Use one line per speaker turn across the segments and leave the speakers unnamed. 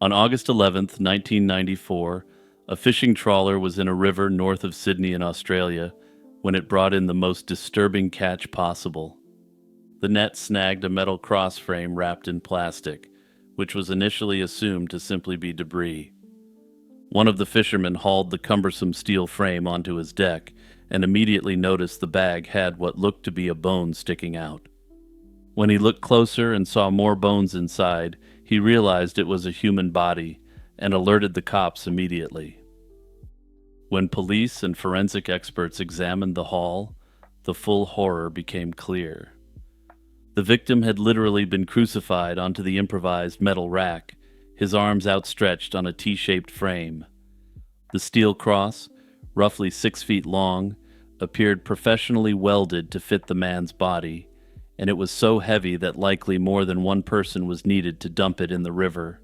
On August 11th, 1994, a fishing trawler was in a river north of Sydney in Australia when it brought in the most disturbing catch possible. The net snagged a metal cross frame wrapped in plastic, which was initially assumed to simply be debris. One of the fishermen hauled the cumbersome steel frame onto his deck and immediately noticed the bag had what looked to be a bone sticking out. When he looked closer and saw more bones inside, he realized it was a human body and alerted the cops immediately. When police and forensic experts examined the haul, the full horror became clear. The victim had literally been crucified onto the improvised metal rack, his arms outstretched on a T-shaped frame. The steel cross, roughly 6 feet long, appeared professionally welded to fit the man's body, and it was so heavy that likely more than one person was needed to dump it in the river.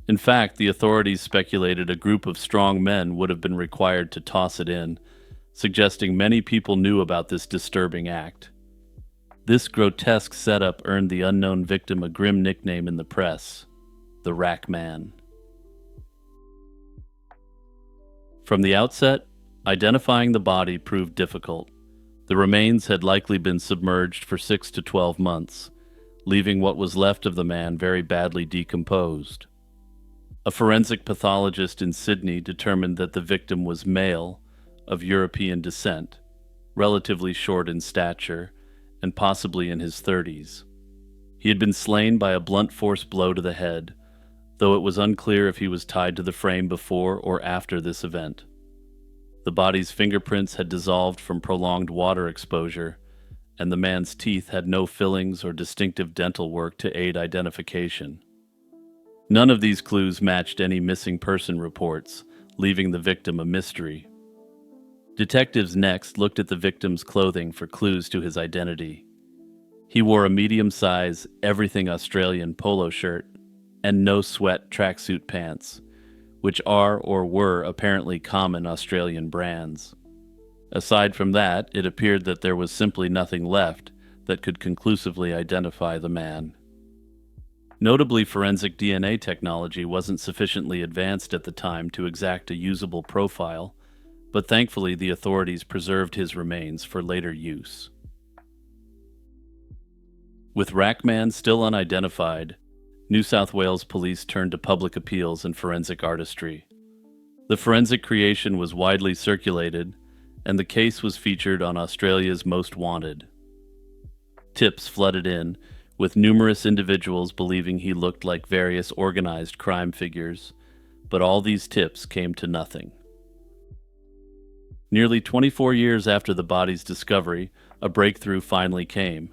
In fact, the authorities speculated a group of strong men would have been required to toss it in, suggesting many people knew about this disturbing act. This grotesque setup earned the unknown victim a grim nickname in the press, the Rack Man. From the outset, identifying the body proved difficult. The remains had likely been submerged for 6 to 12 months, leaving what was left of the man very badly decomposed. A forensic pathologist in Sydney determined that the victim was male, of European descent, relatively short in stature, and possibly in his 30s. He had been slain by a blunt force blow to the head, though it was unclear if he was tied to the frame before or after this event. The body's fingerprints had dissolved from prolonged water exposure, and the man's teeth had no fillings or distinctive dental work to aid identification. None of these clues matched any missing person reports, leaving the victim a mystery. Detectives next looked at the victim's clothing for clues to his identity. He wore a medium-size, everything Australian polo shirt and no-sweat tracksuit pants, which are or were apparently common Australian brands. Aside from that, it appeared that there was simply nothing left that could conclusively identify the man. Notably, forensic DNA technology wasn't sufficiently advanced at the time to exact a usable profile, but thankfully the authorities preserved his remains for later use. With Rackman still unidentified, New South Wales police turned to public appeals and forensic artistry. The forensic creation was widely circulated, and the case was featured on Australia's Most Wanted. Tips flooded in, with numerous individuals believing he looked like various organized crime figures, but all these tips came to nothing. Nearly 24 years after the body's discovery, a breakthrough finally came.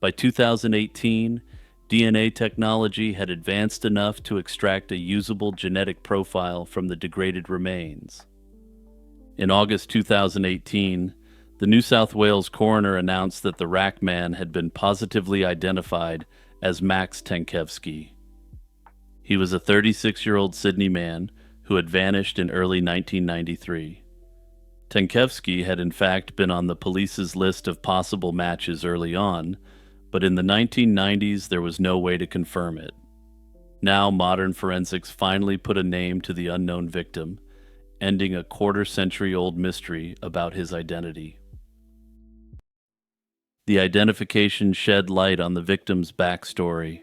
By 2018, DNA technology had advanced enough to extract a usable genetic profile from the degraded remains. In August 2018, the New South Wales coroner announced that the Rack Man had been positively identified as Max Tankevsky. He was a 36-year-old Sydney man who had vanished in early 1993. Tankevsky had in fact been on the police's list of possible matches early on, but in the 1990s there was no way to confirm it. Now modern forensics finally put a name to the unknown victim, ending a quarter-century-old mystery about his identity. The identification shed light on the victim's backstory.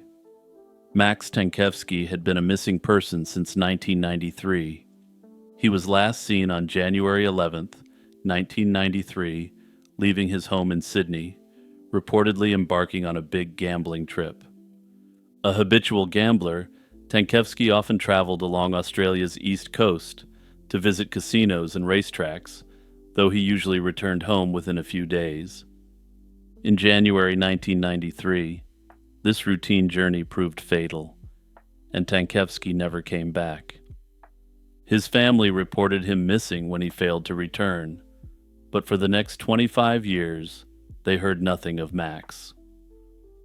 Max Tankevsky had been a missing person since 1993. He was last seen on January 11th, 1993, leaving his home in Sydney, reportedly embarking on a big gambling trip. A habitual gambler, Tankevsky often traveled along Australia's east coast to visit casinos and racetracks, though he usually returned home within a few days. In January 1993, this routine journey proved fatal, and Tankevsky never came back. His family reported him missing when he failed to return, but for the next 25 years, they heard nothing of Max.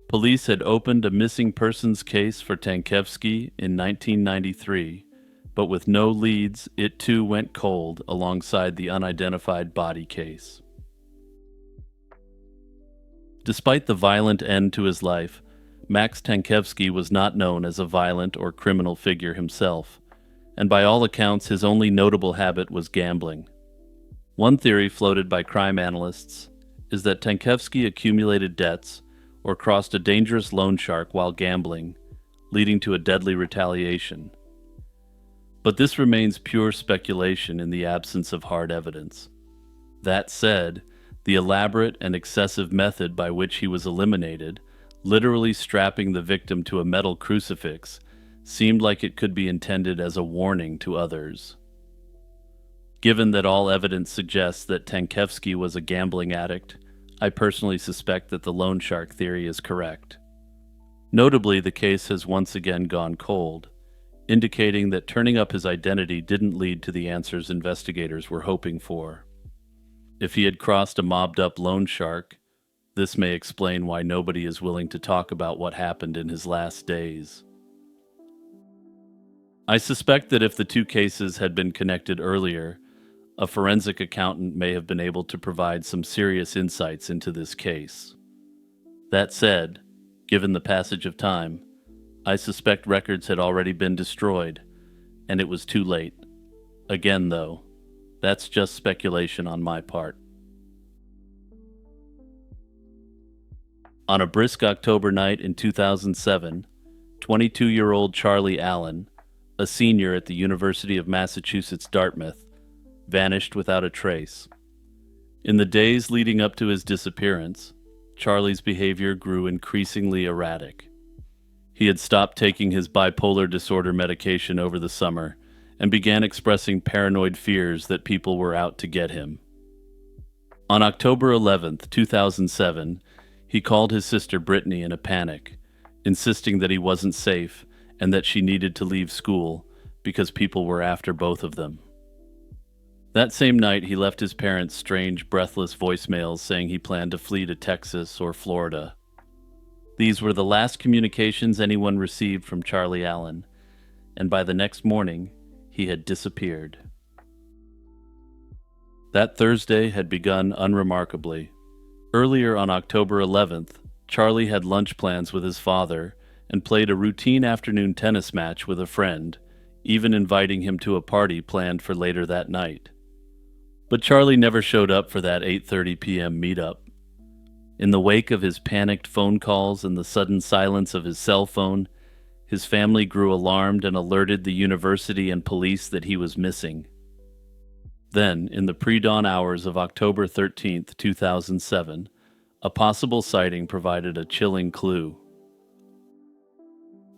Police had opened a missing persons case for Tankevsky in 1993, but with no leads, it too went cold alongside the unidentified body case. Despite the violent end to his life, Max Tankevsky was not known as a violent or criminal figure himself, and by all accounts his only notable habit was gambling. One theory floated by crime analysts is that Tankevsky accumulated debts or crossed a dangerous loan shark while gambling, leading to a deadly retaliation. But this remains pure speculation in the absence of hard evidence. That said, the elaborate and excessive method by which he was eliminated, literally strapping the victim to a metal crucifix, seemed like it could be intended as a warning to others. Given that all evidence suggests that Tankevsky was a gambling addict, I personally suspect that the loan shark theory is correct. Notably, the case has once again gone cold, indicating that turning up his identity didn't lead to the answers investigators were hoping for. If he had crossed a mobbed-up loan shark, this may explain why nobody is willing to talk about what happened in his last days. I suspect that if the two cases had been connected earlier, a forensic accountant may have been able to provide some serious insights into this case. That said, given the passage of time, I suspect records had already been destroyed, and it was too late. Again, though, that's just speculation on my part. On a brisk October night in 2007, 22-year-old Charlie Allen, a senior at the University of Massachusetts Dartmouth, vanished without a trace. In the days leading up to his disappearance, Charlie's behavior grew increasingly erratic. He had stopped taking his bipolar disorder medication over the summer and began expressing paranoid fears that people were out to get him. On October 11th, 2007, he called his sister Brittany in a panic, insisting that he wasn't safe and that she needed to leave school because people were after both of them. That same night, he left his parents strange, breathless voicemails saying he planned to flee to Texas or Florida. These were the last communications anyone received from Charlie Allen, and by the next morning, he had disappeared. That Thursday had begun unremarkably. Earlier on October 11th, Charlie had lunch plans with his father and played a routine afternoon tennis match with a friend, even inviting him to a party planned for later that night. But Charlie never showed up for that 8:30 p.m. meetup. In the wake of his panicked phone calls and the sudden silence of his cell phone, his family grew alarmed and alerted the university and police that he was missing. Then, in the pre-dawn hours of October 13th, 2007, a possible sighting provided a chilling clue.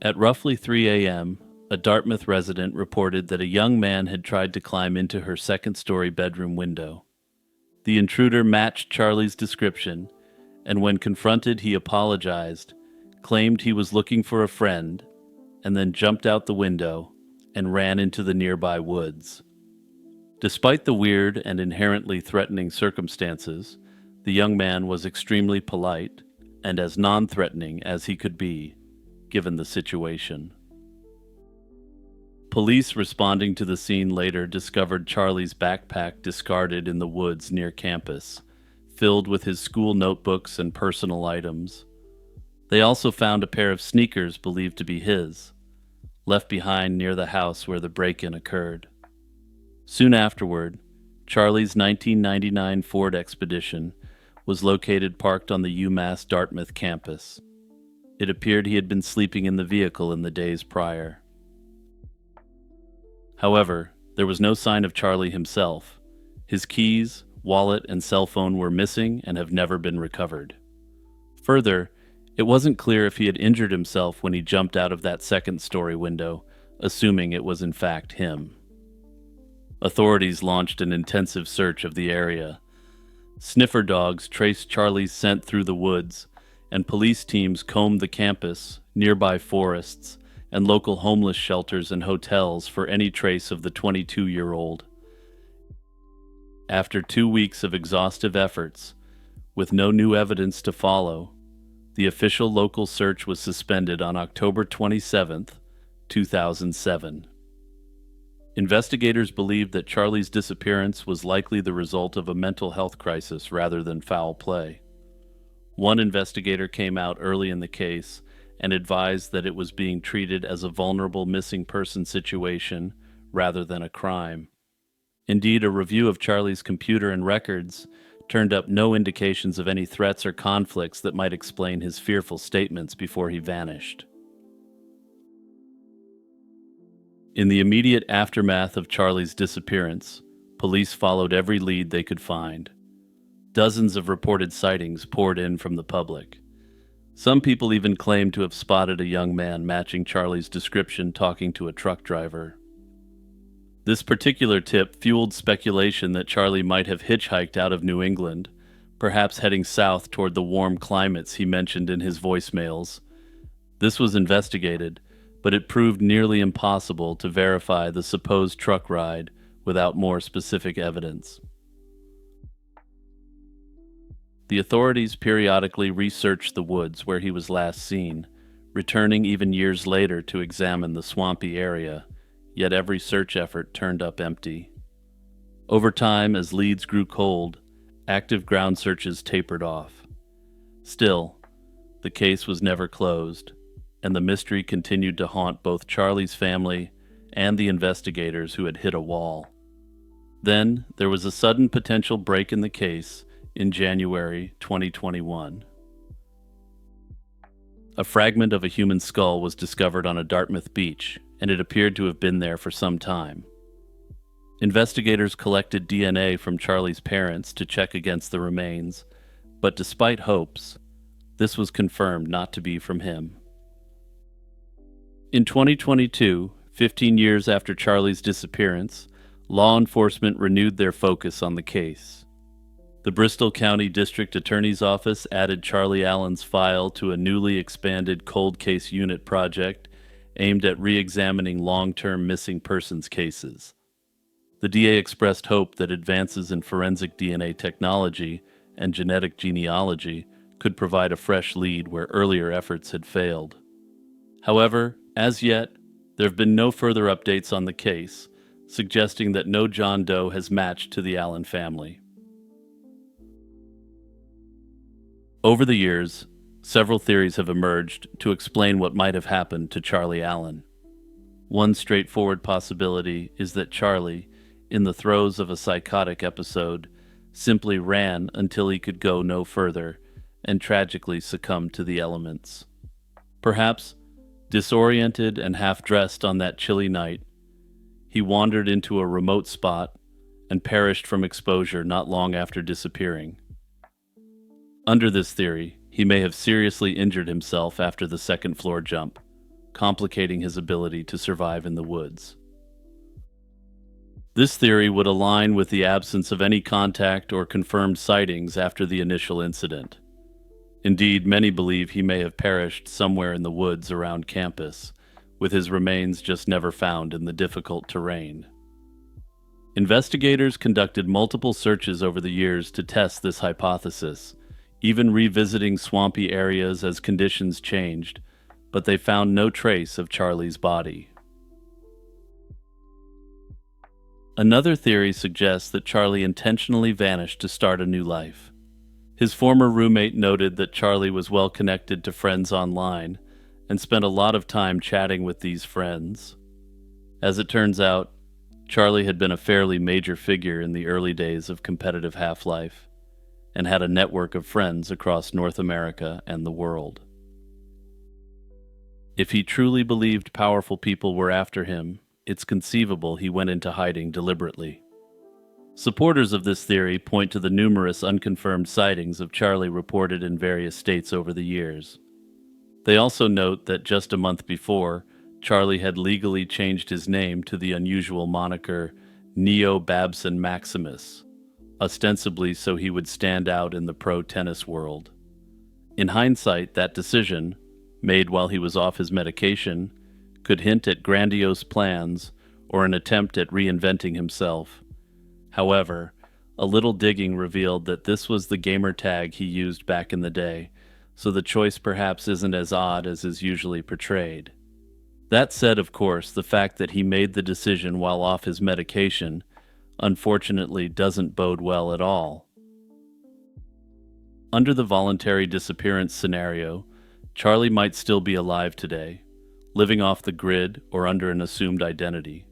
At roughly 3 a.m., a Dartmouth resident reported that a young man had tried to climb into her second-story bedroom window. The intruder matched Charlie's description, and when confronted, he apologized, claimed he was looking for a friend, and then jumped out the window and ran into the nearby woods. Despite the weird and inherently threatening circumstances, the young man was extremely polite and as non-threatening as he could be, given the situation. Police responding to the scene later discovered Charlie's backpack discarded in the woods near campus, filled with his school notebooks and personal items. They also found a pair of sneakers believed to be his, left behind near the house where the break-in occurred. Soon afterward, Charlie's 1999 Ford Expedition was located parked on the UMass Dartmouth campus. It appeared he had been sleeping in the vehicle in the days prior. However, there was no sign of Charlie himself. His keys, wallet, and cell phone were missing and have never been recovered. Further, it wasn't clear if he had injured himself when he jumped out of that second-story window, assuming it was in fact him. Authorities launched an intensive search of the area. Sniffer dogs traced Charlie's scent through the woods, and police teams combed the campus, nearby forests, and local homeless shelters and hotels for any trace of the 22-year-old. After 2 weeks of exhaustive efforts, with no new evidence to follow, the official local search was suspended on October 27, 2007. Investigators believed that Charlie's disappearance was likely the result of a mental health crisis rather than foul play. One investigator came out early in the case and advised that it was being treated as a vulnerable missing person situation rather than a crime. Indeed, a review of Charlie's computer and records turned up no indications of any threats or conflicts that might explain his fearful statements before he vanished. In the immediate aftermath of Charlie's disappearance, police followed every lead they could find. Dozens of reported sightings poured in from the public. Some people even claimed to have spotted a young man matching Charlie's description talking to a truck driver. This particular tip fueled speculation that Charlie might have hitchhiked out of New England, perhaps heading south toward the warm climates he mentioned in his voicemails. This was investigated, but it proved nearly impossible to verify the supposed truck ride without more specific evidence. The authorities periodically researched the woods where he was last seen, returning even years later to examine the swampy area, yet every search effort turned up empty. Over time, as leads grew cold, active ground searches tapered off. Still, the case was never closed, and the mystery continued to haunt both Charlie's family and the investigators who had hit a wall. Then, there was a sudden potential break in the case in January 2021. A fragment of a human skull was discovered on a Dartmouth beach, and it appeared to have been there for some time. Investigators collected DNA from Charlie's parents to check against the remains, but despite hopes, this was confirmed not to be from him. In 2022, 15 years after Charlie's disappearance, law enforcement renewed their focus on the case. The Bristol County District Attorney's Office added Charlie Allen's file to a newly expanded cold case unit project aimed at re-examining long-term missing persons cases. The DA expressed hope that advances in forensic DNA technology and genetic genealogy could provide a fresh lead where earlier efforts had failed. However, as yet, there have been no further updates on the case, suggesting that no John Doe has matched to the Allen family. Over the years, several theories have emerged to explain what might have happened to Charlie Allen. One straightforward possibility is that Charlie, in the throes of a psychotic episode, simply ran until he could go no further and tragically succumbed to the elements. Perhaps, disoriented and half-dressed on that chilly night, he wandered into a remote spot and perished from exposure not long after disappearing. Under this theory, he may have seriously injured himself after the second-floor jump, complicating his ability to survive in the woods. This theory would align with the absence of any contact or confirmed sightings after the initial incident. Indeed, many believe he may have perished somewhere in the woods around campus, with his remains just never found in the difficult terrain. Investigators conducted multiple searches over the years to test this hypothesis, even revisiting swampy areas as conditions changed, but they found no trace of Charlie's body. Another theory suggests that Charlie intentionally vanished to start a new life. His former roommate noted that Charlie was well connected to friends online and spent a lot of time chatting with these friends. As it turns out, Charlie had been a fairly major figure in the early days of competitive Half-Life, and had a network of friends across North America and the world. If he truly believed powerful people were after him, it's conceivable he went into hiding deliberately. Supporters of this theory point to the numerous unconfirmed sightings of Charlie reported in various states over the years. They also note that just a month before, Charlie had legally changed his name to the unusual moniker Neo Babson Maximus, ostensibly so he would stand out in the pro tennis world. In hindsight, that decision, made while he was off his medication, could hint at grandiose plans or an attempt at reinventing himself. However, a little digging revealed that this was the gamer tag he used back in the day, so the choice perhaps isn't as odd as is usually portrayed. That said, of course, the fact that he made the decision while off his medication unfortunately doesn't bode well at all. Under the voluntary disappearance scenario, Charlie might still be alive today, living off the grid or under an assumed identity.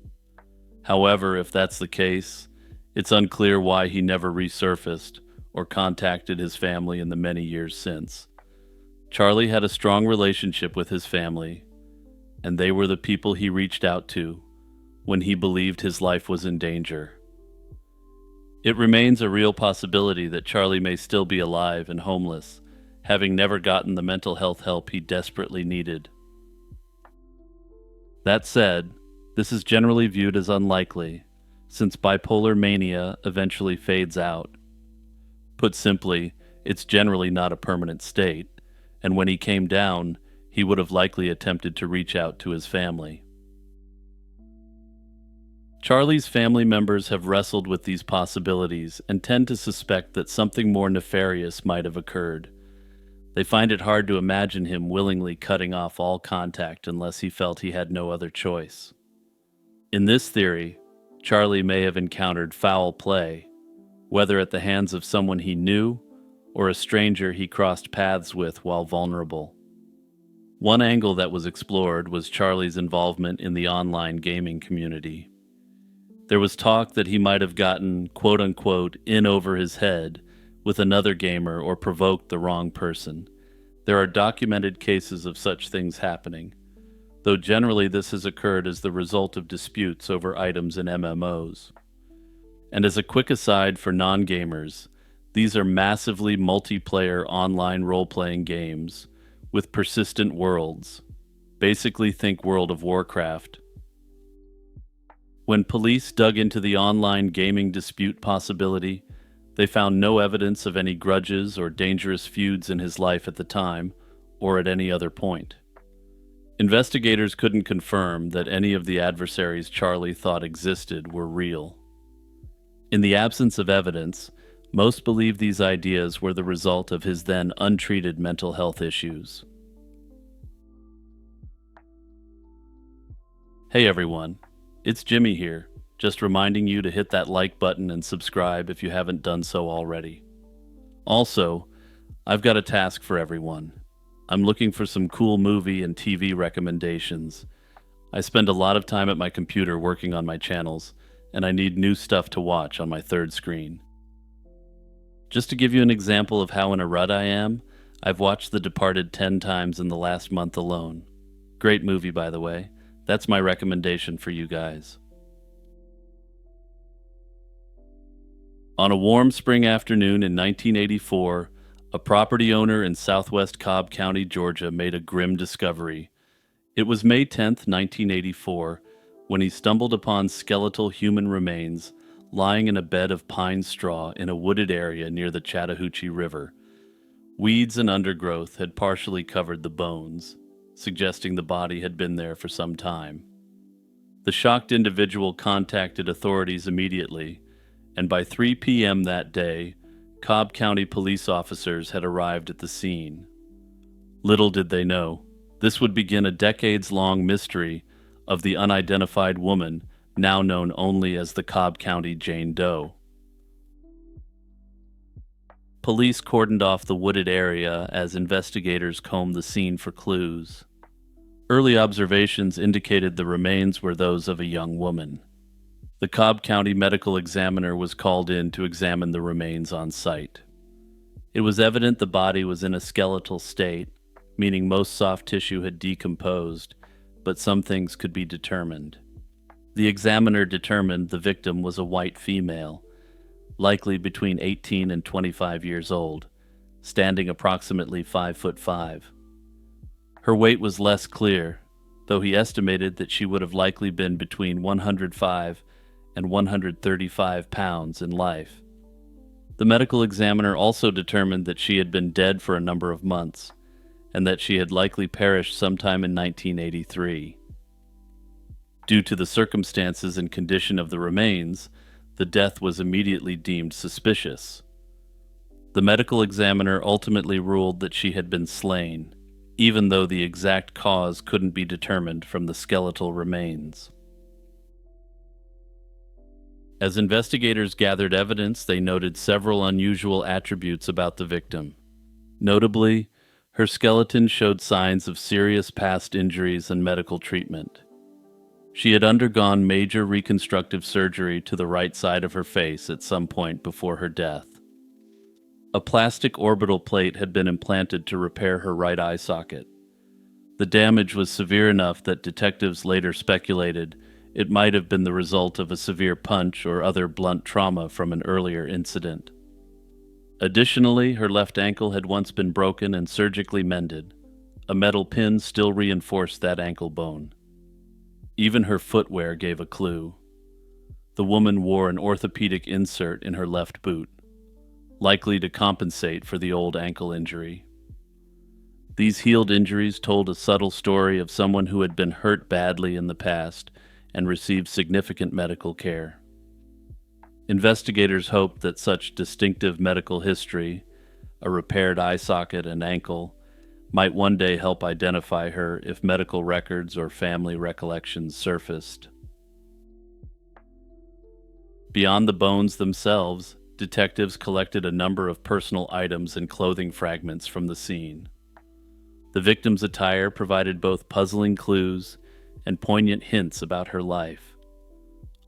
However, if that's the case, it's unclear why he never resurfaced or contacted his family in the many years since. Charlie had a strong relationship with his family, and they were the people he reached out to when he believed his life was in danger. It remains a real possibility that Charlie may still be alive and homeless, having never gotten the mental health help he desperately needed. That said, this is generally viewed as unlikely, since bipolar mania eventually fades out. Put simply, it's generally not a permanent state, and when he came down, he would have likely attempted to reach out to his family. Charlie's family members have wrestled with these possibilities and tend to suspect that something more nefarious might have occurred. They find it hard to imagine him willingly cutting off all contact unless he felt he had no other choice. In this theory, Charlie may have encountered foul play, whether at the hands of someone he knew or a stranger he crossed paths with while vulnerable. One angle that was explored was Charlie's involvement in the online gaming community. There was talk that he might have gotten, quote-unquote, in over his head with another gamer or provoked the wrong person. There are documented cases of such things happening, though generally this has occurred as the result of disputes over items in MMOs. And as a quick aside for non-gamers, these are massively multiplayer online role-playing games with persistent worlds. Basically think World of Warcraft. When police dug into the online gaming dispute possibility, they found no evidence of any grudges or dangerous feuds in his life at the time, or at any other point. Investigators couldn't confirm that any of the adversaries Charlie thought existed were real. In the absence of evidence, most believe these ideas were the result of his then untreated mental health issues. Hey everyone, it's Jimmy here, just reminding you to hit that like button and subscribe if you haven't done so already. Also, I've got a task for everyone. I'm looking for some cool movie and TV recommendations. I spend a lot of time at my computer working on my channels, and I need new stuff to watch on my third screen. Just to give you an example of how in a rut I am, I've watched The Departed 10 times in the last month alone. Great movie, by the way. That's my recommendation for you guys. On a warm spring afternoon in 1984, a property owner in southwest Cobb County, Georgia, made a grim discovery. It was May 10th, 1984, when he stumbled upon skeletal human remains lying in a bed of pine straw in a wooded area near the Chattahoochee River. Weeds and undergrowth had partially covered the bones, suggesting the body had been there for some time. The shocked individual contacted authorities immediately, and by 3 p.m. that day, Cobb County police officers had arrived at the scene. Little did they know, this would begin a decades-long mystery of the unidentified woman now known only as the Cobb County Jane Doe. Police cordoned off the wooded area as investigators combed the scene for clues. Early observations indicated the remains were those of a young woman. The Cobb County medical examiner was called in to examine the remains on site. It was evident the body was in a skeletal state, meaning most soft tissue had decomposed, but some things could be determined. The examiner determined the victim was a white female, likely between 18 and 25 years old, standing approximately 5'5". Her weight was less clear, though he estimated that she would have likely been between 105 and 135 pounds in life. The medical examiner also determined that she had been dead for a number of months, and that she had likely perished sometime in 1983. Due to the circumstances and condition of the remains, the death was immediately deemed suspicious. The medical examiner ultimately ruled that she had been slain, even though the exact cause couldn't be determined from the skeletal remains. As investigators gathered evidence, they noted several unusual attributes about the victim. Notably, Her skeleton showed signs of serious past injuries and medical treatment. She had undergone major reconstructive surgery to the right side of her face at some point before her death. A plastic orbital plate had been implanted to repair her right eye socket. The damage was severe enough that detectives later speculated it might have been the result of a severe punch or other blunt trauma from an earlier incident. Additionally, her left ankle had once been broken and surgically mended. A metal pin still reinforced that ankle bone. Even her footwear gave a clue. The woman wore an orthopedic insert in her left boot, likely to compensate for the old ankle injury. These healed injuries told a subtle story of someone who had been hurt badly in the past and received significant medical care. Investigators hoped that such distinctive medical history, a repaired eye socket and ankle, might one day help identify her if medical records or family recollections surfaced. Beyond the bones themselves, detectives collected a number of personal items and clothing fragments from the scene. The victim's attire provided both puzzling clues and poignant hints about her life.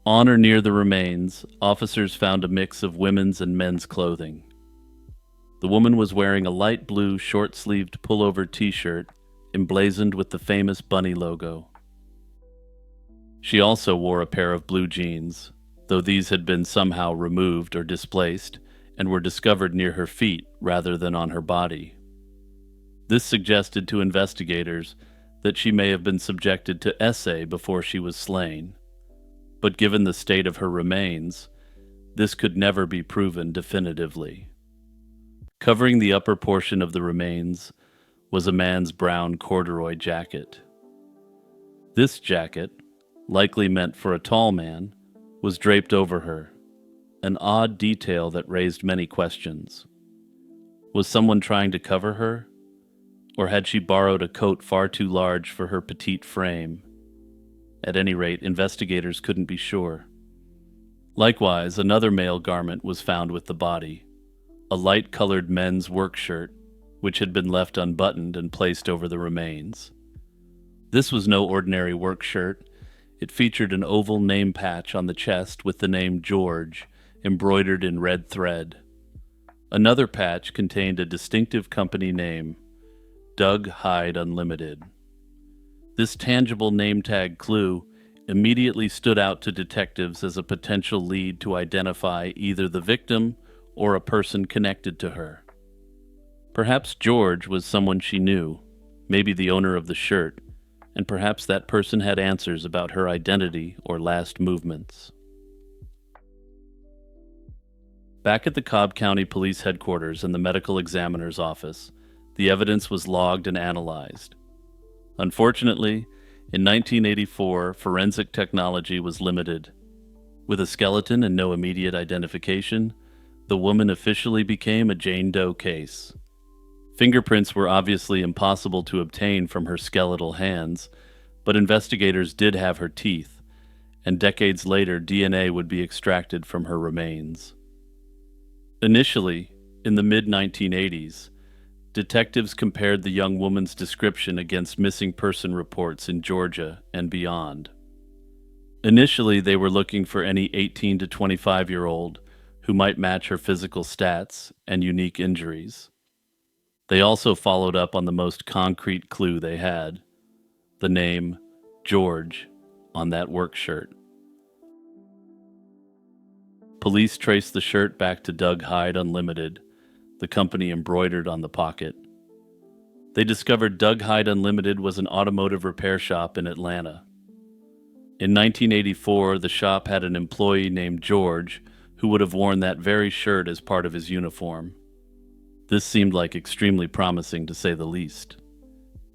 On or near the remains, officers found a mix of women's and men's clothing. The woman was wearing a light blue short-sleeved pullover t-shirt emblazoned with the famous bunny logo. She also wore a pair of blue jeans, though these had been somehow removed or displaced and were discovered near her feet rather than on her body. This suggested to investigators that she may have been subjected to essay before she was slain. But given the state of her remains, this could never be proven definitively. Covering the upper portion of the remains was a man's brown corduroy jacket. This jacket, likely meant for a tall man, was draped over her, an odd detail that raised many questions. Was someone trying to cover her? Or had she borrowed a coat far too large for her petite frame? At any rate, investigators couldn't be sure. Likewise, another male garment was found with the body, a light-colored men's work shirt, which had been left unbuttoned and placed over the remains. This was no ordinary work shirt. It featured an oval name patch on the chest with the name George embroidered in red thread. Another patch contained a distinctive company name, Doug Hyde Unlimited. This tangible name tag clue immediately stood out to detectives as a potential lead to identify either the victim or a person connected to her. Perhaps George was someone she knew, maybe the owner of the shirt, and perhaps that person had answers about her identity or last movements. Back at the Cobb County Police Headquarters and the medical examiner's office, the evidence was logged and analyzed. Unfortunately, in 1984, forensic technology was limited. With a skeleton and no immediate identification, the woman officially became a Jane Doe case. Fingerprints were obviously impossible to obtain from her skeletal hands, but investigators did have her teeth, and decades later DNA would be extracted from her remains. Initially, in the mid-1980s, detectives compared the young woman's description against missing person reports in Georgia and beyond. Initially, they were looking for any 18 to 25-year-old who might match her physical stats and unique injuries. They also followed up on the most concrete clue they had, the name George on that work shirt. Police traced the shirt back to Doug Hyde Unlimited, the company embroidered on the pocket. They discovered Doug Hyde Unlimited was an automotive repair shop in Atlanta. In 1984, the shop had an employee named George who would have worn that very shirt as part of his uniform. This seemed like extremely promising, to say the least.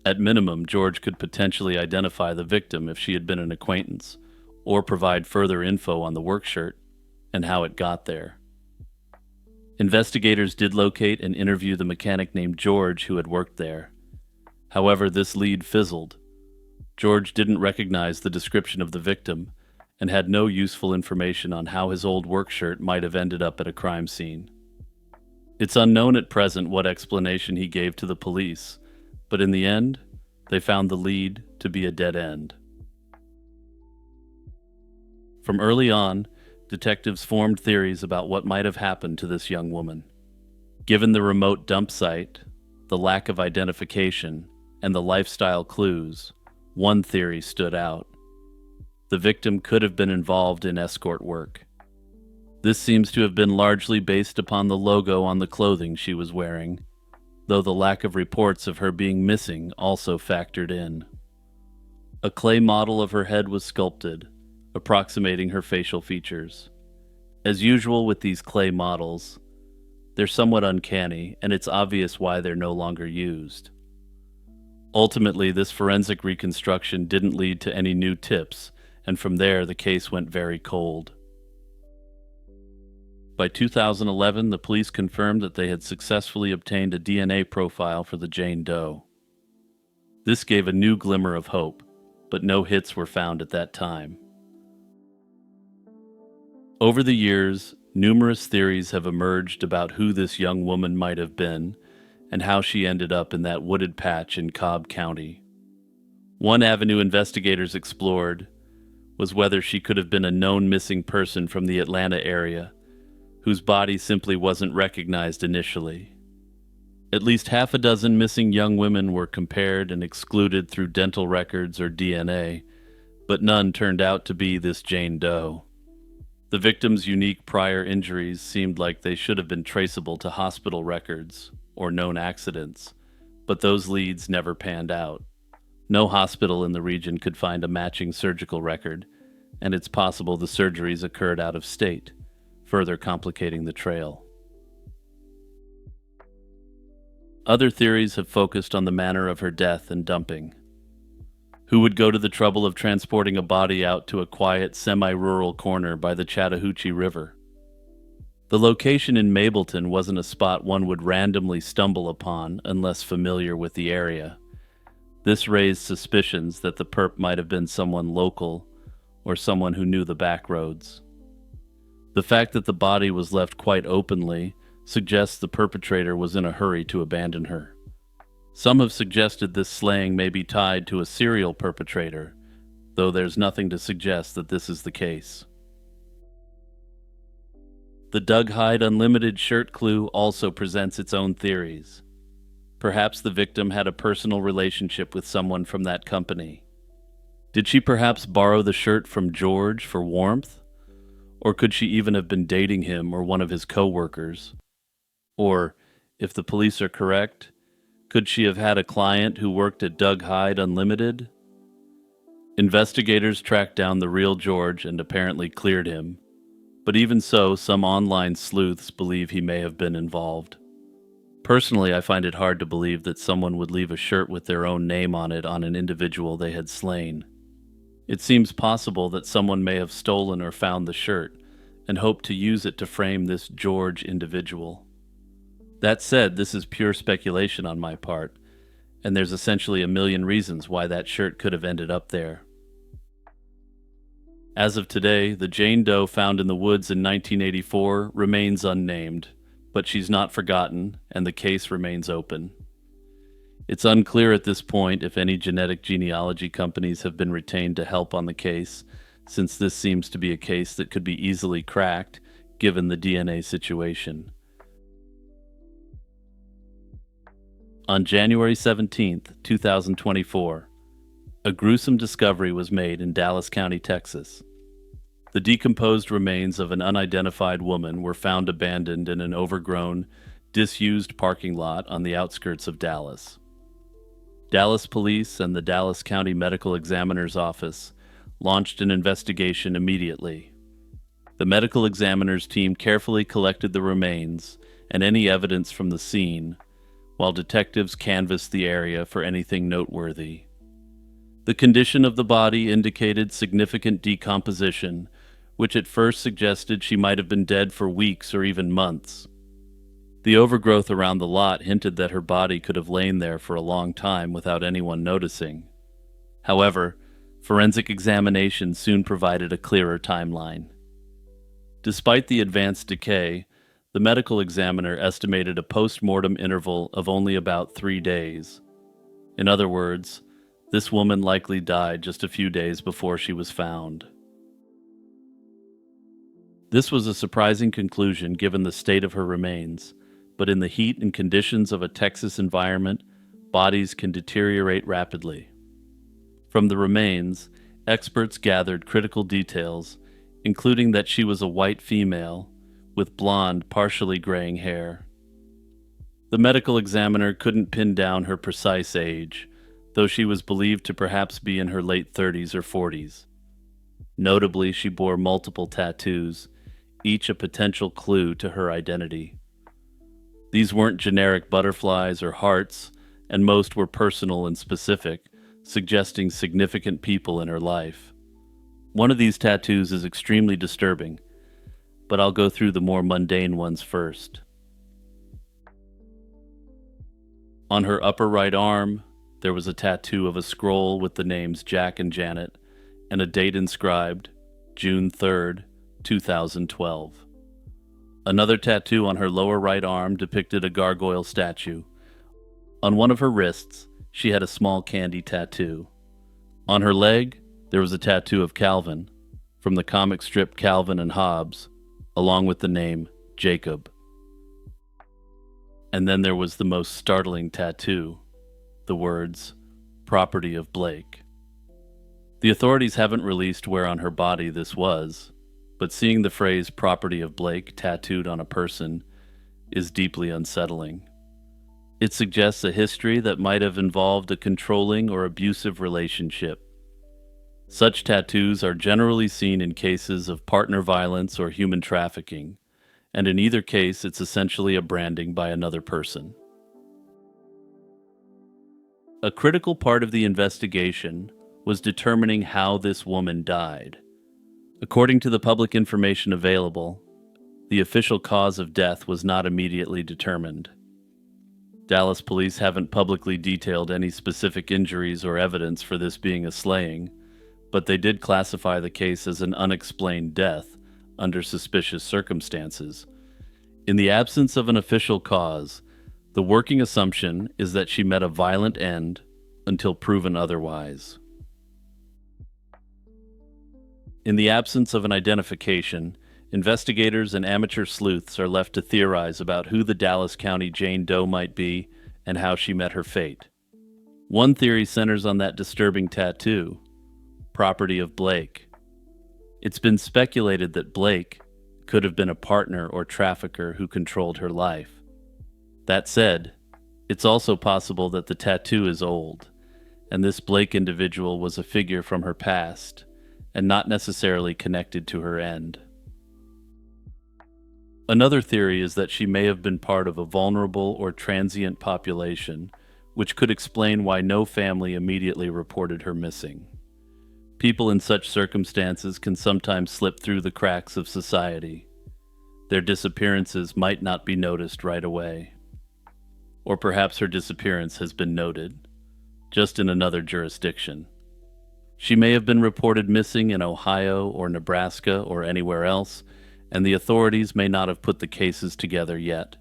At minimum, George could potentially identify the victim if she had been an acquaintance, or provide further info on the work shirt and how it got there. Investigators did locate and interview the mechanic named George who had worked there. However, this lead fizzled. George didn't recognize the description of the victim and had no useful information on how his old work shirt might have ended up at a crime scene. It's unknown at present what explanation he gave to the police, but in the end, they found the lead to be a dead end. From early on, detectives formed theories about what might have happened to this young woman. Given the remote dump site, the lack of identification, and the lifestyle clues, one theory stood out. The victim could have been involved in escort work. This seems to have been largely based upon the logo on the clothing she was wearing, though the lack of reports of her being missing also factored in. A clay model of her head was sculpted, approximating her facial features. As usual with these clay models, they're somewhat uncanny, and it's obvious why they're no longer used. Ultimately, this forensic reconstruction didn't lead to any new tips, and from there the case went very cold. By 2011, the police confirmed that they had successfully obtained a DNA profile for the Jane Doe. This gave a new glimmer of hope, but no hits were found at that time. Over the years, numerous theories have emerged about who this young woman might have been and how she ended up in that wooded patch in Cobb County. One avenue investigators explored was whether she could have been a known missing person from the Atlanta area whose body simply wasn't recognized initially. At least half a dozen missing young women were compared and excluded through dental records or DNA, but none turned out to be this Jane Doe. The victim's unique prior injuries seemed like they should have been traceable to hospital records or known accidents, but those leads never panned out. No hospital in the region could find a matching surgical record, and it's possible the surgeries occurred out of state, further complicating the trail. Other theories have focused on the manner of her death and dumping. Who would go to the trouble of transporting a body out to a quiet, semi-rural corner by the Chattahoochee River? The location in Mableton wasn't a spot one would randomly stumble upon unless familiar with the area. This raised suspicions that the perp might have been someone local or someone who knew the back roads. The fact that the body was left quite openly suggests the perpetrator was in a hurry to abandon her. Some have suggested this slaying may be tied to a serial perpetrator, though there's nothing to suggest that this is the case. The Doug Hyde Unlimited shirt clue also presents its own theories. Perhaps the victim had a personal relationship with someone from that company. Did she perhaps borrow the shirt from George for warmth? Or could she even have been dating him or one of his co-workers? Or, if the police are correct, could she have had a client who worked at Doug Hyde Unlimited? Investigators tracked down the real George and apparently cleared him, but even so, some online sleuths believe he may have been involved. Personally, I find it hard to believe that someone would leave a shirt with their own name on it on an individual they had slain. It seems possible that someone may have stolen or found the shirt and hoped to use it to frame this George individual. That said, this is pure speculation on my part, and there's essentially a million reasons why that shirt could have ended up there. As of today, the Jane Doe found in the woods in 1984 remains unnamed, but she's not forgotten, and the case remains open. It's unclear at this point if any genetic genealogy companies have been retained to help on the case, since this seems to be a case that could be easily cracked, given the DNA situation. On January 17, 2024, a gruesome discovery was made in Dallas County, Texas. The decomposed remains of an unidentified woman were found abandoned in an overgrown, disused parking lot on the outskirts of Dallas. Dallas Police and the Dallas County Medical Examiner's Office launched an investigation immediately. The medical examiner's team carefully collected the remains and any evidence from the scene, while detectives canvassed the area for anything noteworthy. The condition of the body indicated significant decomposition, which at first suggested she might have been dead for weeks or even months. The overgrowth around the lot hinted that her body could have lain there for a long time without anyone noticing. However, forensic examination soon provided a clearer timeline. Despite the advanced decay, The medical examiner estimated a post-mortem interval of only about 3 days. In other words, this woman likely died just a few days before she was found. This was a surprising conclusion given the state of her remains, but in the heat and conditions of a Texas environment, bodies can deteriorate rapidly. From the remains, experts gathered critical details, including that she was a white female with blonde, partially graying hair. The medical examiner couldn't pin down her precise age, though she was believed to perhaps be in her late 30s or 40s. Notably, she bore multiple tattoos, each a potential clue to her identity. These weren't generic butterflies or hearts, and most were personal and specific, suggesting significant people in her life. One of these tattoos is extremely disturbing, but I'll go through the more mundane ones first. On her upper right arm, there was a tattoo of a scroll with the names Jack and Janet and a date inscribed June 3rd, 2012. Another tattoo on her lower right arm depicted a gargoyle statue. On one of her wrists, she had a small candy tattoo. On her leg, there was a tattoo of Calvin, from the comic strip Calvin and Hobbes, along with the name Jacob. And then there was the most startling tattoo, the words, "Property of Blake." The authorities haven't released where on her body this was, but seeing the phrase "property of Blake" tattooed on a person is deeply unsettling. It suggests a history that might have involved a controlling or abusive relationship. Such tattoos are generally seen in cases of partner violence or human trafficking, and in either case it's essentially a branding by another person. A critical part of the investigation was determining how this woman died. According to the public information available, the official cause of death was not immediately determined. Dallas police haven't publicly detailed any specific injuries or evidence for this being a slaying, but they did classify the case as an unexplained death under suspicious circumstances. In the absence of an official cause, the working assumption is that she met a violent end until proven otherwise. In the absence of an identification, investigators and amateur sleuths are left to theorize about who the Dallas County Jane Doe might be and how she met her fate. One theory centers on that disturbing tattoo, property of Blake. It's been speculated that Blake could have been a partner or trafficker who controlled her life. That said, it's also possible that the tattoo is old, and this Blake individual was a figure from her past, and not necessarily connected to her end. Another theory is that she may have been part of a vulnerable or transient population, which could explain why no family immediately reported her missing. People in such circumstances can sometimes slip through the cracks of society. Their disappearances might not be noticed right away. Or perhaps her disappearance has been noted, just in another jurisdiction. She may have been reported missing in Ohio or Nebraska or anywhere else, and the authorities may not have put the cases together yet.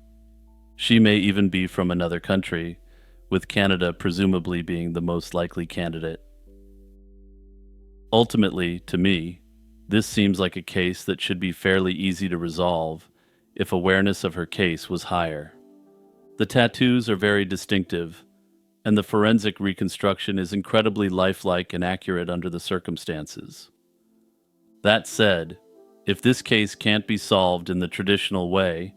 She may even be from another country, with Canada presumably being the most likely candidate. Ultimately, to me, this seems like a case that should be fairly easy to resolve if awareness of her case was higher. The tattoos are very distinctive, and the forensic reconstruction is incredibly lifelike and accurate under the circumstances. That said, if this case can't be solved in the traditional way,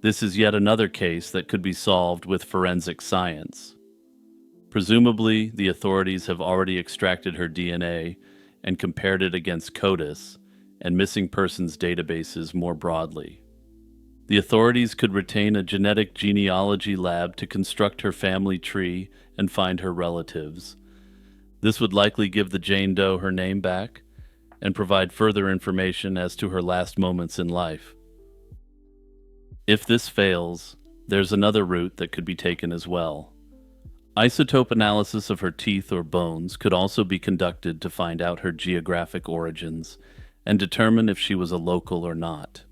this is yet another case that could be solved with forensic science. Presumably, the authorities have already extracted her DNA and compared it against CODIS and missing persons databases more broadly. The authorities could retain a genetic genealogy lab to construct her family tree and find her relatives. This would likely give the Jane Doe her name back and provide further information as to her last moments in life. If this fails, there's another route that could be taken as well. Isotope analysis of her teeth or bones could also be conducted to find out her geographic origins and determine if she was a local or not.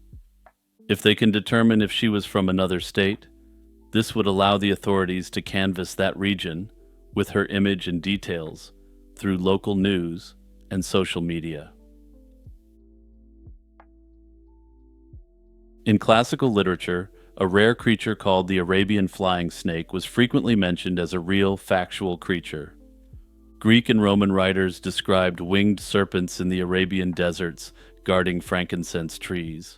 If they can determine if she was from another state, this would allow the authorities to canvass that region with her image and details through local news and social media. In classical literature, a rare creature called the Arabian flying snake was frequently mentioned as a real, factual creature. Greek and Roman writers described winged serpents in the Arabian deserts guarding frankincense trees.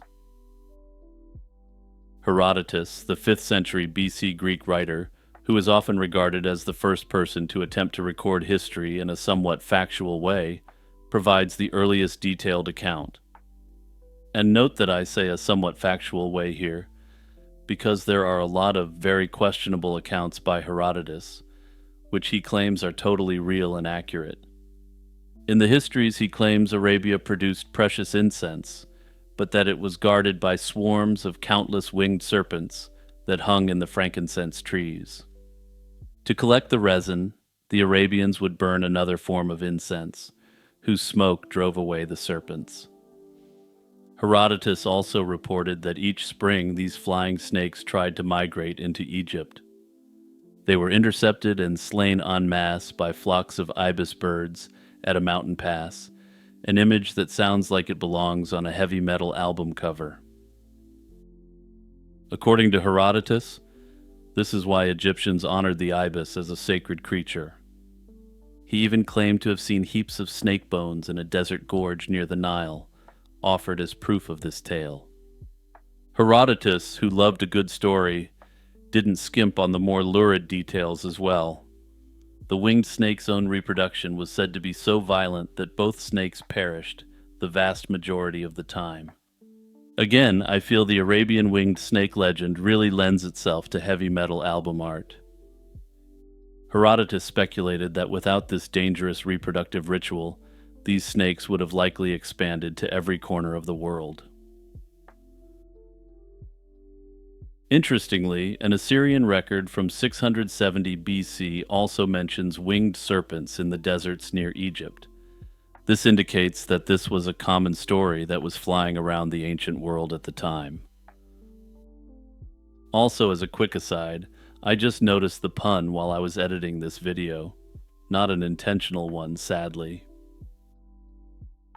Herodotus, the 5th century BC Greek writer, who is often regarded as the first person to attempt to record history in a somewhat factual way, provides the earliest detailed account. And note that I say a somewhat factual way here, because there are a lot of very questionable accounts by Herodotus, which he claims are totally real and accurate. In the histories, he claims Arabia produced precious incense, but that it was guarded by swarms of countless winged serpents that hung in the frankincense trees. To collect the resin, the Arabians would burn another form of incense, whose smoke drove away the serpents. Herodotus also reported that each spring these flying snakes tried to migrate into Egypt. They were intercepted and slain en masse by flocks of ibis birds at a mountain pass, an image that sounds like it belongs on a heavy metal album cover. According to Herodotus, this is why Egyptians honored the ibis as a sacred creature. He even claimed to have seen heaps of snake bones in a desert gorge near the Nile, offered as proof of this tale. Herodotus, who loved a good story, didn't skimp on the more lurid details as well. The winged snake's own reproduction was said to be so violent that both snakes perished the vast majority of the time. Again, I feel the Arabian winged snake legend really lends itself to heavy metal album art. Herodotus speculated that without this dangerous reproductive ritual, these snakes would have likely expanded to every corner of the world. Interestingly, an Assyrian record from 670 BC also mentions winged serpents in the deserts near Egypt. This indicates that this was a common story that was flying around the ancient world at the time. Also, as a quick aside, I just noticed the pun while I was editing this video. Not an intentional one, sadly.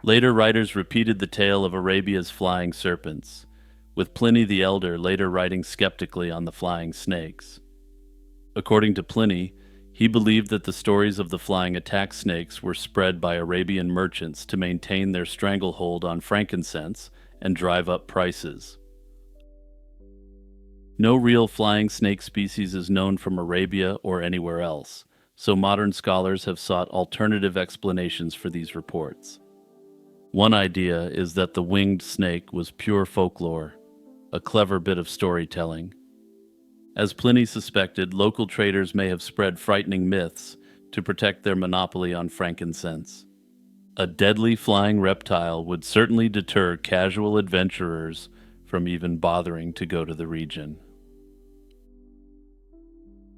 Later writers repeated the tale of Arabia's flying serpents, with Pliny the Elder later writing skeptically on the flying snakes. According to Pliny, he believed that the stories of the flying attack snakes were spread by Arabian merchants to maintain their stranglehold on frankincense and drive up prices. No real flying snake species is known from Arabia or anywhere else, so modern scholars have sought alternative explanations for these reports. One idea is that the winged snake was pure folklore, a clever bit of storytelling. As Pliny suspected, local traders may have spread frightening myths to protect their monopoly on frankincense. A deadly flying reptile would certainly deter casual adventurers from even bothering to go to the region.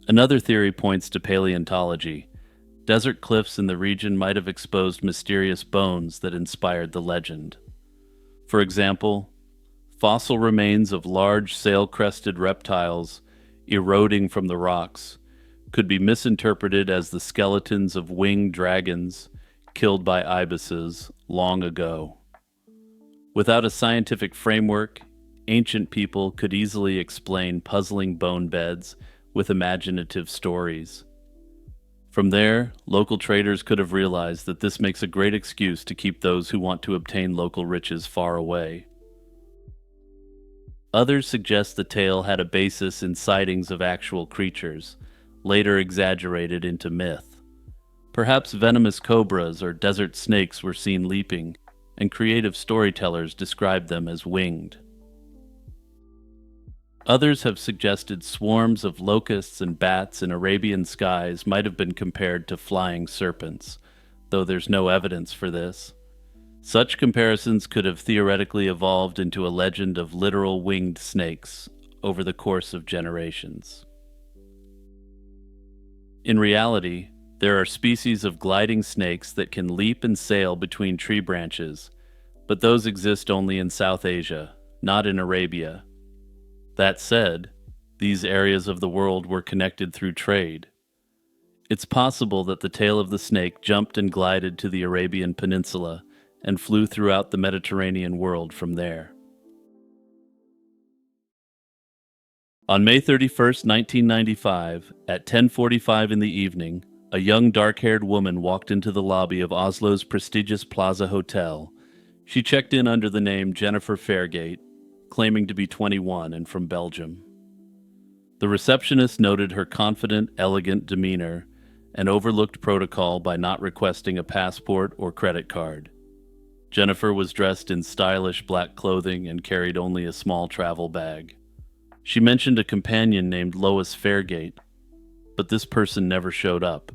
Another theory points to paleontology. Desert cliffs in the region might have exposed mysterious bones that inspired the legend. For example, fossil remains of large sail-crested reptiles eroding from the rocks could be misinterpreted as the skeletons of winged dragons killed by ibises long ago. Without a scientific framework, ancient people could easily explain puzzling bone beds with imaginative stories. From there, local traders could have realized that this makes a great excuse to keep those who want to obtain local riches far away. Others suggest the tale had a basis in sightings of actual creatures, later exaggerated into myth. Perhaps venomous cobras or desert snakes were seen leaping, and creative storytellers described them as winged. Others have suggested swarms of locusts and bats in Arabian skies might have been compared to flying serpents, though there's no evidence for this. Such comparisons could have theoretically evolved into a legend of literal winged snakes over the course of generations. In reality, there are species of gliding snakes that can leap and sail between tree branches, but those exist only in South Asia, not in Arabia. That said, these areas of the world were connected through trade. It's possible that the tail of the snake jumped and glided to the Arabian Peninsula and flew throughout the Mediterranean world from there. On May 31st, 1995, at 10:45 in the evening, a young dark-haired woman walked into the lobby of Oslo's prestigious Plaza Hotel. She checked in under the name Jennifer Fairgate, claiming to be 21 and from Belgium. The receptionist noted her confident, elegant demeanor and overlooked protocol by not requesting a passport or credit card. Jennifer was dressed in stylish black clothing and carried only a small travel bag. She mentioned a companion named Lois Fairgate, but this person never showed up.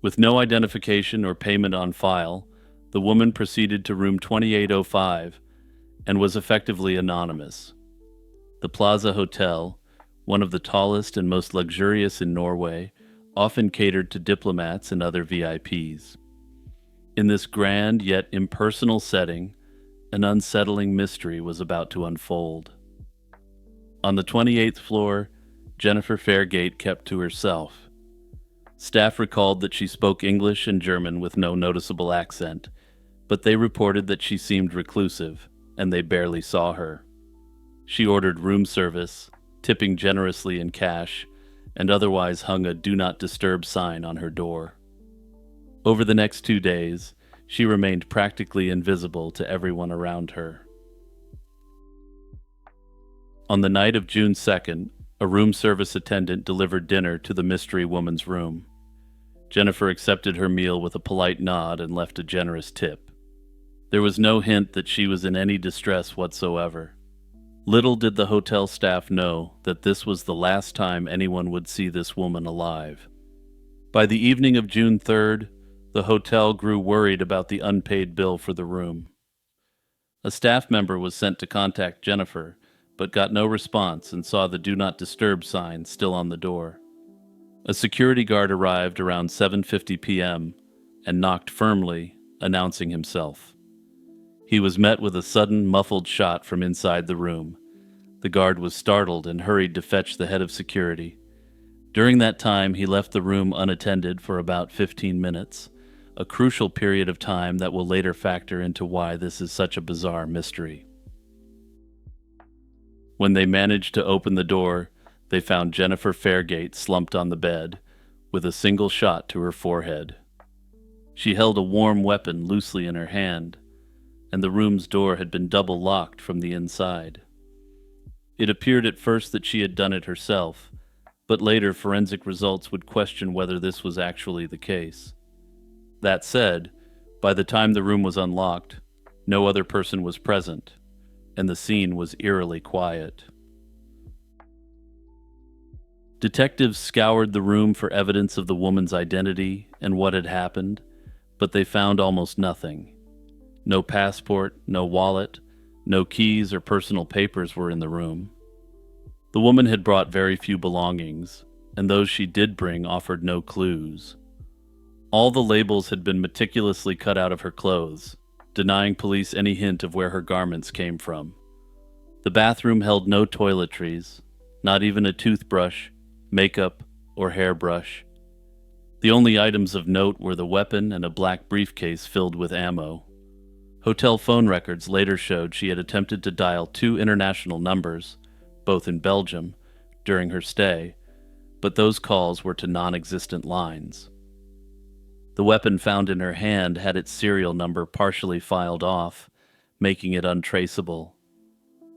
With no identification or payment on file, the woman proceeded to room 2805 and was effectively anonymous. The Plaza Hotel, one of the tallest and most luxurious in Norway, often catered to diplomats and other VIPs. In this grand yet impersonal setting, an unsettling mystery was about to unfold. On the 28th floor, Jennifer Fairgate kept to herself. Staff recalled that she spoke English and German with no noticeable accent, but they reported that she seemed reclusive, and they barely saw her. She ordered room service, tipping generously in cash, and otherwise hung a "Do Not Disturb" sign on her door. Over the next 2 days, she remained practically invisible to everyone around her. On the night of June 2nd, a room service attendant delivered dinner to the mystery woman's room. Jennifer accepted her meal with a polite nod and left a generous tip. There was no hint that she was in any distress whatsoever. Little did the hotel staff know that this was the last time anyone would see this woman alive. By the evening of June 3rd, the hotel grew worried about the unpaid bill for the room. A staff member was sent to contact Jennifer, but got no response and saw the "Do Not Disturb" sign still on the door. A security guard arrived around 7:50 p.m. and knocked firmly, announcing himself. He was met with a sudden, muffled shot from inside the room. The guard was startled and hurried to fetch the head of security. During that time, he left the room unattended for about 15 minutes, a crucial period of time that will later factor into why this is such a bizarre mystery. When they managed to open the door, they found Jennifer Fairgate slumped on the bed, with a single shot to her forehead. She held a warm weapon loosely in her hand, and the room's door had been double locked from the inside. It appeared at first that she had done it herself, but later forensic results would question whether this was actually the case. That said, by the time the room was unlocked, no other person was present, and the scene was eerily quiet. Detectives scoured the room for evidence of the woman's identity and what had happened, but they found almost nothing. No passport, no wallet, no keys or personal papers were in the room. The woman had brought very few belongings, and those she did bring offered no clues. All the labels had been meticulously cut out of her clothes, denying police any hint of where her garments came from. The bathroom held no toiletries, not even a toothbrush, makeup, or hairbrush. The only items of note were the weapon and a black briefcase filled with ammo. Hotel phone records later showed she had attempted to dial 2 international numbers, both in Belgium, during her stay, but those calls were to non-existent lines. The weapon found in her hand had its serial number partially filed off, making it untraceable.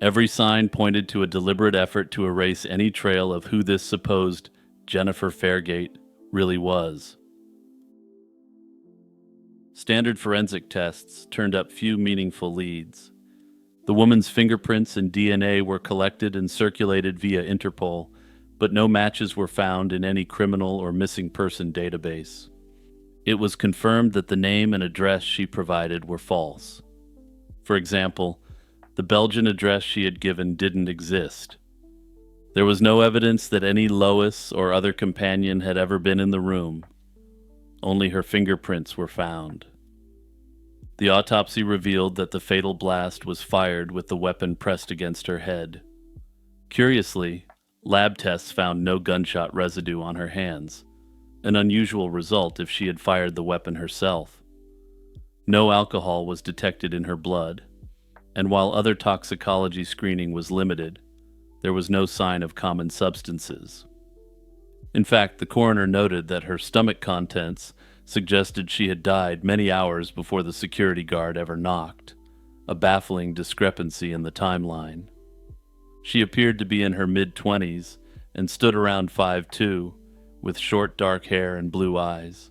Every sign pointed to a deliberate effort to erase any trail of who this supposed Jennifer Fairgate really was. Standard forensic tests turned up few meaningful leads. The woman's fingerprints and DNA were collected and circulated via Interpol, but no matches were found in any criminal or missing person database. It was confirmed that the name and address she provided were false. For example, the Belgian address she had given didn't exist. There was no evidence that any Lois or other companion had ever been in the room. Only her fingerprints were found. The autopsy revealed that the fatal blast was fired with the weapon pressed against her head. Curiously, lab tests found no gunshot residue on her hands, an unusual result if she had fired the weapon herself. No alcohol was detected in her blood, and while other toxicology screening was limited, there was no sign of common substances. In fact, the coroner noted that her stomach contents suggested she had died many hours before the security guard ever knocked, a baffling discrepancy in the timeline. She appeared to be in her mid-20s and stood around 5'2", with short dark hair and blue eyes.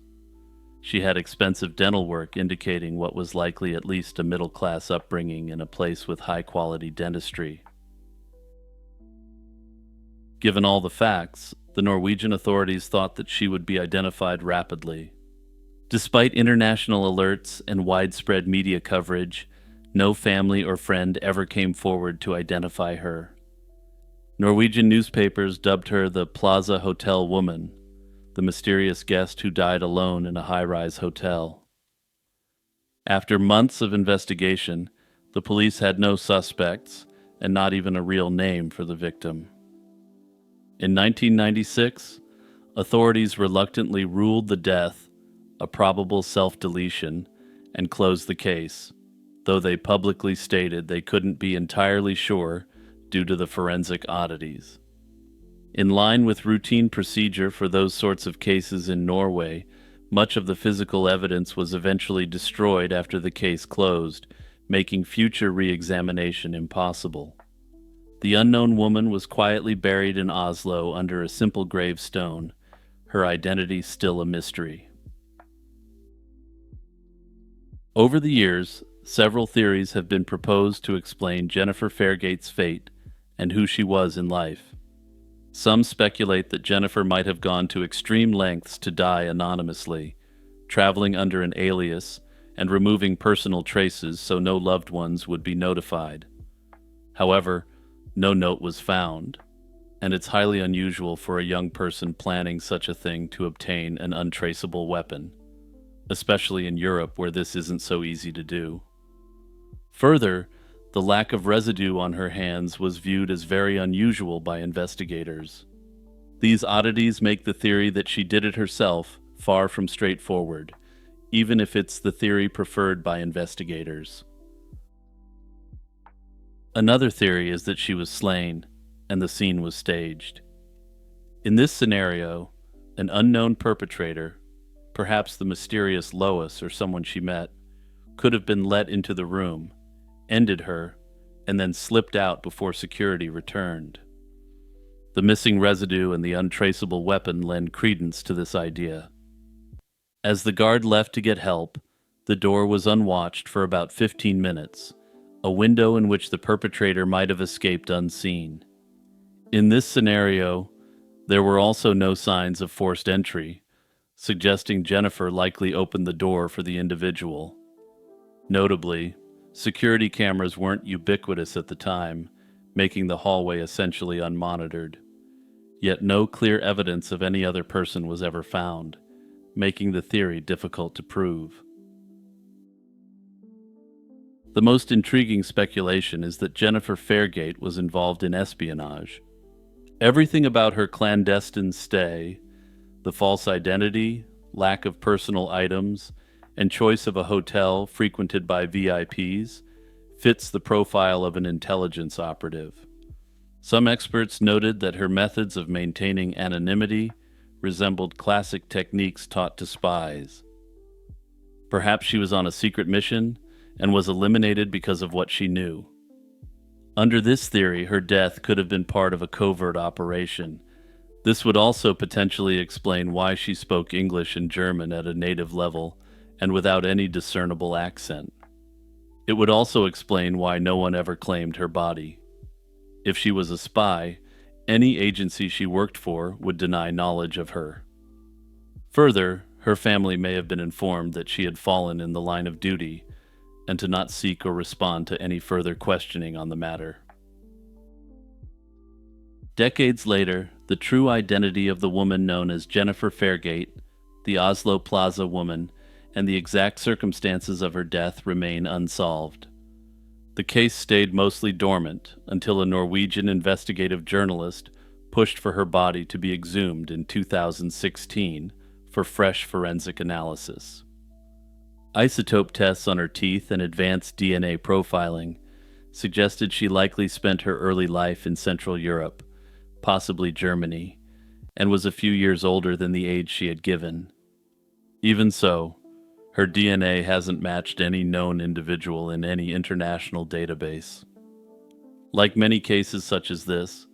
She had expensive dental work indicating what was likely at least a middle-class upbringing in a place with high-quality dentistry. Given all the facts, the Norwegian authorities thought that she would be identified rapidly. Despite international alerts and widespread media coverage, no family or friend ever came forward to identify her. Norwegian newspapers dubbed her the Plaza Hotel Woman, the mysterious guest who died alone in a high-rise hotel. After months of investigation, the police had no suspects and not even a real name for the victim. In 1996, authorities reluctantly ruled the death a probable self-deletion and closed the case, though they publicly stated they couldn't be entirely sure due to the forensic oddities. In line with routine procedure for those sorts of cases in Norway, much of the physical evidence was eventually destroyed after the case closed, making future re-examination impossible. The unknown woman was quietly buried in Oslo under a simple gravestone, her identity still a mystery. Over the years, several theories have been proposed to explain Jennifer Fairgate's fate and who she was in life. Some speculate that Jennifer might have gone to extreme lengths to die anonymously, traveling under an alias and removing personal traces so no loved ones would be notified. However, no note was found, and it's highly unusual for a young person planning such a thing to obtain an untraceable weapon, especially in Europe where this isn't so easy to do. Further, the lack of residue on her hands was viewed as very unusual by investigators. These oddities make the theory that she did it herself far from straightforward, even if it's the theory preferred by investigators. Another theory is that she was slain, and the scene was staged. In this scenario, an unknown perpetrator, perhaps the mysterious Lois or someone she met, could have been let into the room, ended her, and then slipped out before security returned. The missing residue and the untraceable weapon lend credence to this idea. As the guard left to get help, the door was unwatched for about 15 minutes, a window in which the perpetrator might have escaped unseen. In this scenario, there were also no signs of forced entry, suggesting Jennifer likely opened the door for the individual. Notably, security cameras weren't ubiquitous at the time, making the hallway essentially unmonitored. Yet no clear evidence of any other person was ever found, making the theory difficult to prove. The most intriguing speculation is that Jennifer Fairgate was involved in espionage. Everything about her clandestine stay, the false identity, lack of personal items, and choice of a hotel frequented by VIPs, fits the profile of an intelligence operative. Some experts noted that her methods of maintaining anonymity resembled classic techniques taught to spies. Perhaps she was on a secret mission and was eliminated because of what she knew. Under this theory, her death could have been part of a covert operation. This would also potentially explain why she spoke English and German at a native level and without any discernible accent. It would also explain why no one ever claimed her body. If she was a spy, any agency she worked for would deny knowledge of her. Further, her family may have been informed that she had fallen in the line of duty and to not seek or respond to any further questioning on the matter. Decades later, the true identity of the woman known as Jennifer Fairgate, the Oslo Plaza woman, and the exact circumstances of her death remain unsolved. The case stayed mostly dormant until a Norwegian investigative journalist pushed for her body to be exhumed in 2016 for fresh forensic analysis. Isotope tests on her teeth and advanced DNA profiling suggested she likely spent her early life in Central Europe, possibly Germany, and was a few years older than the age she had given. Even so, her DNA hasn't matched any known individual in any international database. Like many cases such as this,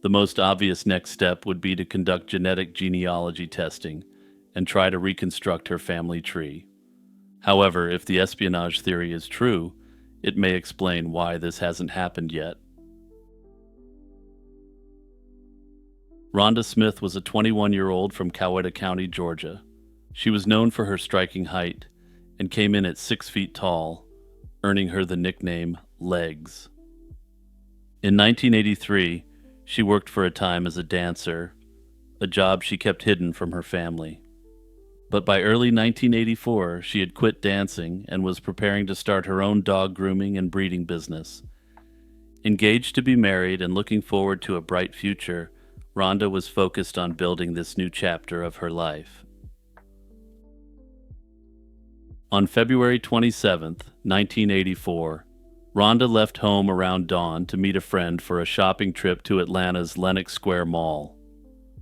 the most obvious next step would be to conduct genetic genealogy testing and try to reconstruct her family tree. However, if the espionage theory is true, it may explain why this hasn't happened yet. Rhonda Smith was a 21-year-old from Coweta County, Georgia. She was known for her striking height and came in at 6 feet tall, earning her the nickname Legs. In 1983, she worked for a time as a dancer, a job she kept hidden from her family. But by early 1984, she had quit dancing and was preparing to start her own dog grooming and breeding business. Engaged to be married and looking forward to a bright future, Rhonda was focused on building this new chapter of her life. On February 27, 1984, Rhonda left home around dawn to meet a friend for a shopping trip to Atlanta's Lenox Square Mall.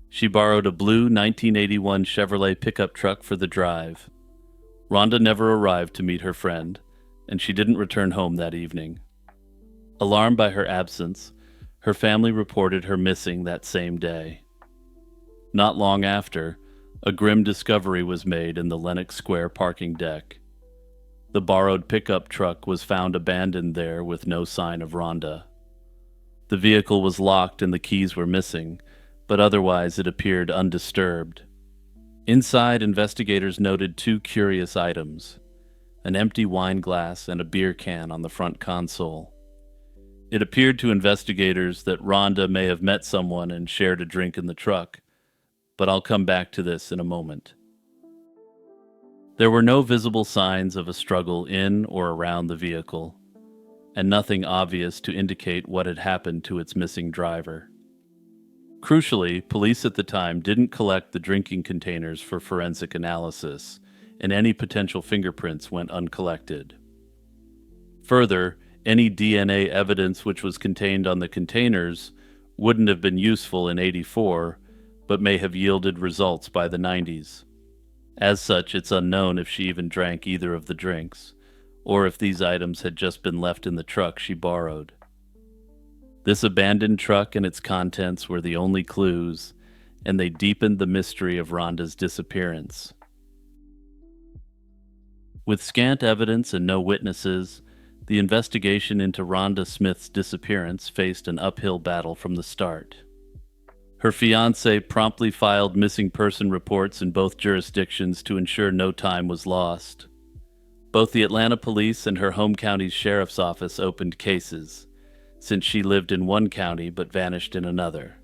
She borrowed a blue 1981 Chevrolet pickup truck for the drive. Rhonda never arrived to meet her friend, and she didn't return home that evening. Alarmed by her absence, her family reported her missing that same day. Not long after, a grim discovery was made in the Lenox Square parking deck. The borrowed pickup truck was found abandoned there with no sign of Rhonda. The vehicle was locked and the keys were missing, but otherwise it appeared undisturbed. Inside, investigators noted two curious items: an empty wine glass and a beer can on the front console. It appeared to investigators that Rhonda may have met someone and shared a drink in the truck, but I'll come back to this in a moment. There were no visible signs of a struggle in or around the vehicle, and nothing obvious to indicate what had happened to its missing driver. Crucially, police at the time didn't collect the drinking containers for forensic analysis, and any potential fingerprints went uncollected. Further, any DNA evidence which was contained on the containers wouldn't have been useful in '84, but may have yielded results by the '90s. As such, it's unknown if she even drank either of the drinks, or if these items had just been left in the truck she borrowed. This abandoned truck and its contents were the only clues, and they deepened the mystery of Rhonda's disappearance. With scant evidence and no witnesses, the investigation into Rhonda Smith's disappearance faced an uphill battle from the start. Her fiancé promptly filed missing person reports in both jurisdictions to ensure no time was lost. Both the Atlanta police and her home county's sheriff's office opened cases, since she lived in one county but vanished in another.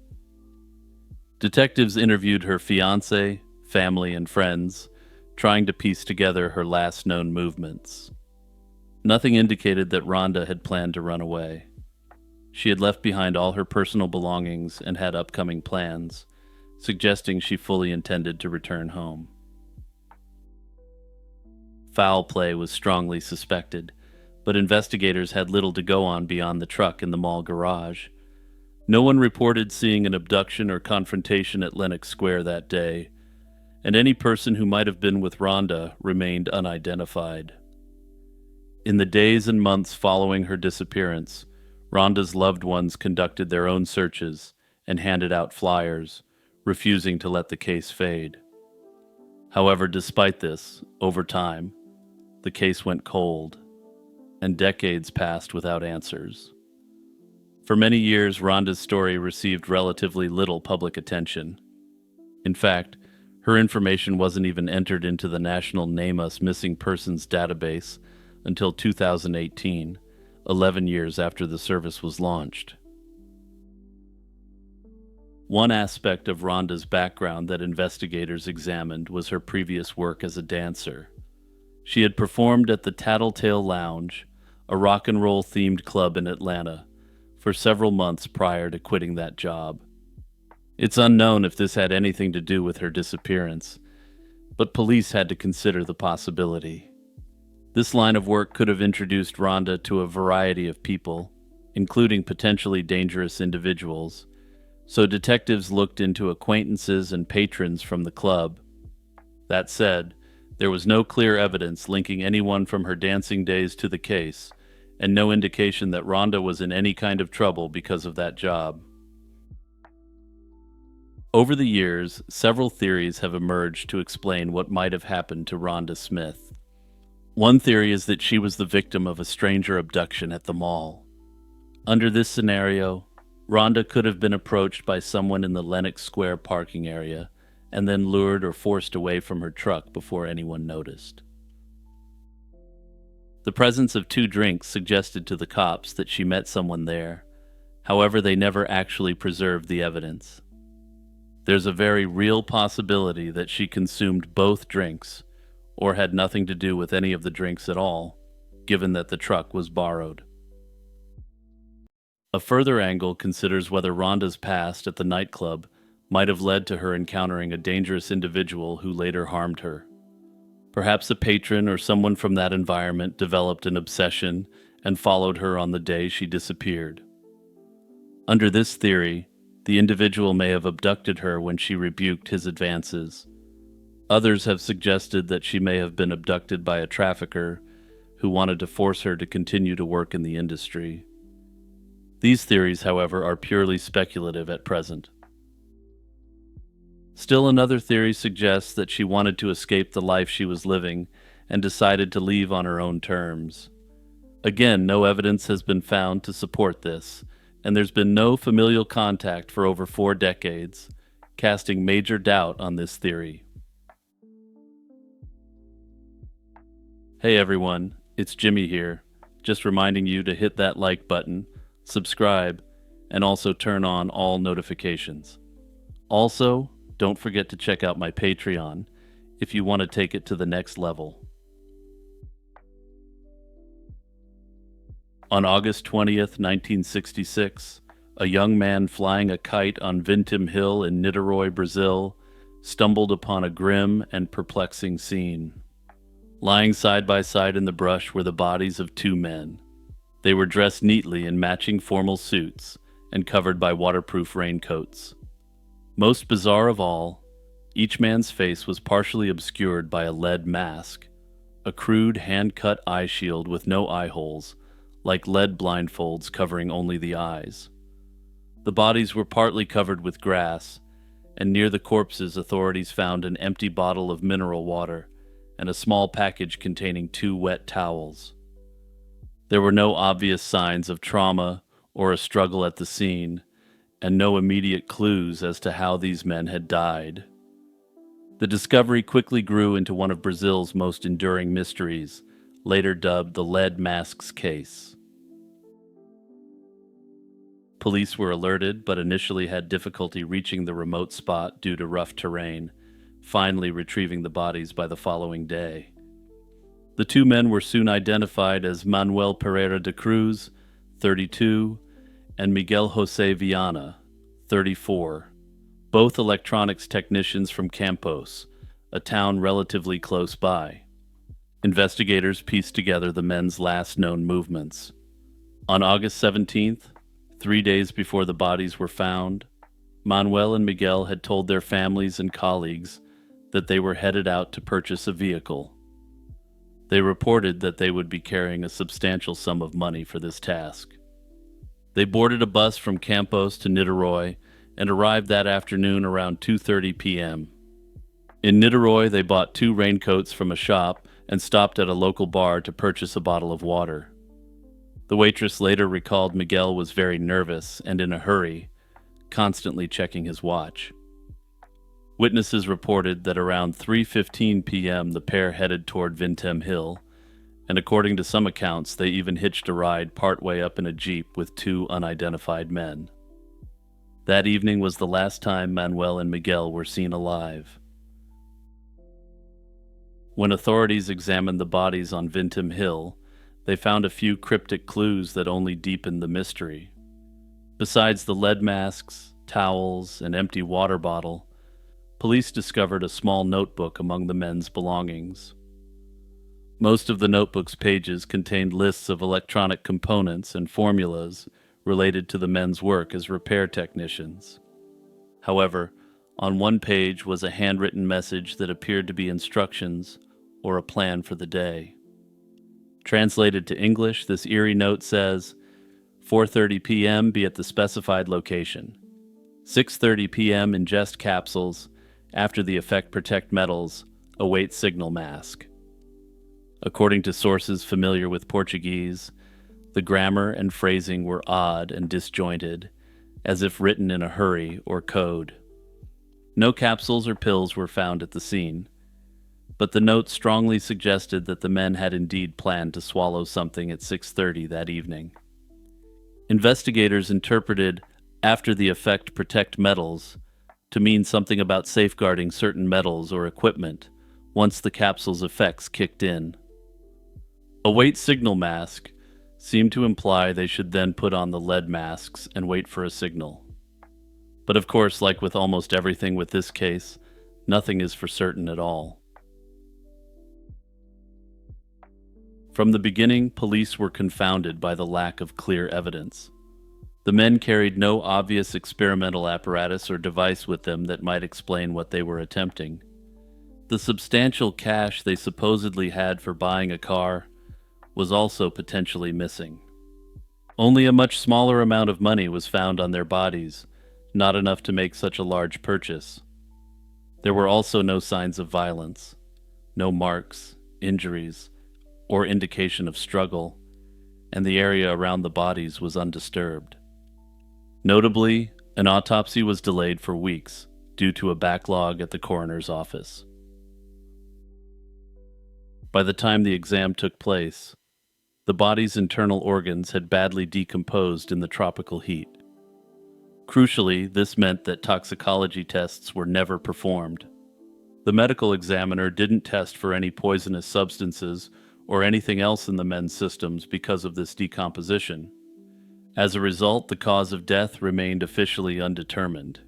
Detectives interviewed her fiancé, family, and friends, trying to piece together her last known movements. Nothing indicated that Rhonda had planned to run away. She had left behind all her personal belongings and had upcoming plans, suggesting she fully intended to return home. Foul play was strongly suspected, but investigators had little to go on beyond the truck in the mall garage. No one reported seeing an abduction or confrontation at Lenox Square that day, and any person who might have been with Rhonda remained unidentified. In the days and months following her disappearance, Rhonda's loved ones conducted their own searches and handed out flyers, refusing to let the case fade. However, despite this, over time, the case went cold, and decades passed without answers. For many years, Rhonda's story received relatively little public attention. In fact, her information wasn't even entered into the National Name Us Missing Persons database until 2018, 11 years after the service was launched. One aspect of Rhonda's background that investigators examined was her previous work as a dancer. She had performed at the Tattletale Lounge, a rock and roll themed club in Atlanta, for several months prior to quitting that job. It's unknown if this had anything to do with her disappearance, but police had to consider the possibility. This line of work could have introduced Rhonda to a variety of people, including potentially dangerous individuals, so detectives looked into acquaintances and patrons from the club. That said, there was no clear evidence linking anyone from her dancing days to the case, and no indication that Rhonda was in any kind of trouble because of that job. Over the years, several theories have emerged to explain what might have happened to Rhonda Smith. One theory is that she was the victim of a stranger abduction at the mall. Under this scenario, Rhonda could have been approached by someone in the Lenox Square parking area and then lured or forced away from her truck before anyone noticed. The presence of 2 drinks suggested to the cops that she met someone there. However, they never actually preserved the evidence. There's a very real possibility that she consumed both drinks, or had nothing to do with any of the drinks at all, given that the truck was borrowed. A further angle considers whether Rhonda's past at the nightclub might have led to her encountering a dangerous individual who later harmed her. Perhaps a patron or someone from that environment developed an obsession and followed her on the day she disappeared. Under this theory, the individual may have abducted her when she rebuked his advances. Others have suggested that she may have been abducted by a trafficker who wanted to force her to continue to work in the industry. These theories, however, are purely speculative at present. Still, another theory suggests that she wanted to escape the life she was living and decided to leave on her own terms. Again, no evidence has been found to support this, and there's been no familial contact for over 4 decades, casting major doubt on this theory. Hey everyone, it's Jimmy here, just reminding you to hit that like button, subscribe, and also turn on all notifications. Also, don't forget to check out my Patreon if you want to take it to the next level. On August 20th, 1966, a young man flying a kite on Vintim Hill in Niterói, Brazil, stumbled upon a grim and perplexing scene. Lying side by side in the brush were the bodies of 2 men. They were dressed neatly in matching formal suits and covered by waterproof raincoats. Most bizarre of all, each man's face was partially obscured by a lead mask, a crude hand-cut eye shield with no eye holes, like lead blindfolds covering only the eyes. The bodies were partly covered with grass, and near the corpses authorities found an empty bottle of mineral water and a small package containing 2 wet towels. There were no obvious signs of trauma or a struggle at the scene, and no immediate clues as to how these men had died. The discovery quickly grew into one of Brazil's most enduring mysteries, later dubbed the Lead Masks Case. Police were alerted, but initially had difficulty reaching the remote spot due to rough terrain, finally retrieving the bodies by the following day. The 2 men were soon identified as Manuel Pereira de Cruz, 32, and Miguel José Viana, 34, both electronics technicians from Campos, a town relatively close by. Investigators pieced together the men's last known movements. On August 17th, 3 days before the bodies were found, Manuel and Miguel had told their families and colleagues that they were headed out to purchase a vehicle. They reported that they would be carrying a substantial sum of money for this task. They boarded a bus from Campos to Niterói and arrived that afternoon around 2:30 p.m. In Niterói, they bought 2 raincoats from a shop and stopped at a local bar to purchase a bottle of water. The waitress later recalled Miguel was very nervous and in a hurry, constantly checking his watch. Witnesses reported that around 3:15 p.m. the pair headed toward Vintim Hill, and according to some accounts, they even hitched a ride partway up in a jeep with 2 unidentified men. That evening was the last time Manuel and Miguel were seen alive. When authorities examined the bodies on Vintim Hill, they found a few cryptic clues that only deepened the mystery. Besides the lead masks, towels, and empty water bottle, police discovered a small notebook among the men's belongings. Most of the notebook's pages contained lists of electronic components and formulas related to the men's work as repair technicians. However, on one page was a handwritten message that appeared to be instructions or a plan for the day. Translated to English, this eerie note says, 4:30 p.m. be at the specified location. 6:30 p.m. ingest capsules. After the effect protect metals, await signal mask. According to sources familiar with Portuguese, the grammar and phrasing were odd and disjointed, as if written in a hurry or code. No capsules or pills were found at the scene, but the note strongly suggested that the men had indeed planned to swallow something at 6:30 that evening. Investigators interpreted "after the effect protect metals" to mean something about safeguarding certain metals or equipment once the capsule's effects kicked in. Await signal mask seemed to imply they should then put on the lead masks and wait for a signal. But of course, like with almost everything with this case, nothing is for certain at all. From the beginning, police were confounded by the lack of clear evidence. The men carried no obvious experimental apparatus or device with them that might explain what they were attempting. The substantial cash they supposedly had for buying a car was also potentially missing. Only a much smaller amount of money was found on their bodies, not enough to make such a large purchase. There were also no signs of violence, no marks, injuries, or indication of struggle, and the area around the bodies was undisturbed. Notably, an autopsy was delayed for weeks due to a backlog at the coroner's office. By the time the exam took place, the body's internal organs had badly decomposed in the tropical heat. Crucially, this meant that toxicology tests were never performed. The medical examiner didn't test for any poisonous substances or anything else in the men's systems because of this decomposition. As a result, the cause of death remained officially undetermined.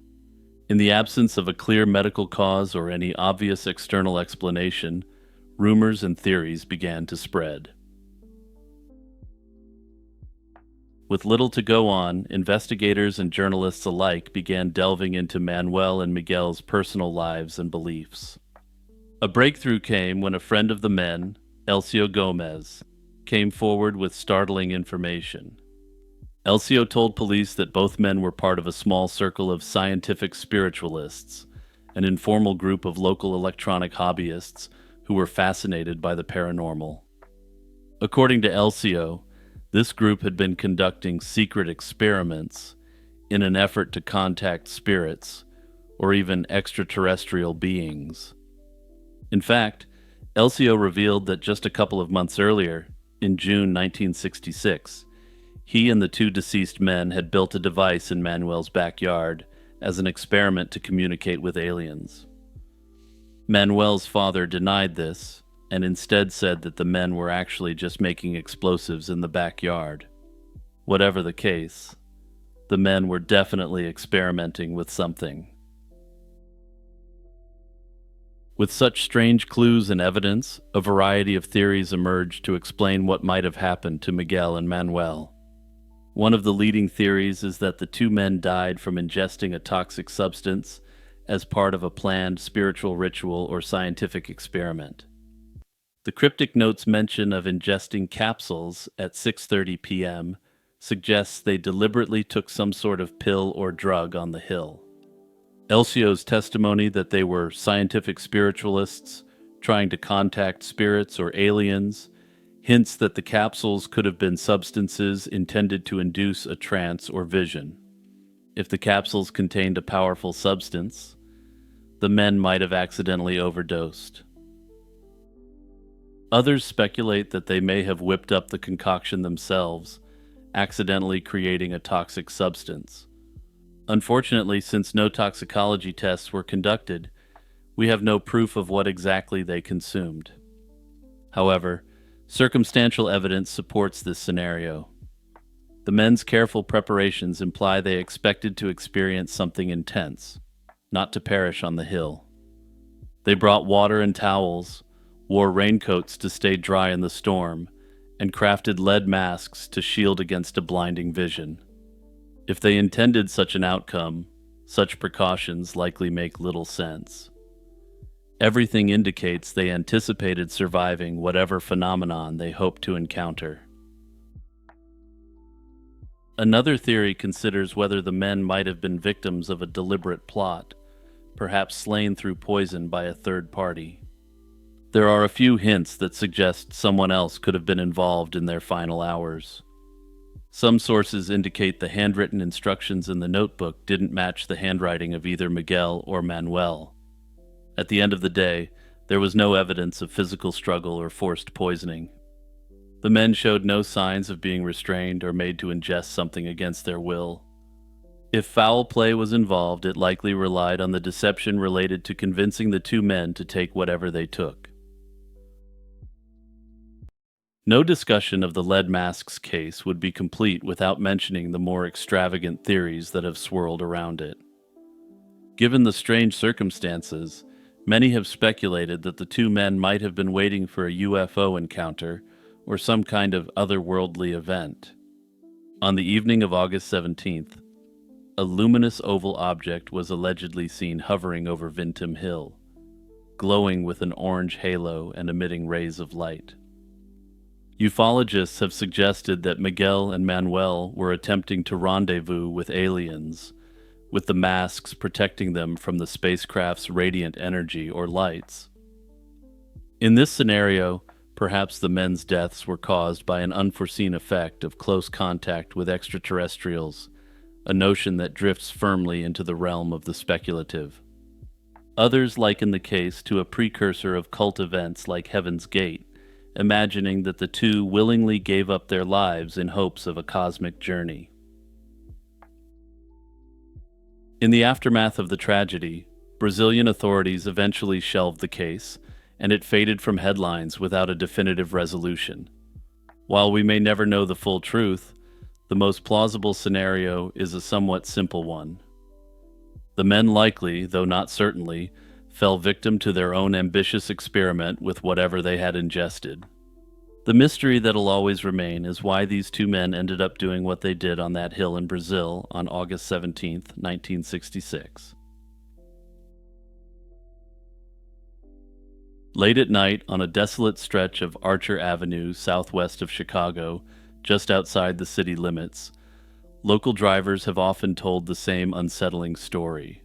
In the absence of a clear medical cause or any obvious external explanation, rumors and theories began to spread. With little to go on, investigators and journalists alike began delving into Manuel and Miguel's personal lives and beliefs. A breakthrough came when a friend of the men, Elcio Gomez, came forward with startling information. Elcio told police that both men were part of a small circle of scientific spiritualists, an informal group of local electronic hobbyists who were fascinated by the paranormal. According to Elcio, this group had been conducting secret experiments in an effort to contact spirits or even extraterrestrial beings. In fact, Elcio revealed that just a couple of months earlier, in June 1966, he and the two deceased men had built a device in Manuel's backyard as an experiment to communicate with aliens. Manuel's father denied this and instead said that the men were actually just making explosives in the backyard. Whatever the case, the men were definitely experimenting with something. With such strange clues and evidence, a variety of theories emerged to explain what might have happened to Miguel and Manuel. One of the leading theories is that the two men died from ingesting a toxic substance as part of a planned spiritual ritual or scientific experiment. The cryptic note's mention of ingesting capsules at 6:30 p.m. suggests they deliberately took some sort of pill or drug on the hill. Elcio's testimony that they were scientific spiritualists trying to contact spirits or aliens hints that the capsules could have been substances intended to induce a trance or vision. If the capsules contained a powerful substance, the men might have accidentally overdosed. Others speculate that they may have whipped up the concoction themselves, accidentally creating a toxic substance. Unfortunately, since no toxicology tests were conducted, We have no proof of what exactly they consumed. However, circumstantial evidence supports this scenario. The men's careful preparations imply they expected to experience something intense, not to perish on the hill. They brought water and towels, wore raincoats to stay dry in the storm, and crafted lead masks to shield against a blinding vision. If they intended such an outcome, such precautions likely make little sense. Everything indicates they anticipated surviving whatever phenomenon they hoped to encounter. Another theory considers whether the men might have been victims of a deliberate plot, perhaps slain through poison by a third party. There are a few hints that suggest someone else could have been involved in their final hours. Some sources indicate the handwritten instructions in the notebook didn't match the handwriting of either Miguel or Manuel. At the end of the day, there was no evidence of physical struggle or forced poisoning. The men showed no signs of being restrained or made to ingest something against their will. If foul play was involved, it likely relied on the deception related to convincing the two men to take whatever they took. No discussion of the lead masks case would be complete without mentioning the more extravagant theories that have swirled around it. Given the strange circumstances, many have speculated that the two men might have been waiting for a UFO encounter or some kind of otherworldly event. On the evening of August 17th, a luminous oval object was allegedly seen hovering over Vintim Hill, glowing with an orange halo and emitting rays of light. Ufologists have suggested that Miguel and Manuel were attempting to rendezvous with aliens, with the masks protecting them from the spacecraft's radiant energy or lights. In this scenario, perhaps the men's deaths were caused by an unforeseen effect of close contact with extraterrestrials, a notion that drifts firmly into the realm of the speculative. Others liken the case to a precursor of cult events like Heaven's Gate, imagining that the two willingly gave up their lives in hopes of a cosmic journey. In the aftermath of the tragedy, Brazilian authorities eventually shelved the case, and it faded from headlines without a definitive resolution. While we may never know the full truth, the most plausible scenario is a somewhat simple one. The men likely, though not certainly, fell victim to their own ambitious experiment with whatever they had ingested. The mystery that'll always remain is why these two men ended up doing what they did on that hill in Brazil on August 17th, 1966. Late at night, on a desolate stretch of Archer Avenue southwest of Chicago, just outside the city limits, local drivers have often told the same unsettling story.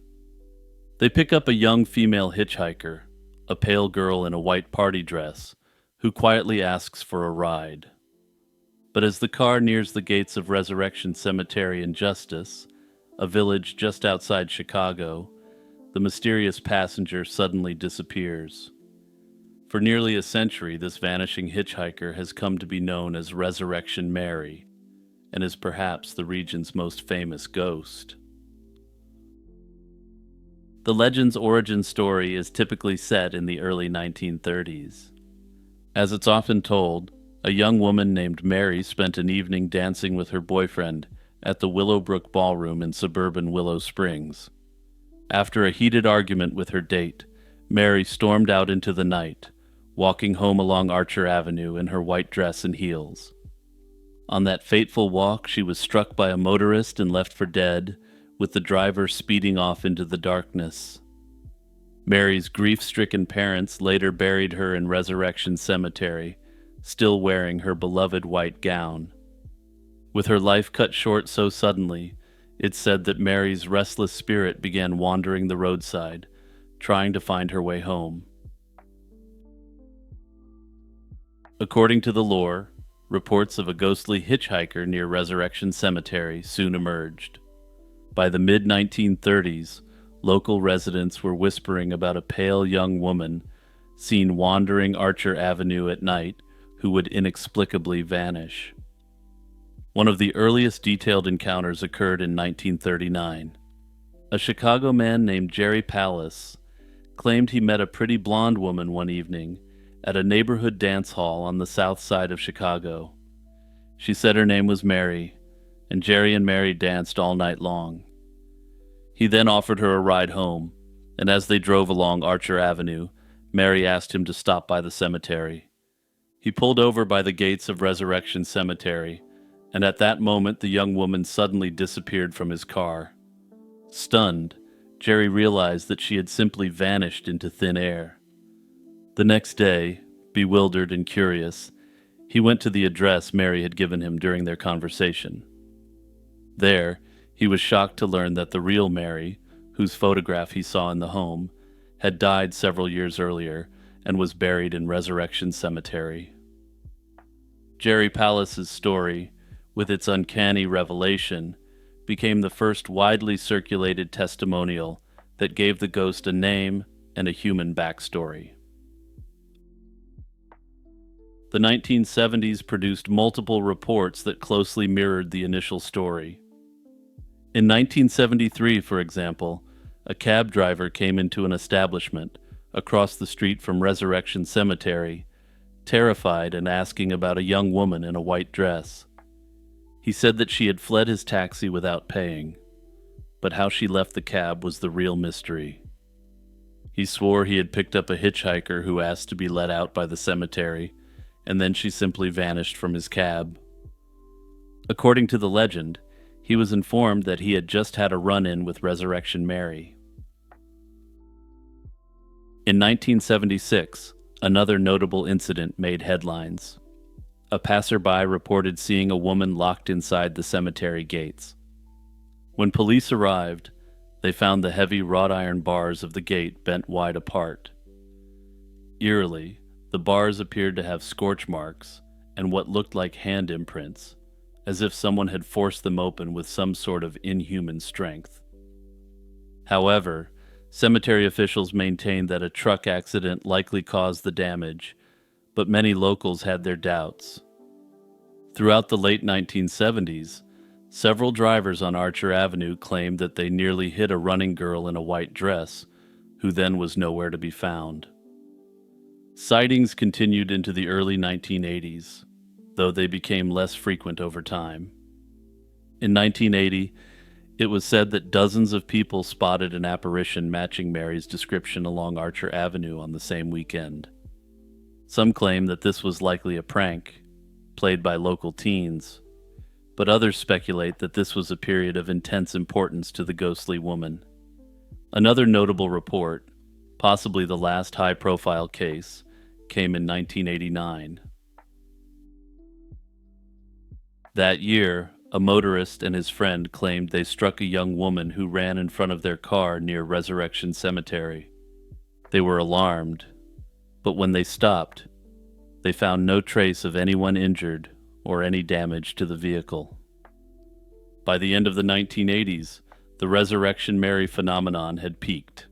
They pick up a young female hitchhiker, a pale girl in a white party dress, who quietly asks for a ride. But as the car nears the gates of Resurrection Cemetery in Justice, a village just outside Chicago, the mysterious passenger suddenly disappears. For nearly a century, this vanishing hitchhiker has come to be known as Resurrection Mary, and is perhaps the region's most famous ghost. The legend's origin story is typically set in the early 1930s. As it's often told, a young woman named Mary spent an evening dancing with her boyfriend at the Willowbrook Ballroom in suburban Willow Springs. After a heated argument with her date, Mary stormed out into the night, walking home along Archer Avenue in her white dress and heels. On that fateful walk, she was struck by a motorist and left for dead, with the driver speeding off into the darkness. Mary's grief-stricken parents later buried her in Resurrection Cemetery, still wearing her beloved white gown. With her life cut short so suddenly, it's said that Mary's restless spirit began wandering the roadside, trying to find her way home. According to the lore, reports of a ghostly hitchhiker near Resurrection Cemetery soon emerged. By the mid-1930s, local residents were whispering about a pale young woman seen wandering Archer Avenue at night who would inexplicably vanish. One of the earliest detailed encounters occurred in 1939. A Chicago man named Jerry Pallas claimed he met a pretty blonde woman one evening at a neighborhood dance hall on the south side of Chicago. She said her name was Mary, and Jerry and Mary danced all night long. He then offered her a ride home, and as they drove along Archer Avenue, Mary asked him to stop by the cemetery. He pulled over by the gates of Resurrection Cemetery, and at that moment the young woman suddenly disappeared from his car. Stunned, Jerry realized that she had simply vanished into thin air. The next day, bewildered and curious, he went to the address Mary had given him during their conversation. There, he was shocked to learn that the real Mary, whose photograph he saw in the home, had died several years earlier and was buried in Resurrection Cemetery. Jerry Palace's story, with its uncanny revelation, became the first widely circulated testimonial that gave the ghost a name and a human backstory. The 1970s produced multiple reports that closely mirrored the initial story. In 1973, for example, a cab driver came into an establishment across the street from Resurrection Cemetery, terrified and asking about a young woman in a white dress. He said that she had fled his taxi without paying, but how she left the cab was the real mystery. He swore he had picked up a hitchhiker who asked to be let out by the cemetery, and then she simply vanished from his cab. According to the legend, he was informed that he had just had a run-in with Resurrection Mary. In 1976, another notable incident made headlines. A passerby reported seeing a woman locked inside the cemetery gates. When police arrived, they found the heavy wrought iron bars of the gate bent wide apart. Eerily, the bars appeared to have scorch marks and what looked like hand imprints, as if someone had forced them open with some sort of inhuman strength. However, cemetery officials maintained that a truck accident likely caused the damage, but many locals had their doubts. Throughout the late 1970s, several drivers on Archer Avenue claimed that they nearly hit a running girl in a white dress, who then was nowhere to be found. Sightings continued into the early 1980s, though they became less frequent over time. In 1980, it was said that dozens of people spotted an apparition matching Mary's description along Archer Avenue on the same weekend. Some claim that this was likely a prank, played by local teens, but others speculate that this was a period of intense importance to the ghostly woman. Another notable report, possibly the last high-profile case, came in 1989. That year, a motorist and his friend claimed they struck a young woman who ran in front of their car near Resurrection Cemetery. They were alarmed, but when they stopped, they found no trace of anyone injured or any damage to the vehicle. By the end of the 1980s, the Resurrection Mary phenomenon had peaked.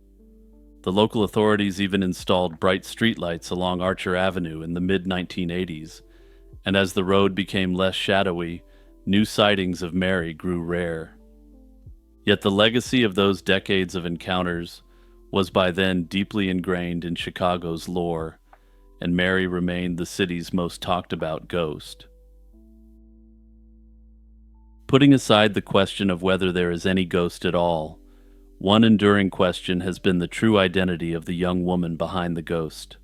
The local authorities even installed bright streetlights along Archer Avenue in the mid-1980s, and as the road became less shadowy, new sightings of Mary grew rare. Yet the legacy of those decades of encounters was by then deeply ingrained in Chicago's lore, and Mary remained the city's most talked about ghost. Putting aside the question of whether there is any ghost at all, one enduring question has been the true identity of the young woman behind the ghost.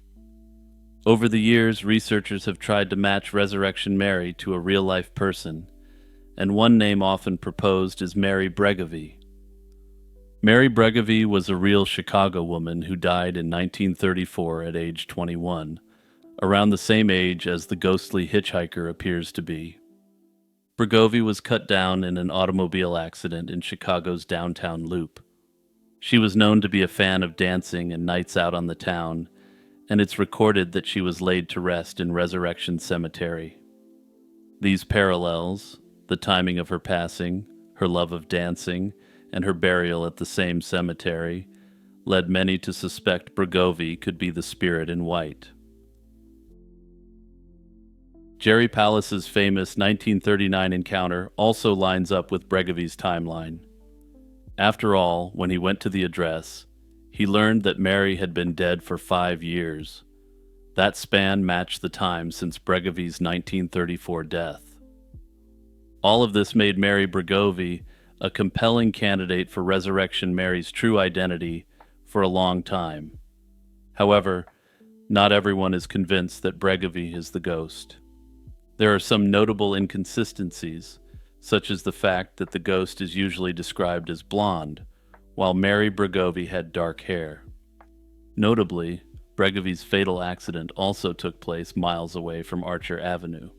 Over the years, researchers have tried to match Resurrection Mary to a real-life person, and one name often proposed is Mary Bregovy. Mary Bregovy was a real Chicago woman who died in 1934 at age 21, around the same age as the ghostly hitchhiker appears to be. Bregovy was cut down in an automobile accident in Chicago's downtown loop. She was known to be a fan of dancing and nights out on the town, and it's recorded that she was laid to rest in Resurrection Cemetery. These parallels, the timing of her passing, her love of dancing, and her burial at the same cemetery, led many to suspect Bregovy could be the spirit in white. Jerry Palace's famous 1939 encounter also lines up with Bregovy's timeline. After all, when he went to the address, he learned that Mary had been dead for 5 years. That span matched the time since Bregovie's 1934 death. All of this made Mary Bregovie a compelling candidate for Resurrection Mary's true identity for a long time. However, not everyone is convinced that Bregovie is the ghost. There are some notable inconsistencies, such as the fact that the ghost is usually described as blonde, while Mary Bregovie had dark hair. Notably, Bregovie's fatal accident also took place miles away from Archer Avenue.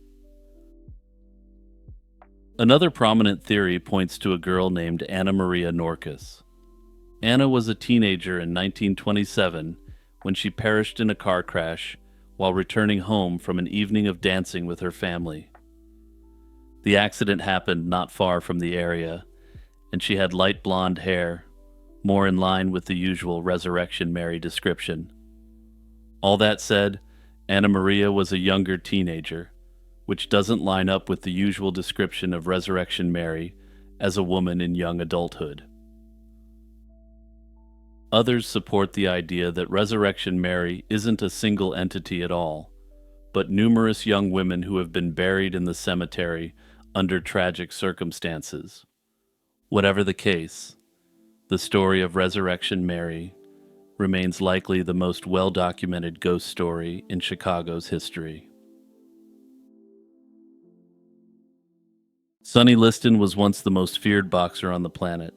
Another prominent theory points to a girl named Anna Maria Norkus. Anna was a teenager in 1927 when she perished in a car crash while returning home from an evening of dancing with her family. The accident happened not far from the area, and she had light blonde hair, more in line with the usual Resurrection Mary description. All that said, Anna Maria was a younger teenager, which doesn't line up with the usual description of Resurrection Mary as a woman in young adulthood. Others support the idea that Resurrection Mary isn't a single entity at all, but numerous young women who have been buried in the cemetery under tragic circumstances. Whatever the case, the story of Resurrection Mary remains likely the most well-documented ghost story in Chicago's history. Sonny Liston was once the most feared boxer on the planet.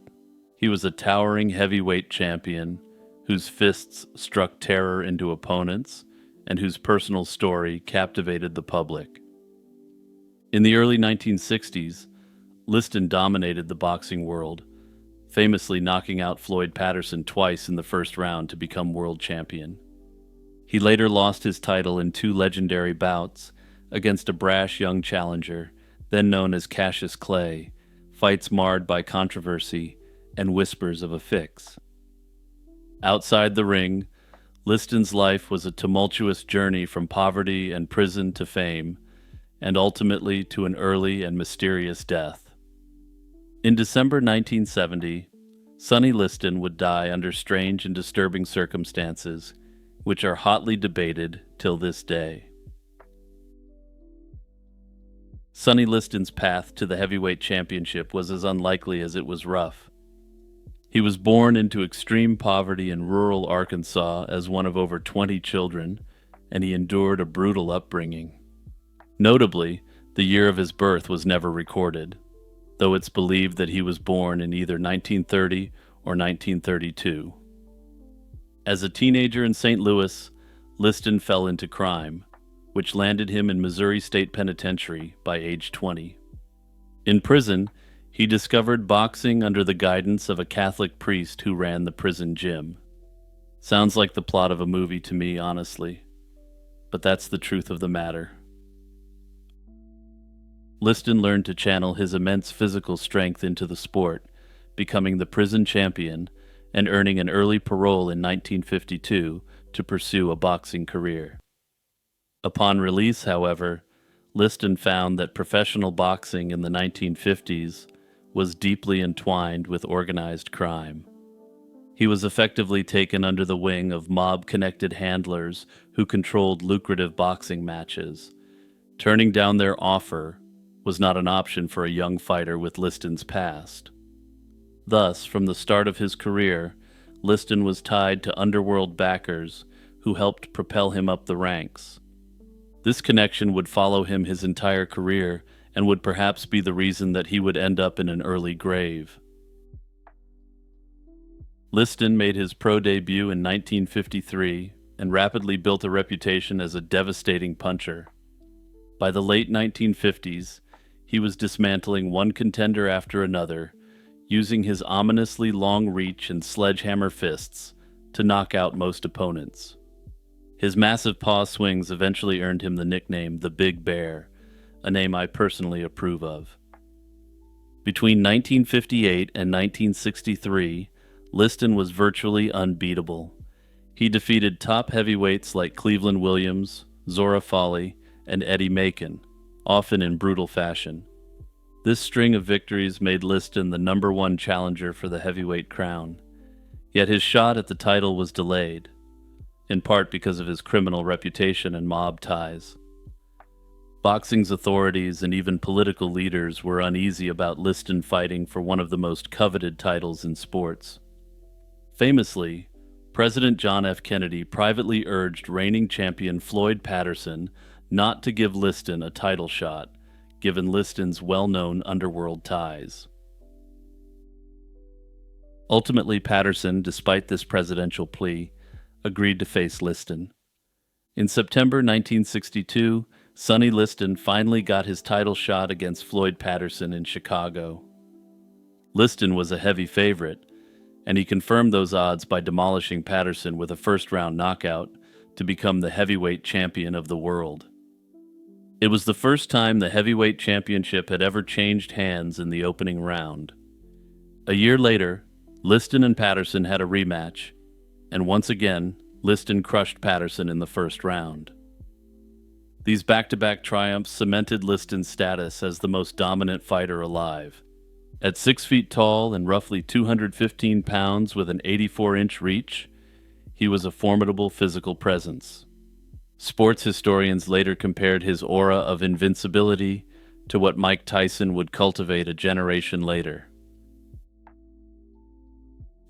He was a towering heavyweight champion whose fists struck terror into opponents and whose personal story captivated the public. In the early 1960s, Liston dominated the boxing world, famously knocking out Floyd Patterson twice in the first round to become world champion. He later lost his title in 2 legendary bouts against a brash young challenger, then known as Cassius Clay, fights marred by controversy and whispers of a fix. Outside the ring, Liston's life was a tumultuous journey from poverty and prison to fame, and ultimately to an early and mysterious death. In December 1970, Sonny Liston would die under strange and disturbing circumstances, which are hotly debated till this day. Sonny Liston's path to the heavyweight championship was as unlikely as it was rough. He was born into extreme poverty in rural Arkansas as one of over 20 children, and he endured a brutal upbringing. Notably, the year of his birth was never recorded, though it's believed that he was born in either 1930 or 1932. As a teenager in St. Louis, Liston fell into crime, which landed him in Missouri State Penitentiary by age 20. In prison, he discovered boxing under the guidance of a Catholic priest who ran the prison gym. Sounds like the plot of a movie to me, honestly, but that's the truth of the matter. Liston learned to channel his immense physical strength into the sport, becoming the prison champion and earning an early parole in 1952 to pursue a boxing career. Upon release, however, Liston found that professional boxing in the 1950s was deeply entwined with organized crime. He was effectively taken under the wing of mob-connected handlers who controlled lucrative boxing matches. Turning down their offer was not an option for a young fighter with Liston's past. Thus, from the start of his career, Liston was tied to underworld backers who helped propel him up the ranks. This connection would follow him his entire career and would perhaps be the reason that he would end up in an early grave. Liston made his pro debut in 1953 and rapidly built a reputation as a devastating puncher. By the late 1950s, he was dismantling one contender after another, using his ominously long reach and sledgehammer fists to knock out most opponents. His massive paw swings eventually earned him the nickname the Big Bear, a name I personally approve of. Between 1958 and 1963, Liston was virtually unbeatable. He defeated top heavyweights like Cleveland Williams, Zora Fowley, and Eddie Macon, often in brutal fashion. This string of victories made Liston the #1 challenger for the heavyweight crown. Yet his shot at the title was delayed, in part because of his criminal reputation and mob ties. Boxing's authorities and even political leaders were uneasy about Liston fighting for one of the most coveted titles in sports. Famously, President John F. Kennedy privately urged reigning champion Floyd Patterson not to give Liston a title shot, given Liston's well-known underworld ties. Ultimately, Patterson, despite this presidential plea, agreed to face Liston. In September 1962, Sonny Liston finally got his title shot against Floyd Patterson in Chicago. Liston was a heavy favorite, and he confirmed those odds by demolishing Patterson with a first-round knockout to become the heavyweight champion of the world. It was the first time the heavyweight championship had ever changed hands in the opening round. A year later, Liston and Patterson had a rematch, and once again, Liston crushed Patterson in the first round. These back-to-back triumphs cemented Liston's status as the most dominant fighter alive. At 6 feet tall and roughly 215 pounds with an 84-inch reach, he was a formidable physical presence. Sports historians later compared his aura of invincibility to what Mike Tyson would cultivate a generation later.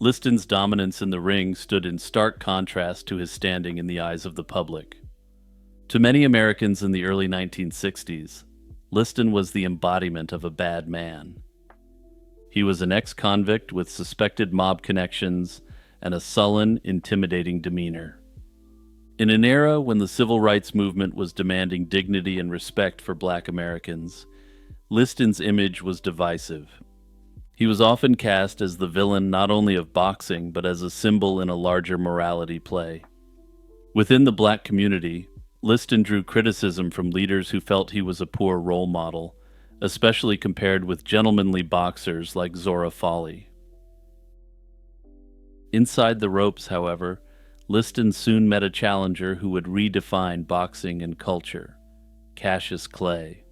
Liston's dominance in the ring stood in stark contrast to his standing in the eyes of the public. To many Americans in the early 1960s, Liston was the embodiment of a bad man. He was an ex-convict with suspected mob connections and a sullen, intimidating demeanor. In an era when the civil rights movement was demanding dignity and respect for Black Americans, Liston's image was divisive. He was often cast as the villain not only of boxing, but as a symbol in a larger morality play. Within the Black community, Liston drew criticism from leaders who felt he was a poor role model, especially compared with gentlemanly boxers like Zora Fawley. Inside the ropes, however, Liston soon met a challenger who would redefine boxing and culture, Cassius Clay.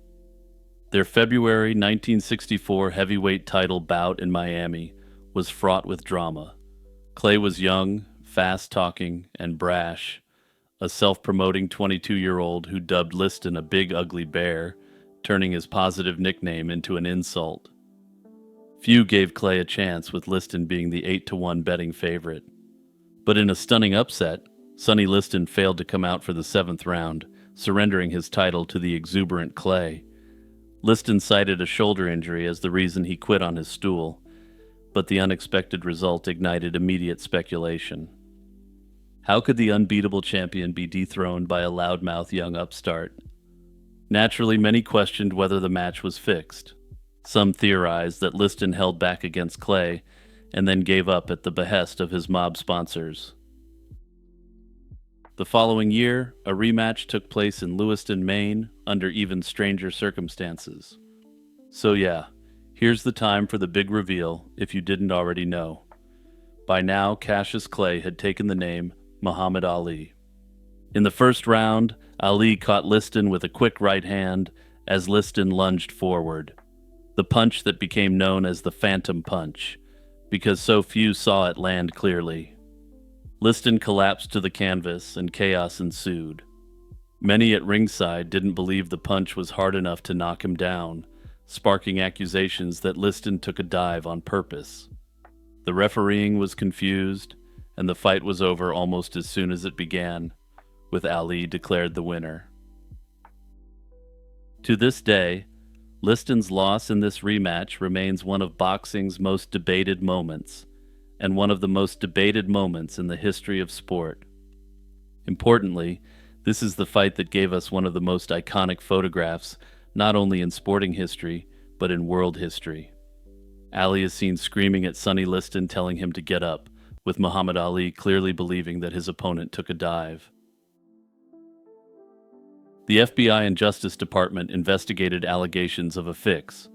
Their February 1964 heavyweight title bout in Miami was fraught with drama. Clay was young, fast-talking, and brash, a self-promoting 22-year-old who dubbed Liston a big ugly bear, turning his positive nickname into an insult. Few gave Clay a chance, with Liston being the 8-1 betting favorite. But in a stunning upset, Sonny Liston failed to come out for the 7th round, surrendering his title to the exuberant Clay. Liston cited a shoulder injury as the reason he quit on his stool, but the unexpected result ignited immediate speculation. How could the unbeatable champion be dethroned by a loudmouth young upstart? Naturally, many questioned whether the match was fixed. Some theorized that Liston held back against Clay and then gave up at the behest of his mob sponsors. The following year, a rematch took place in Lewiston, Maine, under even stranger circumstances. So yeah, here's the time for the big reveal, if you didn't already know. By now, Cassius Clay had taken the name Muhammad Ali. In the first round, Ali caught Liston with a quick right hand as Liston lunged forward. The punch that became known as the Phantom Punch, because so few saw it land clearly. Liston collapsed to the canvas and chaos ensued. Many at ringside didn't believe the punch was hard enough to knock him down, sparking accusations that Liston took a dive on purpose. The refereeing was confused, and the fight was over almost as soon as it began, with Ali declared the winner. To this day, Liston's loss in this rematch remains one of boxing's most debated moments, and one of the most debated moments in the history of sport. Importantly, this is the fight that gave us one of the most iconic photographs, not only in sporting history, but in world history. Ali is seen screaming at Sonny Liston, telling him to get up, with Muhammad Ali clearly believing that his opponent took a dive. The FBI and Justice Department investigated allegations of a fix,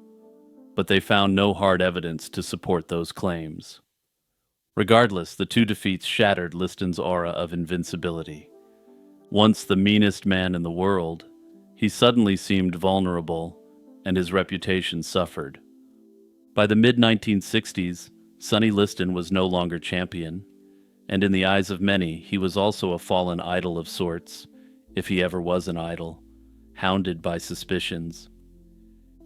but they found no hard evidence to support those claims. Regardless, the two defeats shattered Liston's aura of invincibility. Once the meanest man in the world, he suddenly seemed vulnerable, and his reputation suffered. By the mid-1960s, Sonny Liston was no longer champion, and in the eyes of many, he was also a fallen idol of sorts, if he ever was an idol, hounded by suspicions.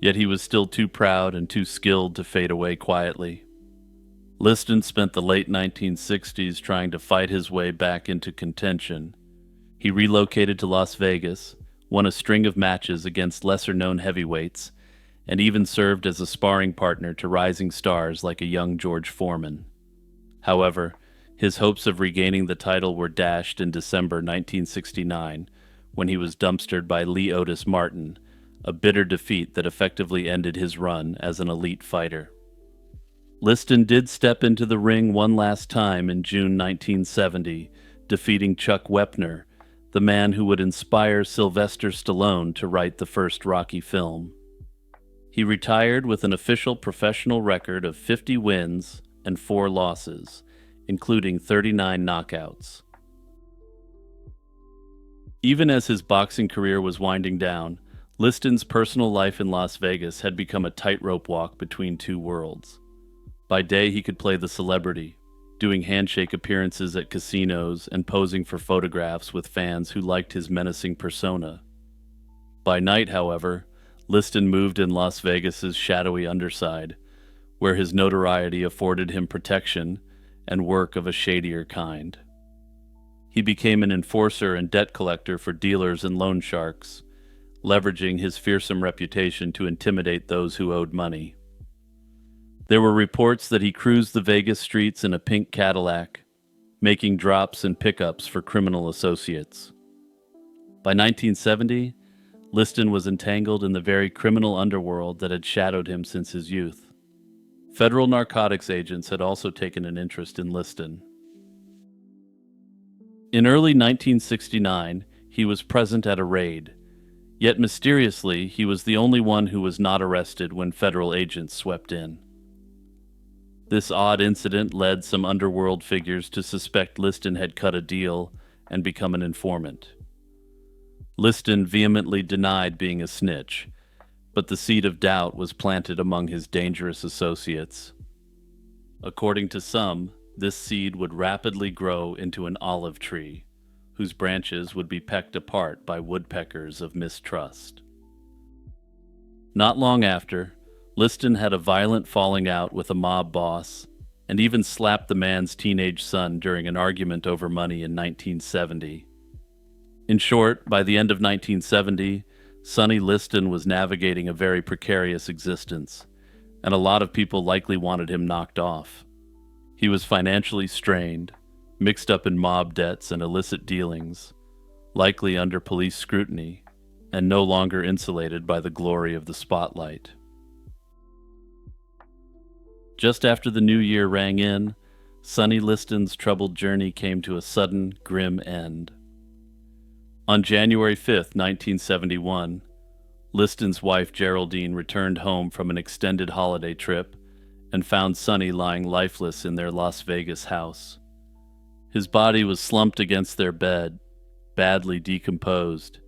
Yet he was still too proud and too skilled to fade away quietly. Liston spent the late 1960s trying to fight his way back into contention. He relocated to Las Vegas, won a string of matches against lesser-known heavyweights, and even served as a sparring partner to rising stars like a young George Foreman. However, his hopes of regaining the title were dashed in December 1969 when he was dumpstered by Lee Otis Martin, a bitter defeat that effectively ended his run as an elite fighter. Liston did step into the ring one last time in June 1970, defeating Chuck Wepner, the man who would inspire Sylvester Stallone to write the first Rocky film. He retired with an official professional record of 50 wins and 4 losses, including 39 knockouts. Even as his boxing career was winding down, Liston's personal life in Las Vegas had become a tightrope walk between two worlds. By day, he could play the celebrity, doing handshake appearances at casinos and posing for photographs with fans who liked his menacing persona. By night, however, Liston moved in Las Vegas's shadowy underside, where his notoriety afforded him protection and work of a shadier kind. He became an enforcer and debt collector for dealers and loan sharks, leveraging his fearsome reputation to intimidate those who owed money. There were reports that he cruised the Vegas streets in a pink Cadillac, making drops and pickups for criminal associates. By 1970, Liston was entangled in the very criminal underworld that had shadowed him since his youth. Federal narcotics agents had also taken an interest in Liston. In early 1969, he was present at a raid, yet mysteriously, he was the only one who was not arrested when federal agents swept in. This odd incident led some underworld figures to suspect Liston had cut a deal and become an informant. Liston vehemently denied being a snitch, but the seed of doubt was planted among his dangerous associates. According to some, this seed would rapidly grow into an olive tree, whose branches would be pecked apart by woodpeckers of mistrust. Not long after, Liston had a violent falling out with a mob boss, and even slapped the man's teenage son during an argument over money in 1970. In short, by the end of 1970, Sonny Liston was navigating a very precarious existence, and a lot of people likely wanted him knocked off. He was financially strained, mixed up in mob debts and illicit dealings, likely under police scrutiny, and no longer insulated by the glory of the spotlight. Just after the new year rang in, Sonny Liston's troubled journey came to a sudden, grim end. On January 5th, 1971, Liston's wife Geraldine returned home from an extended holiday trip and found Sonny lying lifeless in their Las Vegas house. His body was slumped against their bed, badly decomposed,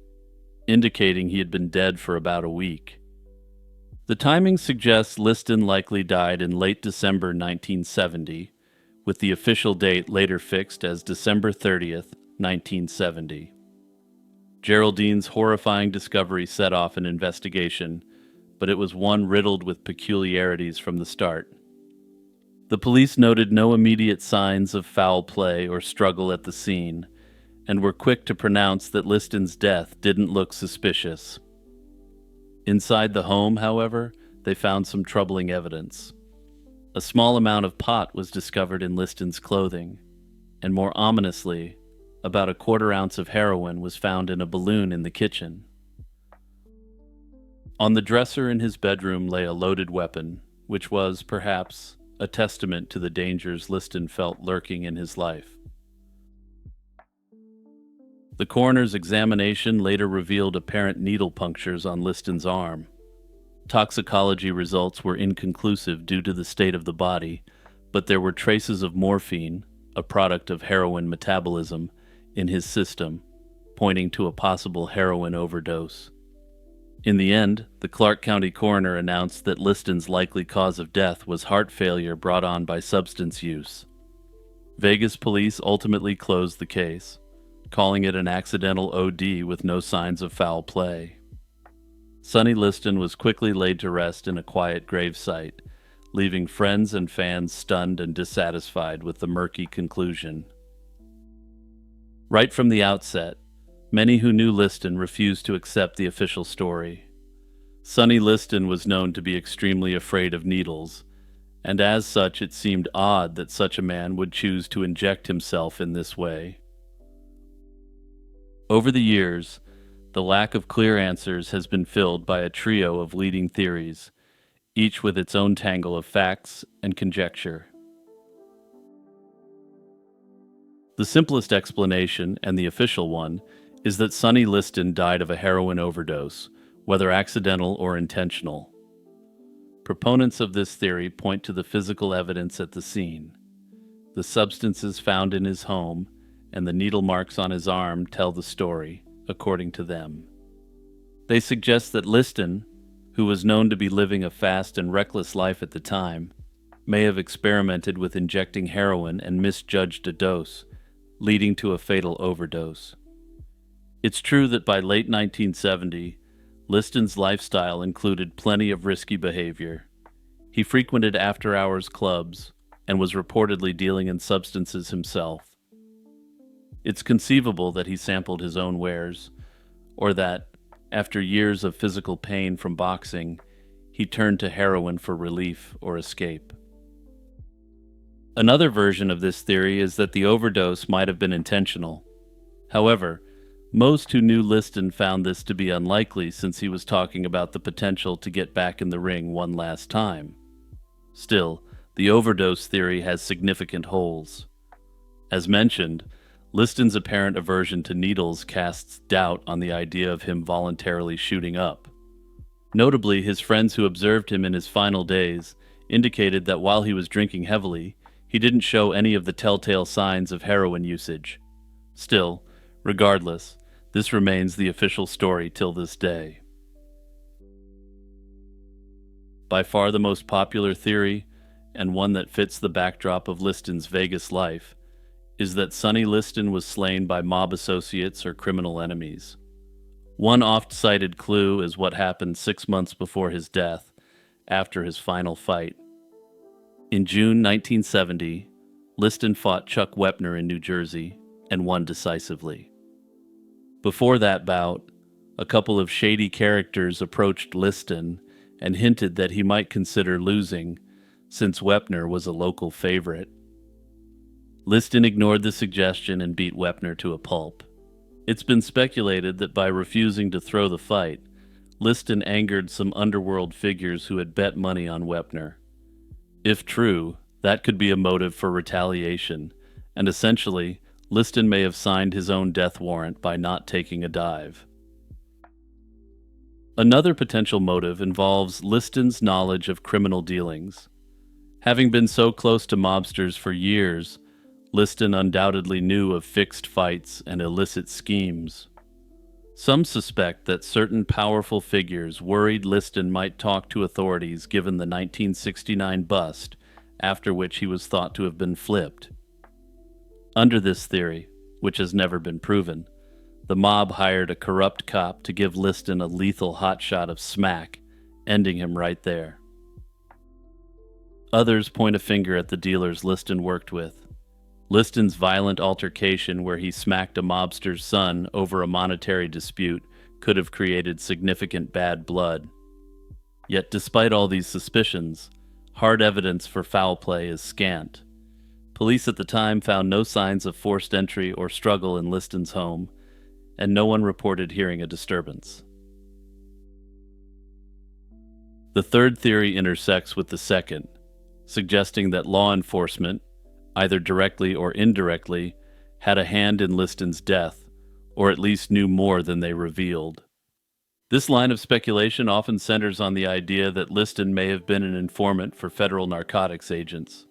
indicating he had been dead for about a week. The timing suggests Liston likely died in late December 1970, with the official date later fixed as December 30th, 1970. Geraldine's horrifying discovery set off an investigation, but it was one riddled with peculiarities from the start. The police noted no immediate signs of foul play or struggle at the scene, and were quick to pronounce that Liston's death didn't look suspicious. Inside the home, however, they found some troubling evidence. A small amount of pot was discovered in Liston's clothing, and more ominously, about a quarter-ounce of heroin was found in a balloon in the kitchen. On the dresser in his bedroom lay a loaded weapon, which was, perhaps, a testament to the dangers Liston felt lurking in his life. The coroner's examination later revealed apparent needle punctures on Liston's arm. Toxicology results were inconclusive due to the state of the body, but there were traces of morphine, a product of heroin metabolism, in his system, pointing to a possible heroin overdose. In the end, the Clark County coroner announced that Liston's likely cause of death was heart failure brought on by substance use. Vegas police ultimately closed the case, calling it an accidental OD with no signs of foul play. Sonny Liston was quickly laid to rest in a quiet gravesite, leaving friends and fans stunned and dissatisfied with the murky conclusion. Right from the outset, many who knew Liston refused to accept the official story. Sonny Liston was known to be extremely afraid of needles, and as such it seemed odd that such a man would choose to inject himself in this way. Over the years, the lack of clear answers has been filled by a trio of leading theories, each with its own tangle of facts and conjecture. The simplest explanation, and the official one, is that Sonny Liston died of a heroin overdose, whether accidental or intentional. Proponents of this theory point to the physical evidence at the scene. The substances found in his home and the needle marks on his arm tell the story, according to them. They suggest that Liston, who was known to be living a fast and reckless life at the time, may have experimented with injecting heroin and misjudged a dose, leading to a fatal overdose. It's true that by late 1970, Liston's lifestyle included plenty of risky behavior. He frequented after-hours clubs and was reportedly dealing in substances himself. It's conceivable that he sampled his own wares, or that, after years of physical pain from boxing, he turned to heroin for relief or escape. Another version of this theory is that the overdose might have been intentional. However, most who knew Liston found this to be unlikely since he was talking about the potential to get back in the ring one last time. Still, the overdose theory has significant holes. As mentioned, Liston's apparent aversion to needles casts doubt on the idea of him voluntarily shooting up. Notably, his friends who observed him in his final days indicated that while he was drinking heavily, he didn't show any of the telltale signs of heroin usage. Still, regardless, this remains the official story till this day. By far the most popular theory, and one that fits the backdrop of Liston's Vegas life, is that Sonny Liston was slain by mob associates or criminal enemies. One oft-cited clue is what happened 6 months before his death, after his final fight. In June 1970, Liston fought Chuck Wepner in New Jersey and won decisively. Before that bout, a couple of shady characters approached Liston and hinted that he might consider losing, since Wepner was a local favorite. Liston ignored the suggestion and beat Wepner to a pulp. It's been speculated that by refusing to throw the fight, Liston angered some underworld figures who had bet money on Wepner. If true, that could be a motive for retaliation, and essentially, Liston may have signed his own death warrant by not taking a dive. Another potential motive involves Liston's knowledge of criminal dealings. Having been so close to mobsters for years, Liston undoubtedly knew of fixed fights and illicit schemes. Some suspect that certain powerful figures worried Liston might talk to authorities given the 1969 bust, after which he was thought to have been flipped. Under this theory, which has never been proven, the mob hired a corrupt cop to give Liston a lethal hotshot of smack, ending him right there. Others point a finger at the dealers Liston worked with. Liston's violent altercation where he smacked a mobster's son over a monetary dispute could have created significant bad blood. Yet despite all these suspicions, hard evidence for foul play is scant. Police at the time found no signs of forced entry or struggle in Liston's home, and no one reported hearing a disturbance. The third theory intersects with the second, suggesting that law enforcement, either directly or indirectly, had a hand in Liston's death, or at least knew more than they revealed. This line of speculation often centers on the idea that Liston may have been an informant for federal narcotics agents.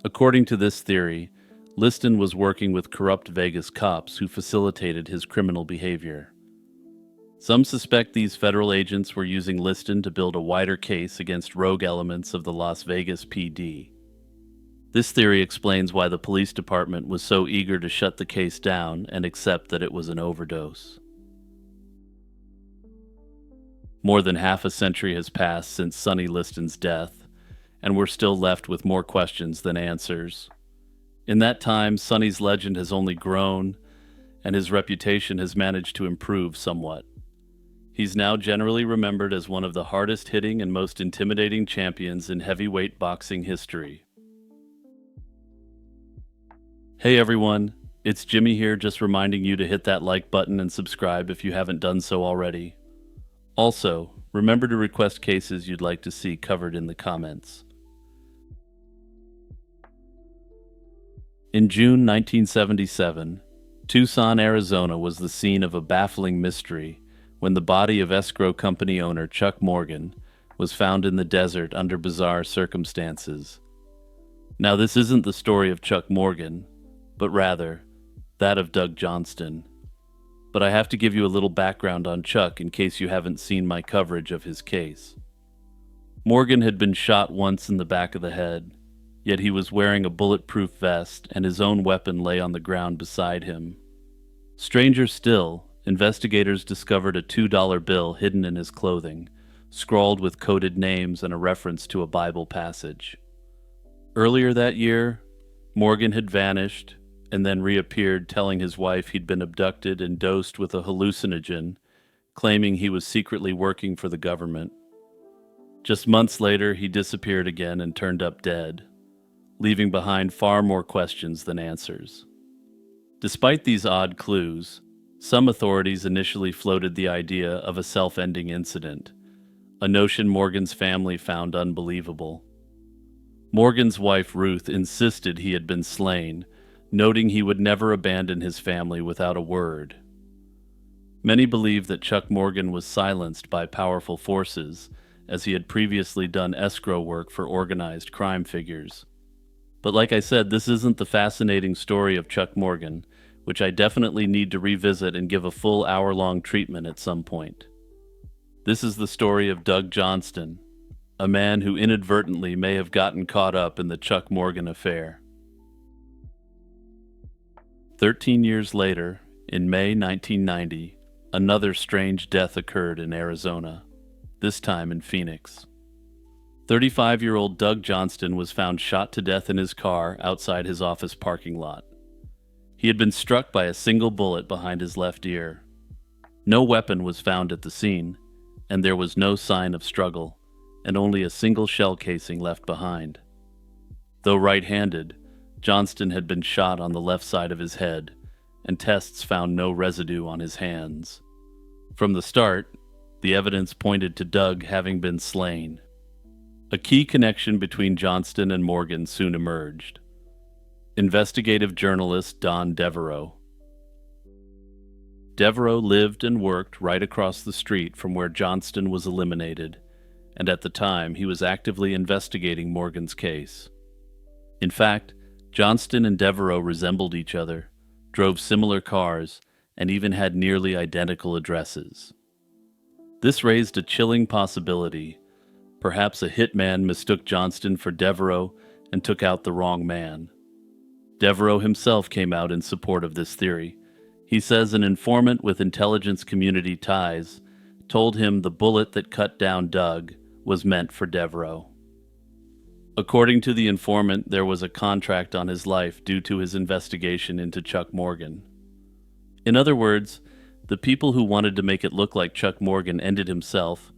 According to this theory, Liston was working with corrupt Vegas cops who facilitated his criminal behavior. Some suspect these federal agents were using Liston to build a wider case against rogue elements of the Las Vegas PD. This theory explains why the police department was so eager to shut the case down and accept that it was an overdose. More than half a century has passed since Sonny Liston's death, and we're still left with more questions than answers. In that time, Sonny's legend has only grown, and his reputation has managed to improve somewhat. He's now generally remembered as one of the hardest-hitting and most intimidating champions in heavyweight boxing history. Hey everyone, it's Jimmy here, just reminding you to hit that like button and subscribe if you haven't done so already. Also, remember to request cases you'd like to see covered in the comments. In June 1977, Tucson, Arizona was the scene of a baffling mystery when the body of escrow company owner Chuck Morgan was found in the desert under bizarre circumstances. Now, this isn't the story of Chuck Morgan, but rather that of Doug Johnston. But I have to give you a little background on Chuck in case you haven't seen my coverage of his case. Morgan had been shot once in the back of the head, yet he was wearing a bulletproof vest and his own weapon lay on the ground beside him. Stranger still, investigators discovered a $2 bill hidden in his clothing, scrawled with coded names and a reference to a Bible passage. Earlier that year, Morgan had vanished and then reappeared telling his wife he'd been abducted and dosed with a hallucinogen, claiming he was secretly working for the government. Just months later, he disappeared again and turned up dead, leaving behind far more questions than answers. Despite these odd clues, some authorities initially floated the idea of a self-ending incident, a notion Morgan's family found unbelievable. Morgan's wife Ruth insisted he had been slain, noting he would never abandon his family without a word. Many believe that Chuck Morgan was silenced by powerful forces, as he had previously done escrow work for organized crime figures. But like I said, this isn't the fascinating story of Chuck Morgan, which I definitely need to revisit and give a full hour-long treatment at some point. This is the story of Doug Johnston, a man who inadvertently may have gotten caught up in the Chuck Morgan affair. 13 years later, in May 1990, another strange death occurred in Arizona, this time in Phoenix. 35-year-old Doug Johnston was found shot to death in his car outside his office parking lot. He had been struck by a single bullet behind his left ear. No weapon was found at the scene, and there was no sign of struggle, and only a single shell casing left behind. Though right-handed, Johnston had been shot on the left side of his head, and tests found no residue on his hands. From the start, the evidence pointed to Doug having been slain. A key connection between Johnston and Morgan soon emerged. Investigative journalist Don Devereaux. Devereaux lived and worked right across the street from where Johnston was eliminated, and at the time he was actively investigating Morgan's case. In fact, Johnston and Devereaux resembled each other, drove similar cars, and even had nearly identical addresses. This raised a chilling possibility. Perhaps a hitman mistook Johnston for Devereaux and took out the wrong man. Devereaux himself came out in support of this theory. He says an informant with intelligence community ties told him the bullet that cut down Doug was meant for Devereaux. According to the informant, there was a contract on his life due to his investigation into Chuck Morgan. In other words, the people who wanted to make it look like Chuck Morgan ended himself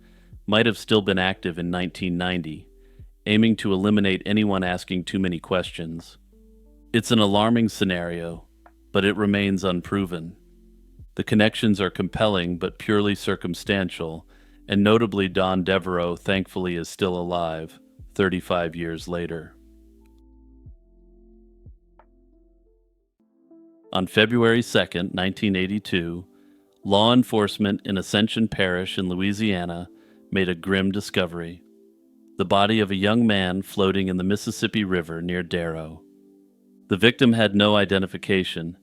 might have still been active in 1990, aiming to eliminate anyone asking too many questions. It's an alarming scenario, but it remains unproven. The connections are compelling but purely circumstantial, and notably Don Devereaux thankfully is still alive, 35 years later. On February 2, 1982, law enforcement in Ascension Parish in Louisiana made a grim discovery: the body of a young man floating in the Mississippi River near Darrow. The victim had no identification,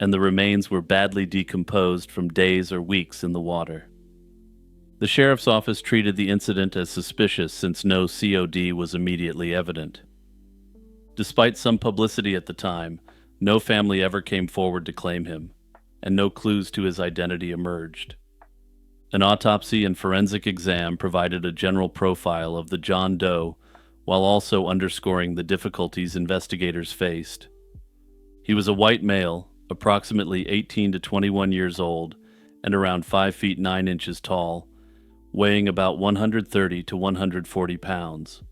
and the remains were badly decomposed from days or weeks in the water. The sheriff's office treated the incident as suspicious since no COD was immediately evident. Despite some publicity at the time, no family ever came forward to claim him, and no clues to his identity emerged. An autopsy and forensic exam provided a general profile of the John Doe, while also underscoring the difficulties investigators faced. He was a white male, approximately 18 to 21 years old, and around 5 feet 9 inches tall, weighing about 130 to 140 pounds.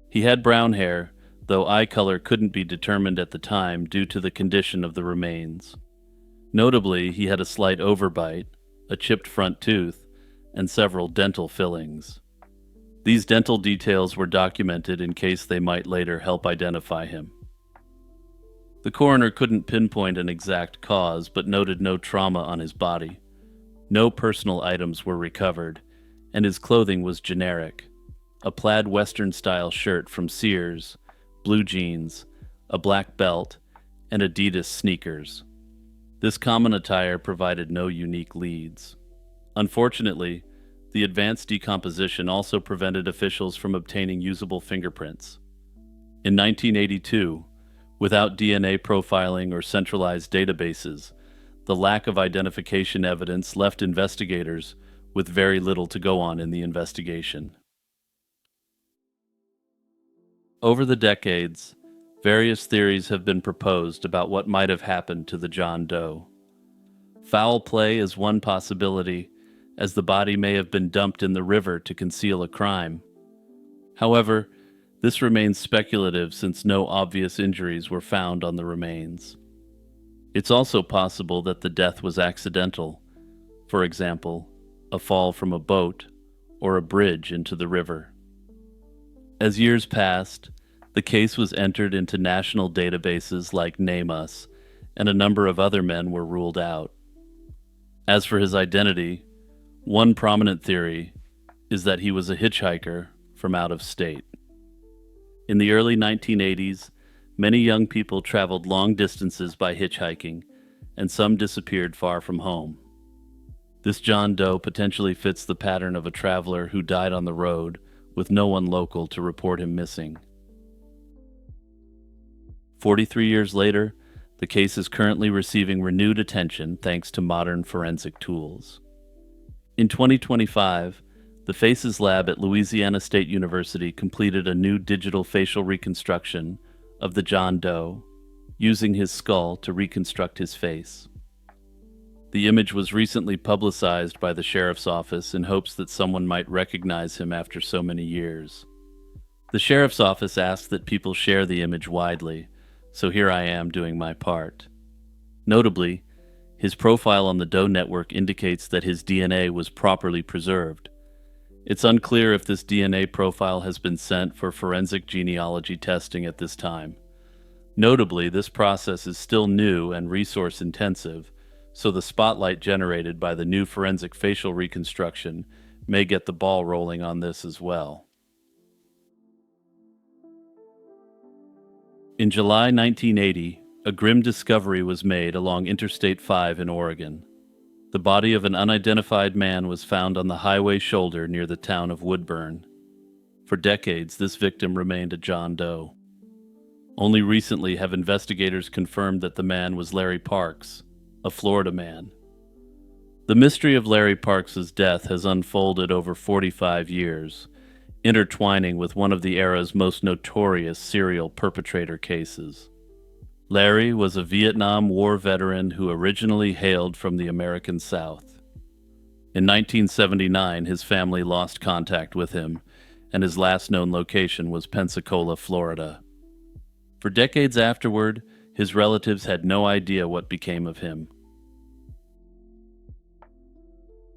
He had brown hair, though eye color couldn't be determined at the time due to the condition of the remains. Notably, he had a slight overbite, a chipped front tooth, and several dental fillings. These dental details were documented in case they might later help identify him. The coroner couldn't pinpoint an exact cause, but noted no trauma on his body. No personal items were recovered, and his clothing was generic. A plaid Western-style shirt from Sears, blue jeans, a black belt, and Adidas sneakers. This common attire provided no unique leads. Unfortunately, the advanced decomposition also prevented officials from obtaining usable fingerprints. In 1982, without DNA profiling or centralized databases, the lack of identification evidence left investigators with very little to go on in the investigation. Over the decades, various theories have been proposed about what might have happened to the John Doe. Foul play is one possibility, as the body may have been dumped in the river to conceal a crime. However, this remains speculative since no obvious injuries were found on the remains. It's also possible that the death was accidental, for example, a fall from a boat or a bridge into the river. As years passed, the case was entered into national databases like Name Us, and a number of other men were ruled out. As for his identity, one prominent theory is that he was a hitchhiker from out of state. In the early 1980s, many young people traveled long distances by hitchhiking, and some disappeared far from home. This John Doe potentially fits the pattern of a traveler who died on the road with no one local to report him missing. 43 years later, the case is currently receiving renewed attention thanks to modern forensic tools. In 2025, the Faces Lab at Louisiana State University completed a new digital facial reconstruction of the John Doe, using his skull to reconstruct his face. The image was recently publicized by the sheriff's office in hopes that someone might recognize him after so many years. The sheriff's office asked that people share the image widely, so here I am doing my part. Notably, his profile on the Doe network indicates that his DNA was properly preserved. It's unclear if this DNA profile has been sent for forensic genealogy testing at this time. Notably, this process is still new and resource-intensive, so the spotlight generated by the new forensic facial reconstruction may get the ball rolling on this as well. In July 1980, a grim discovery was made along Interstate 5 in Oregon. The body of an unidentified man was found on the highway shoulder near the town of Woodburn. For decades, this victim remained a John Doe. Only recently have investigators confirmed that the man was Larry Parks, a Florida man. The mystery of Larry Parks's death has unfolded over 45 years, intertwining with one of the era's most notorious serial perpetrator cases. Larry was a Vietnam War veteran who originally hailed from the American South. In 1979, his family lost contact with him, and his last known location was Pensacola, Florida. For decades afterward, his relatives had no idea what became of him.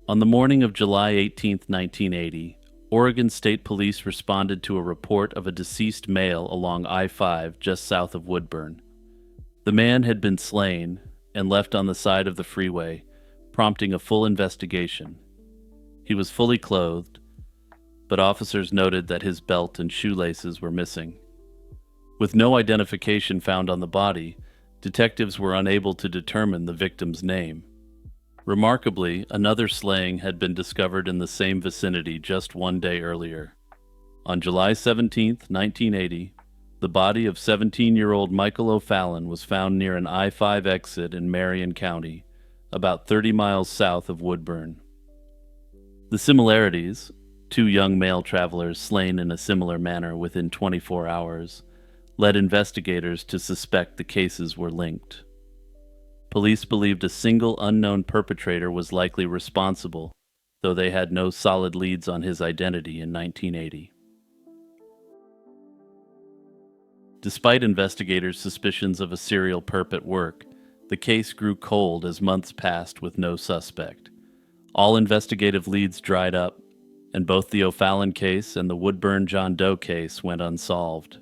On the morning of July 18, 1980, Oregon State Police responded to a report of a deceased male along I-5 just south of Woodburn. The man had been slain and left on the side of the freeway, prompting a full investigation. He was fully clothed, but officers noted that his belt and shoelaces were missing. With no identification found on the body, detectives were unable to determine the victim's name. Remarkably, another slaying had been discovered in the same vicinity just one day earlier. On July 17, 1980, the body of 17-year-old Michael O'Fallon was found near an I-5 exit in Marion County, about 30 miles south of Woodburn. The similarities, two young male travelers slain in a similar manner within 24 hours, led investigators to suspect the cases were linked. Police believed a single unknown perpetrator was likely responsible, though they had no solid leads on his identity in 1980. Despite investigators' suspicions of a serial perp at work, the case grew cold as months passed with no suspect. All investigative leads dried up, and both the O'Fallon case and the Woodburn John Doe case went unsolved.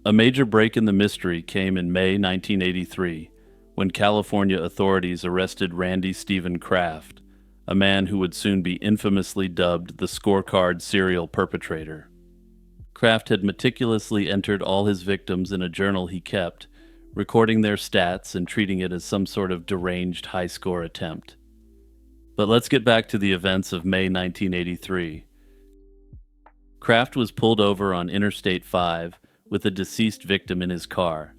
A major break in the mystery came in May 1983, when California authorities arrested Randy Stephen Kraft, a man who would soon be infamously dubbed the scorecard serial perpetrator. Kraft had meticulously entered all his victims in a journal he kept, recording their stats and treating it as some sort of deranged high-score attempt. But let's get back to the events of May 1983. Kraft was pulled over on Interstate 5 with a deceased victim in his car,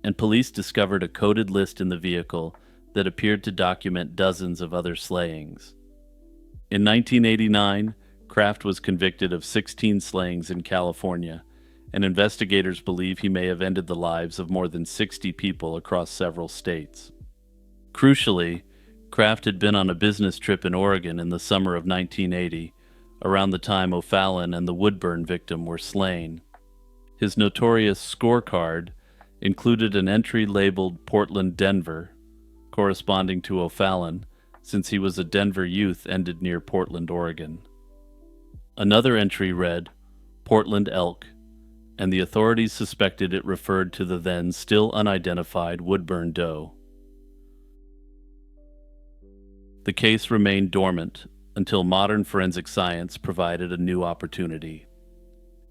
and police discovered a coded list in the vehicle that appeared to document dozens of other slayings. In 1989, Kraft was convicted of 16 slayings in California, and investigators believe he may have ended the lives of more than 60 people across several states. Crucially, Kraft had been on a business trip in Oregon in the summer of 1980, around the time O'Fallon and the Woodburn victim were slain. His notorious scorecard included an entry labeled Portland, Denver, corresponding to O'Fallon, since he was a Denver youth ended near Portland, Oregon. Another entry read, Portland Elk, and the authorities suspected it referred to the then still unidentified Woodburn Doe. The case remained dormant until modern forensic science provided a new opportunity.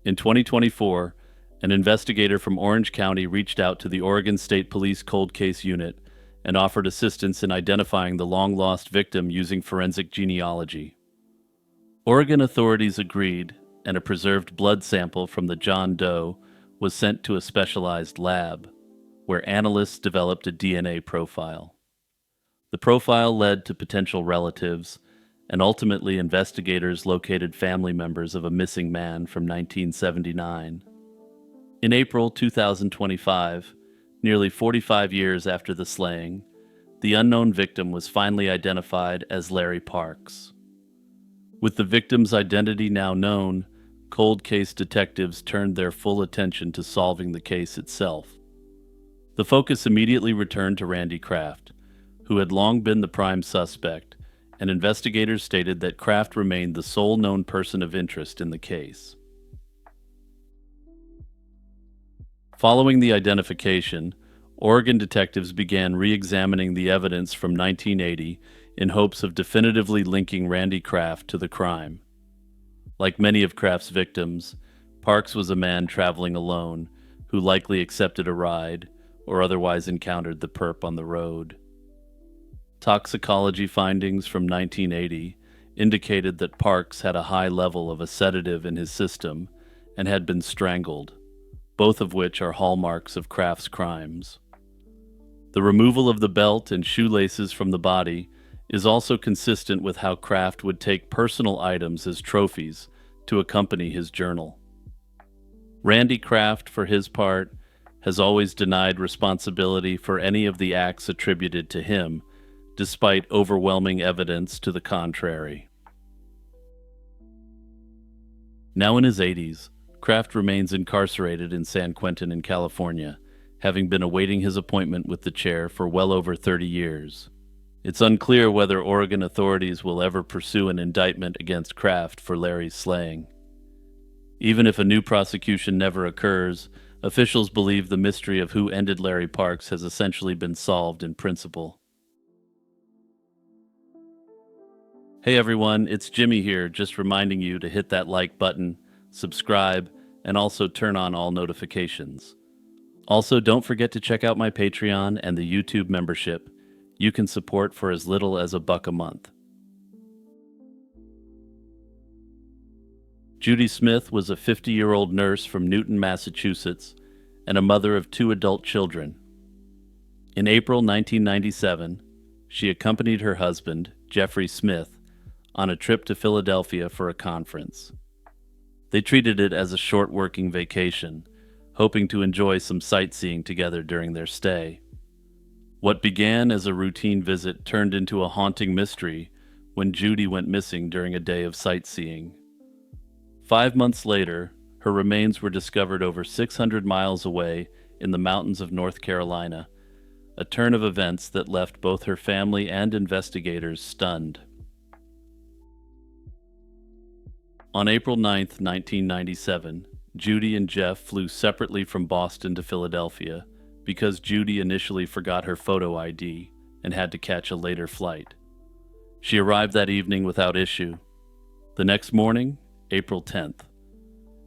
In 2024, an investigator from Orange County reached out to the Oregon State Police Cold Case Unit and offered assistance in identifying the long-lost victim using forensic genealogy. Oregon authorities agreed, and a preserved blood sample from the John Doe was sent to a specialized lab, where analysts developed a DNA profile. The profile led to potential relatives, and ultimately investigators located family members of a missing man from 1979. In April 2025, nearly 45 years after the slaying, the unknown victim was finally identified as Larry Parks. With the victim's identity now known, cold case detectives turned their full attention to solving the case itself. The focus immediately returned to Randy Kraft, who had long been the prime suspect, and investigators stated that Kraft remained the sole known person of interest in the case. Following the identification, Oregon detectives began re-examining the evidence from 1980 in hopes of definitively linking Randy Kraft to the crime. Like many of Kraft's victims, Parks was a man traveling alone who likely accepted a ride or otherwise encountered the perp on the road. Toxicology findings from 1980 indicated that Parks had a high level of a sedative in his system and had been strangled, both of which are hallmarks of Kraft's crimes. The removal of the belt and shoelaces from the body is also consistent with how Kraft would take personal items as trophies to accompany his journal. Randy Kraft, for his part, has always denied responsibility for any of the acts attributed to him, despite overwhelming evidence to the contrary. Now in his 80s, Kraft remains incarcerated in San Quentin in California, having been awaiting his appointment with the chair for well over 30 years. It's unclear whether Oregon authorities will ever pursue an indictment against Kraft for Larry's slaying. Even if a new prosecution never occurs, officials believe the mystery of who ended Larry Parks has essentially been solved in principle. Hey everyone, it's Jimmy here, just reminding you to hit that like button, subscribe, and also turn on all notifications. Also, don't forget to check out my Patreon and the YouTube membership. You can support for as little as $1 a month. Judy Smith was a 50-year-old nurse from Newton, Massachusetts, and a mother of 2 adult children. In April 1997, she accompanied her husband, Jeffrey Smith, on a trip to Philadelphia for a conference. They treated it as a short working vacation, hoping to enjoy some sightseeing together during their stay. What began as a routine visit turned into a haunting mystery when Judy went missing during a day of sightseeing. 5 months later, her remains were discovered over 600 miles away in the mountains of North Carolina, a turn of events that left both her family and investigators stunned. On April 9, 1997, Judy and Jeff flew separately from Boston to Philadelphia because Judy initially forgot her photo ID and had to catch a later flight. She arrived that evening without issue. The next morning, April 10th,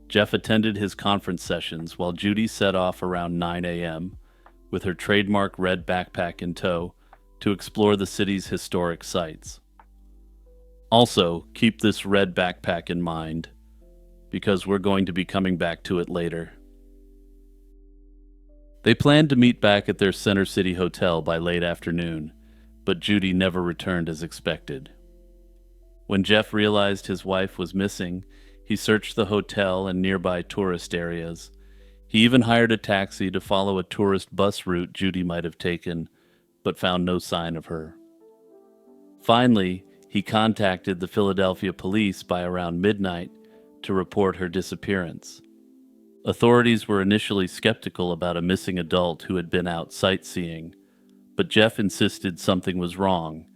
Jeff attended his conference sessions while Judy set off around 9 a.m. with her trademark red backpack in tow to explore the city's historic sites. Also, keep this red backpack in mind, because we're going to be coming back to it later. They planned to meet back at their Center City hotel by late afternoon, but Judy never returned as expected. When Jeff realized his wife was missing, he searched the hotel and nearby tourist areas. He even hired a taxi to follow a tourist bus route Judy might have taken, but found no sign of her. Finally, he contacted the Philadelphia police by around midnight to report her disappearance. Authorities were initially skeptical about a missing adult who had been out sightseeing, but Jeff insisted something was wrong,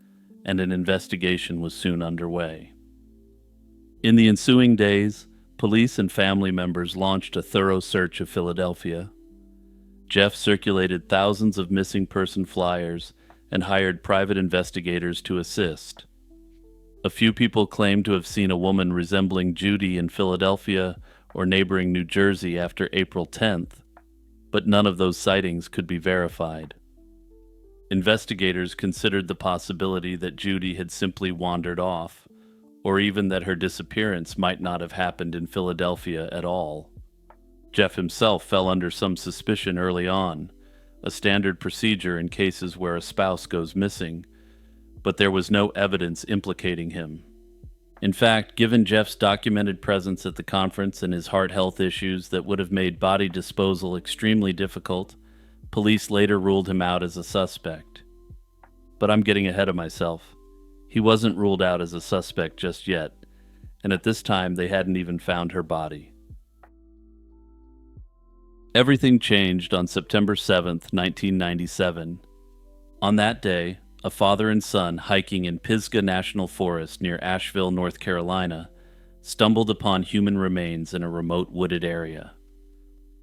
and an investigation was soon underway. In the ensuing days, police and family members launched a thorough search of Philadelphia. Jeff circulated thousands of missing person flyers and hired private investigators to assist. A few people claimed to have seen a woman resembling Judy in Philadelphia or neighboring New Jersey after April 10th, but none of those sightings could be verified. Investigators considered the possibility that Judy had simply wandered off, or even that her disappearance might not have happened in Philadelphia at all. Jeff himself fell under some suspicion early on, a standard procedure in cases where a spouse goes missing, but there was no evidence implicating him. In fact, given Jeff's documented presence at the conference and his heart health issues that would have made body disposal extremely difficult, police later ruled him out as a suspect. But I'm getting ahead of myself. He wasn't ruled out as a suspect just yet, and at this time they hadn't even found her body. Everything changed on September 7th, 1997. On that day, a father and son hiking in Pisgah National Forest near Asheville, North Carolina, stumbled upon human remains in a remote wooded area.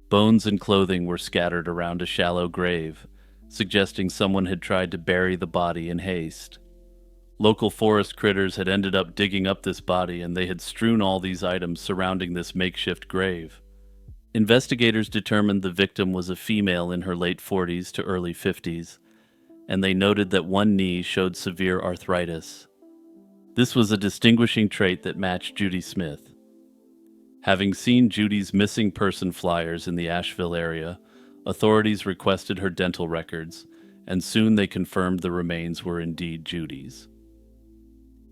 Bones and clothing were scattered around a shallow grave, suggesting someone had tried to bury the body in haste. Local forest critters had ended up digging up this body, and they had strewn all these items surrounding this makeshift grave. Investigators determined the victim was a female in her late 40s to early 50s, and they noted that one knee showed severe arthritis. This was a distinguishing trait that matched Judy Smith. Having seen Judy's missing person flyers in the Asheville area, authorities requested her dental records, and soon they confirmed the remains were indeed Judy's.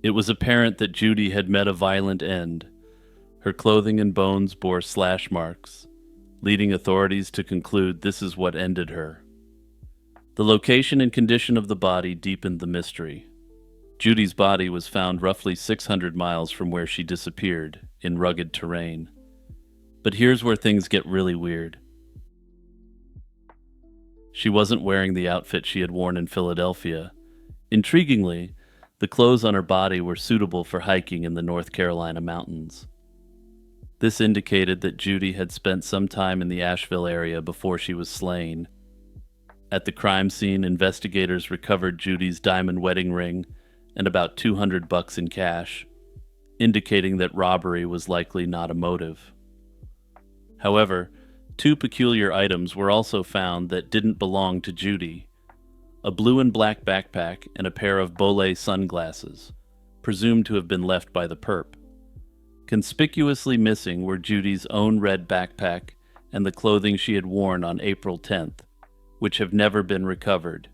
It was apparent that Judy had met a violent end. Her clothing and bones bore slash marks, leading authorities to conclude this is what ended her. The location and condition of the body deepened the mystery. Judy's body was found roughly 600 miles from where she disappeared, in rugged terrain. But here's where things get really weird. She wasn't wearing the outfit she had worn in Philadelphia. Intriguingly, the clothes on her body were suitable for hiking in the North Carolina mountains. This indicated that Judy had spent some time in the Asheville area before she was slain. At the crime scene, investigators recovered Judy's diamond wedding ring and about $200 in cash, indicating that robbery was likely not a motive. However, Two peculiar items were also found that didn't belong to Judy: a blue and black backpack and a pair of Bolet sunglasses, presumed to have been left by the perp. Conspicuously missing were Judy's own red backpack and the clothing she had worn on April 10th, which have never been recovered.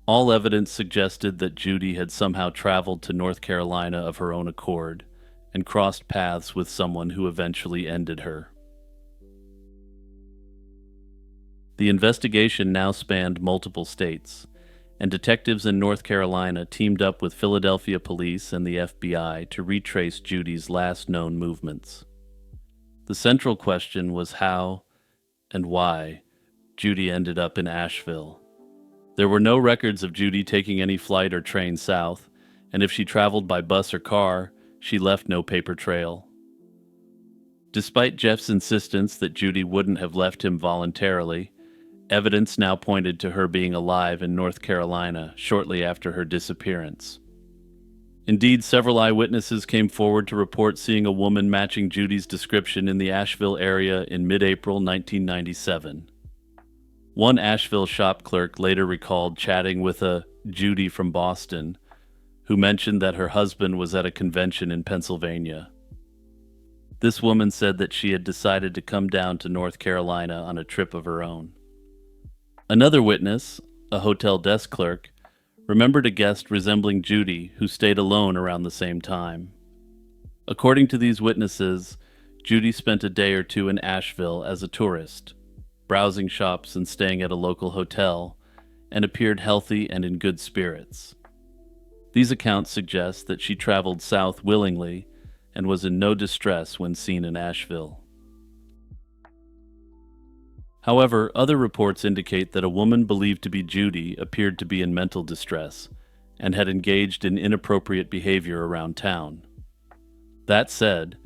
All evidence suggested that Judy had somehow traveled to North Carolina of her own accord and crossed paths with someone who eventually ended her. The investigation now spanned multiple states, and detectives in North Carolina teamed up with Philadelphia police and the FBI to retrace Judy's last known movements. The central question was how and why Judy ended up in Asheville. There were no records of Judy taking any flight or train south, and if she traveled by bus or car, she left no paper trail. Despite Jeff's insistence that Judy wouldn't have left him voluntarily, evidence now pointed to her being alive in North Carolina shortly after her disappearance. Indeed, several eyewitnesses came forward to report seeing a woman matching Judy's description in the Asheville area in mid-April 1997. One Asheville shop clerk later recalled chatting with a Judy from Boston, who mentioned that her husband was at a convention in Pennsylvania. This woman said that she had decided to come down to North Carolina on a trip of her own. Another witness, a hotel desk clerk, remembered a guest resembling Judy who stayed alone around the same time. According to these witnesses, Judy spent a day or two in Asheville as a tourist, browsing shops and staying at a local hotel, and appeared healthy and in good spirits. These accounts suggest that she traveled south willingly and was in no distress when seen in Asheville. However, other reports indicate that a woman believed to be Judy appeared to be in mental distress and had engaged in inappropriate behavior around town. That said,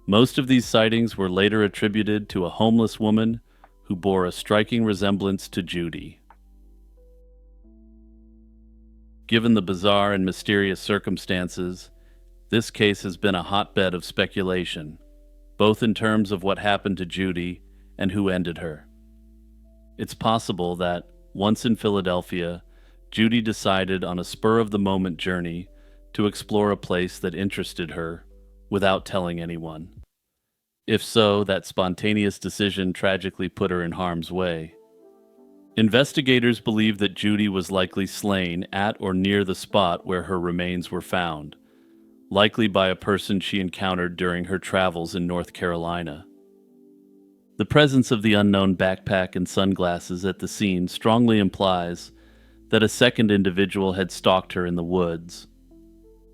most of these sightings were later attributed to a homeless woman who bore a striking resemblance to Judy. Given the bizarre and mysterious circumstances, this case has been a hotbed of speculation, both in terms of what happened to Judy and who ended her. It's possible that, once in Philadelphia, Judy decided on a spur-of-the-moment journey to explore a place that interested her without telling anyone. If so, that spontaneous decision tragically put her in harm's way. Investigators believe that Judy was likely slain at or near the spot where her remains were found, likely by a person she encountered during her travels in North Carolina. The presence of the unknown backpack and sunglasses at the scene strongly implies that a second individual had stalked her in the woods.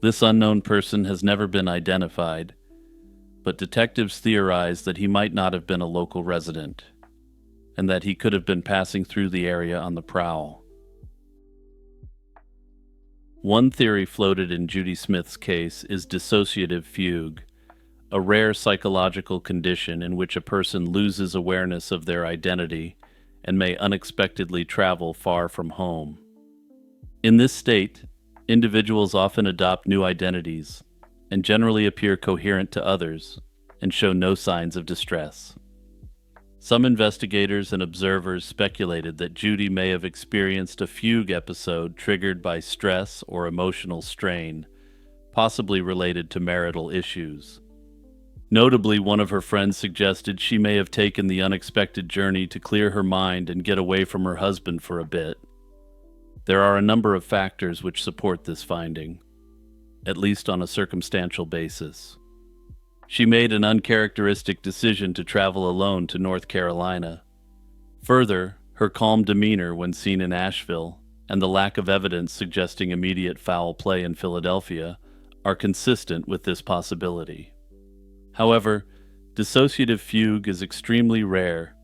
This unknown person has never been identified, but detectives theorize that he might not have been a local resident, and that he could have been passing through the area on the prowl. One theory floated in Judy Smith's case is dissociative fugue, a rare psychological condition in which a person loses awareness of their identity and may unexpectedly travel far from home. In this state, individuals often adopt new identities and generally appear coherent to others and show no signs of distress. Some investigators and observers speculated that Judy may have experienced a fugue episode triggered by stress or emotional strain, possibly related to marital issues. Notably, one of her friends suggested she may have taken the unexpected journey to clear her mind and get away from her husband for a bit. There are a number of factors which support this finding, at least on a circumstantial basis. She made an uncharacteristic decision to travel alone to North Carolina. Further, her calm demeanor when seen in Asheville and the lack of evidence suggesting immediate foul play in Philadelphia are consistent with this possibility. However, dissociative fugue is extremely rare,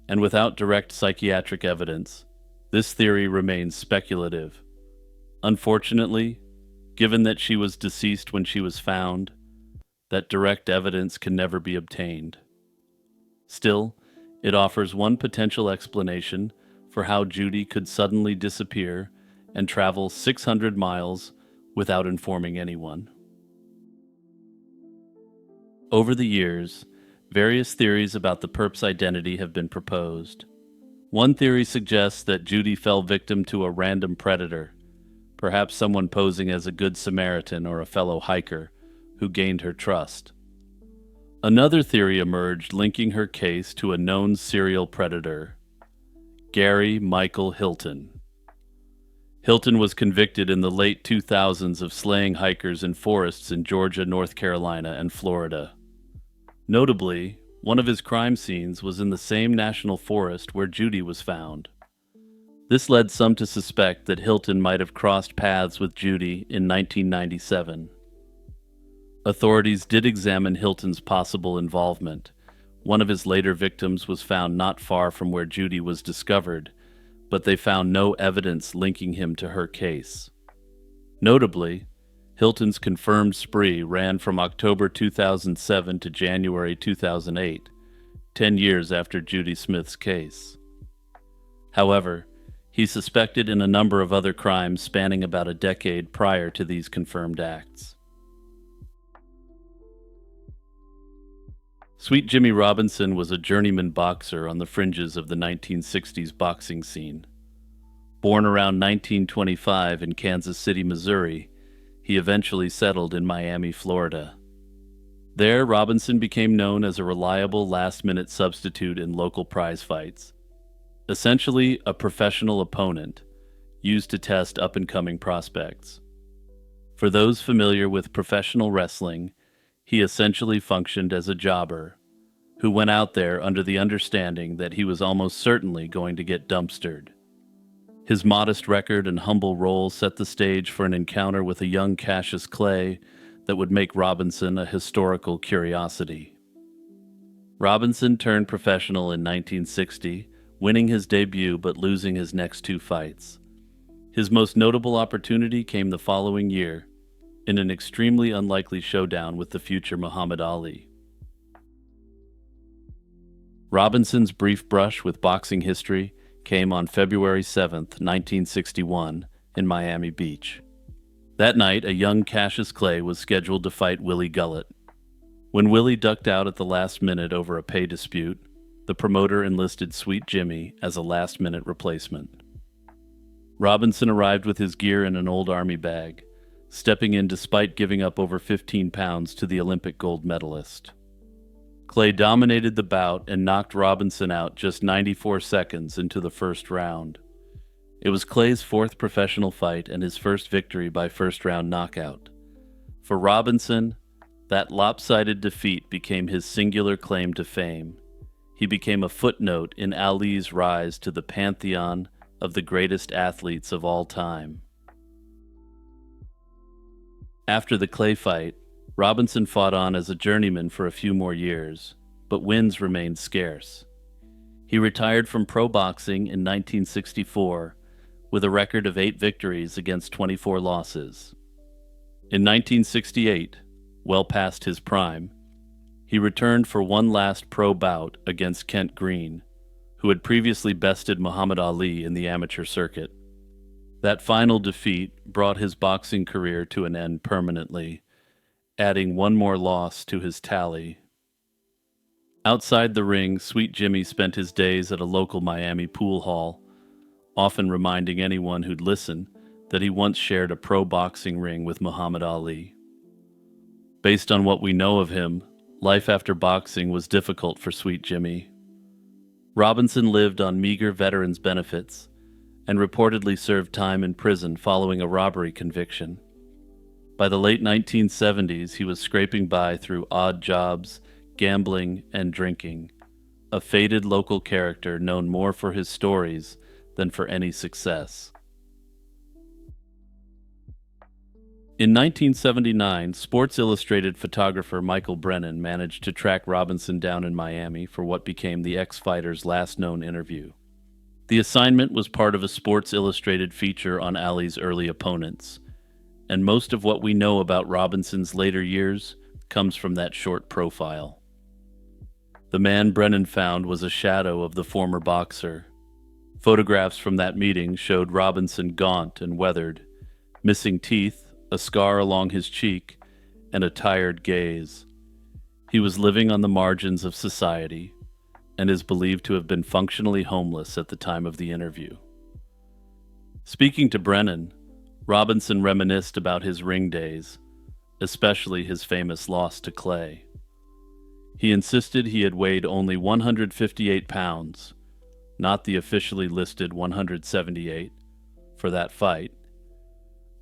and without direct psychiatric evidence, this theory remains speculative. Unfortunately, given that she was deceased when she was found, that direct evidence can never be obtained. Still, it offers one potential explanation for how Judy could suddenly disappear and travel 600 miles without informing anyone. Over the years, Various theories about the perp's identity have been proposed. One theory suggests that Judy fell victim to a random predator, perhaps someone posing as a good Samaritan or a fellow hiker who gained her trust. Another theory emerged linking her case to a known serial predator, Gary Michael Hilton. Hilton was convicted in the late 2000s of slaying hikers in forests in Georgia, North Carolina, and Florida. Notably, one of his crime scenes was in the same national forest where Judy was found. This led some to suspect that Hilton might have crossed paths with Judy in 1997. Authorities did examine Hilton's possible involvement. One of his later victims was found not far from where Judy was discovered, but they found no evidence linking him to her case. Notably, Hilton's confirmed spree ran from October 2007 to January 2008, 10 years after Judy Smith's case. However, he's suspected in a number of other crimes spanning about a decade prior to these confirmed acts. Sweet Jimmy Robinson was a journeyman boxer on the fringes of the 1960s boxing scene. Born around 1925 in Kansas City, Missouri, he eventually settled in Miami, Florida. There, Robinson became known as a reliable last-minute substitute in local prize fights, essentially a professional opponent used to test up-and-coming prospects. For those familiar with professional wrestling, he essentially functioned as a jobber who went out there under the understanding that he was almost certainly going to get dumpstered. His modest record and humble role set the stage for an encounter with a young Cassius Clay that would make Robinson a historical curiosity. Robinson turned professional in 1960, winning his debut but losing his next two fights. His most notable opportunity came the following year, in an extremely unlikely showdown with the future Muhammad Ali. Robinson's brief brush with boxing history came on February 7, 1961, in Miami Beach. That night, a young Cassius Clay was scheduled to fight Willie Gullett. When Willie ducked out at the last minute over a pay dispute, the promoter enlisted Sweet Jimmy as a last-minute replacement. Robinson arrived with his gear in an old army bag, stepping in despite giving up over 15 pounds to the Olympic gold medalist. Clay dominated the bout and knocked Robinson out just 94 seconds into the first round. It was Clay's fourth professional fight and his first victory by first-round knockout. For Robinson, that lopsided defeat became his singular claim to fame. He became a footnote in Ali's rise to the pantheon of the greatest athletes of all time. After the Clay fight, Robinson fought on as a journeyman for a few more years, but wins remained scarce. He retired from pro boxing in 1964 with a record of 8 victories against 24 losses. In 1968, well past his prime, he returned for one last pro bout against Kent Green, who had previously bested Muhammad Ali in the amateur circuit. That final defeat brought his boxing career to an end permanently, adding one more loss to his tally. Outside the ring, Sweet Jimmy spent his days at a local Miami pool hall, often reminding anyone who'd listen that he once shared a pro boxing ring with Muhammad Ali. Based on what we know of him, life after boxing was difficult for Sweet Jimmy. Robinson lived on meager veterans' benefits and reportedly served time in prison following a robbery conviction. By the late 1970s, he was scraping by through odd jobs, gambling, and drinking, a faded local character known more for his stories than for any success. In 1979, Sports Illustrated photographer Michael Brennan managed to track Robinson down in Miami for what became the ex-fighter's last known interview. The assignment was part of a Sports Illustrated feature on Ali's early opponents, and most of what we know about Robinson's later years comes from that short profile. The man Brennan found was a shadow of the former boxer. Photographs from that meeting showed Robinson gaunt and weathered, missing teeth, a scar along his cheek, and a tired gaze. He was living on the margins of society and is believed to have been functionally homeless at the time of the interview. Speaking to Brennan, Robinson reminisced about his ring days, especially his famous loss to Clay. He insisted he had weighed only 158 pounds, not the officially listed 178, for that fight,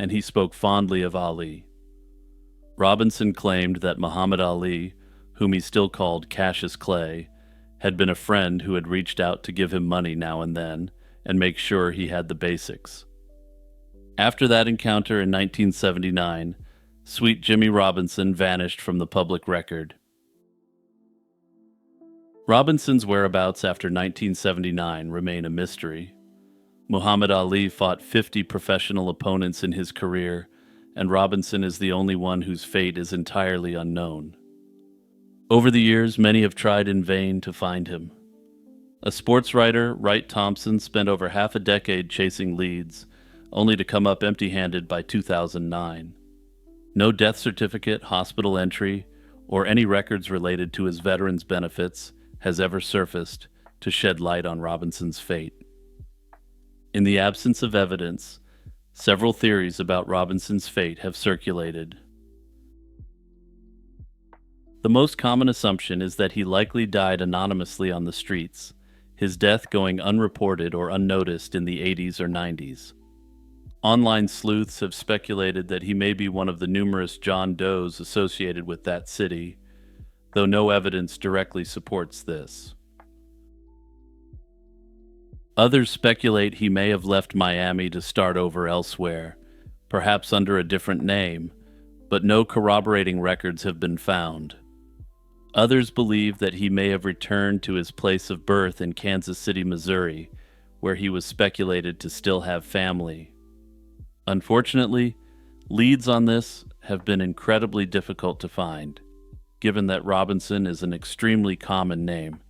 and he spoke fondly of Ali. Robinson claimed that Muhammad Ali, whom he still called Cassius Clay, had been a friend who had reached out to give him money now and then and make sure he had the basics. After that encounter in 1979, Sweet Jimmy Robinson vanished from the public record. Robinson's whereabouts after 1979 remain a mystery. Muhammad Ali fought 50 professional opponents in his career, and Robinson is the only one whose fate is entirely unknown. Over the years, many have tried in vain to find him. A sports writer, Wright Thompson, spent over half a decade chasing leads, only to come up empty-handed by 2009. No death certificate, hospital entry, or any records related to his veterans' benefits has ever surfaced to shed light on Robinson's fate. In the absence of evidence, several theories about Robinson's fate have circulated. The most common assumption is that he likely died anonymously on the streets, his death going unreported or unnoticed in the 80s or 90s. Online sleuths have speculated that he may be one of the numerous John Does associated with that city, though no evidence directly supports this. Others speculate he may have left Miami to start over elsewhere, perhaps under a different name, but no corroborating records have been found. Others believe that he may have returned to his place of birth in Kansas City, Missouri, where he was speculated to still have family. Unfortunately, leads on this have been incredibly difficult to find, given that Robinson is an extremely common name,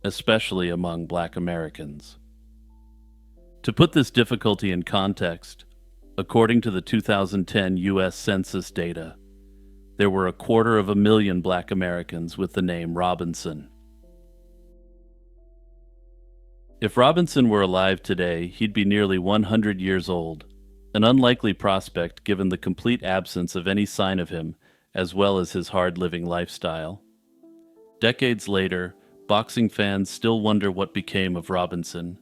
especially among Black Americans. To put this difficulty in context, according to the 2010 U.S. Census data, there were 250,000 Black Americans with the name Robinson. If Robinson were alive today, he'd be nearly 100 years old, an unlikely prospect given the complete absence of any sign of him, as well as his hard-living lifestyle. Decades later, boxing fans still wonder what became of Robinson.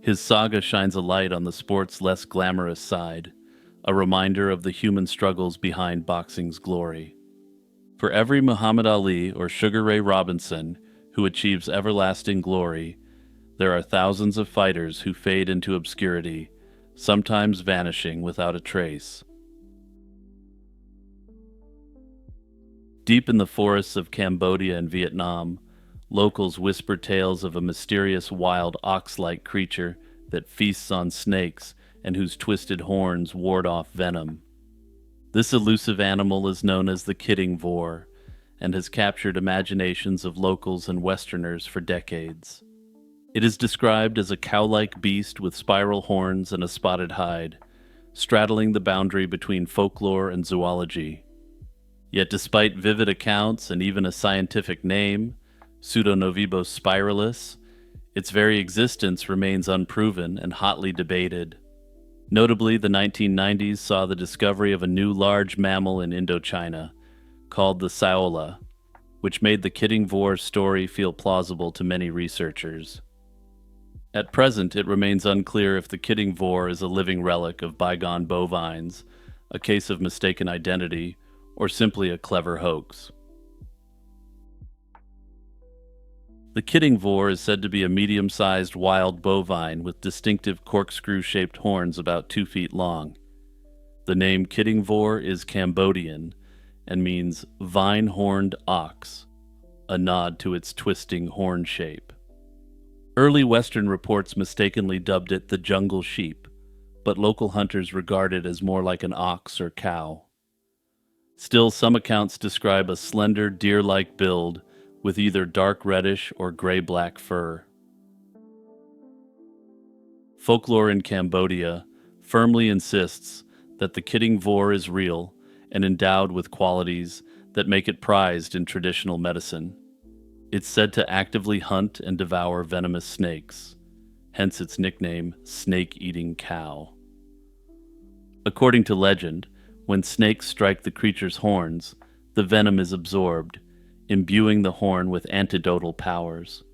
His saga shines a light on the sport's less glamorous side, a reminder of the human struggles behind boxing's glory. For every Muhammad Ali or Sugar Ray Robinson who achieves everlasting glory, there are thousands of fighters who fade into obscurity, sometimes vanishing without a trace. Deep in the forests of Cambodia and Vietnam, locals whisper tales of a mysterious wild ox-like creature that feasts on snakes and whose twisted horns ward off venom. This elusive animal is known as the kidding vor and has captured imaginations of locals and Westerners for decades. It is described as a cow-like beast with spiral horns and a spotted hide, straddling the boundary between folklore and zoology. Yet despite vivid accounts and even a scientific name, Pseudonovibos spiralis, its very existence remains unproven and hotly debated. Notably, the 1990s saw the discovery of a new large mammal in Indochina, called the saola, which made the kidding vor story feel plausible to many researchers. At present, it remains unclear if the kidding vor is a living relic of bygone bovines, a case of mistaken identity, or simply a clever hoax. The kidding vor is said to be a medium-sized wild bovine with distinctive corkscrew-shaped horns about 2 feet long. The name kidding vor is Cambodian and means vine-horned ox, a nod to its twisting horn shape. Early Western reports mistakenly dubbed it the jungle sheep, but local hunters regard it as more like an ox or cow. Still, some accounts describe a slender, deer-like build with either dark reddish or gray-black fur. Folklore in Cambodia firmly insists that the kidding vor is real and endowed with qualities that make it prized in traditional medicine. It's said to actively hunt and devour venomous snakes, hence its nickname, snake-eating cow. According to legend, when snakes strike the creature's horns, the venom is absorbed, imbuing the horn with antidotal powers.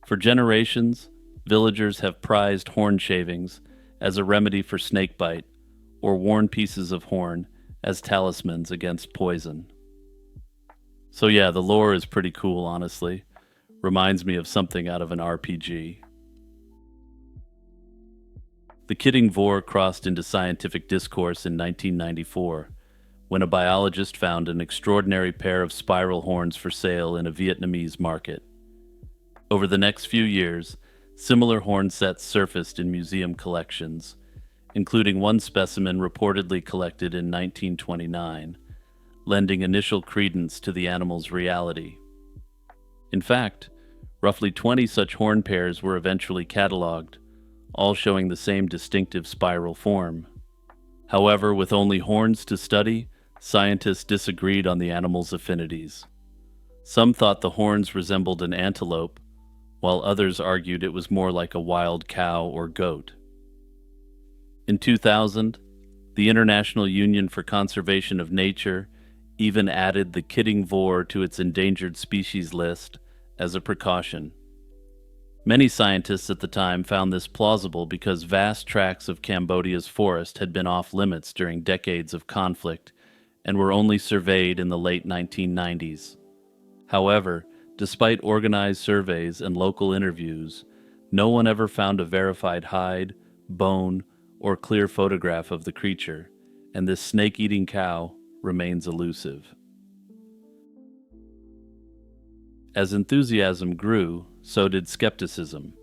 For generations, villagers have prized horn shavings as a remedy for snakebite, or worn pieces of horn as talismans against poison. So yeah, the lore is pretty cool, honestly. Reminds me of something out of an RPG. The kidding vor crossed into scientific discourse in 1994, when a biologist found an extraordinary pair of spiral horns for sale in a Vietnamese market. Over the next few years, similar horn sets surfaced in museum collections, including one specimen reportedly collected in 1929, lending initial credence to the animal's reality. In fact, roughly 20 such horn pairs were eventually cataloged, all showing the same distinctive spiral form. However, with only horns to study, scientists disagreed on the animal's affinities. Some thought the horns resembled an antelope, while others argued it was more like a wild cow or goat. In 2000, the International Union for Conservation of Nature even added the kidding vor to its endangered species list as a precaution. Many scientists at the time found this plausible because vast tracts of Cambodia's forest had been off limits during decades of conflict and were only surveyed in the late 1990s. However, despite organized surveys and local interviews, no one ever found a verified hide, bone, or clear photograph of the creature, and this snake-eating cow remains elusive. As enthusiasm grew, so did skepticism.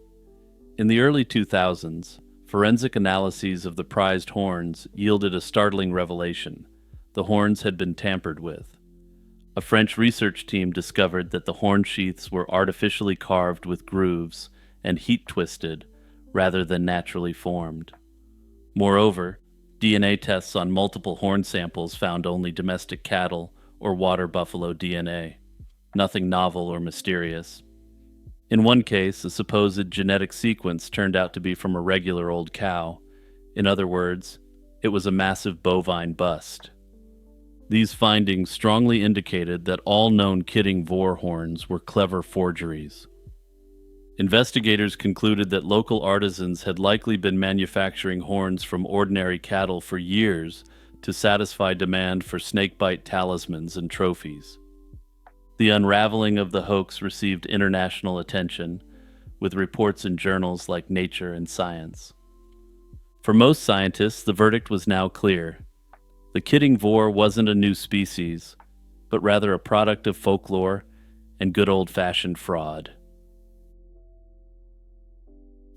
In the early 2000s, forensic analyses of the prized horns yielded a startling revelation. The horns had been tampered with. A French research team discovered that the horn sheaths were artificially carved with grooves and heat-twisted rather than naturally formed. Moreover, DNA tests on multiple horn samples found only domestic cattle or water buffalo DNA, nothing novel or mysterious. In one case, a supposed genetic sequence turned out to be from a regular old cow. In other words, it was a massive bovine bust. These findings strongly indicated that all known kidding vor horns were clever forgeries. Investigators concluded that local artisans had likely been manufacturing horns from ordinary cattle for years to satisfy demand for snakebite talismans and trophies. The unraveling of the hoax received international attention, with reports in journals like Nature and Science. For most scientists, the verdict was now clear. The kidding vor wasn't a new species, but rather a product of folklore and good old-fashioned fraud.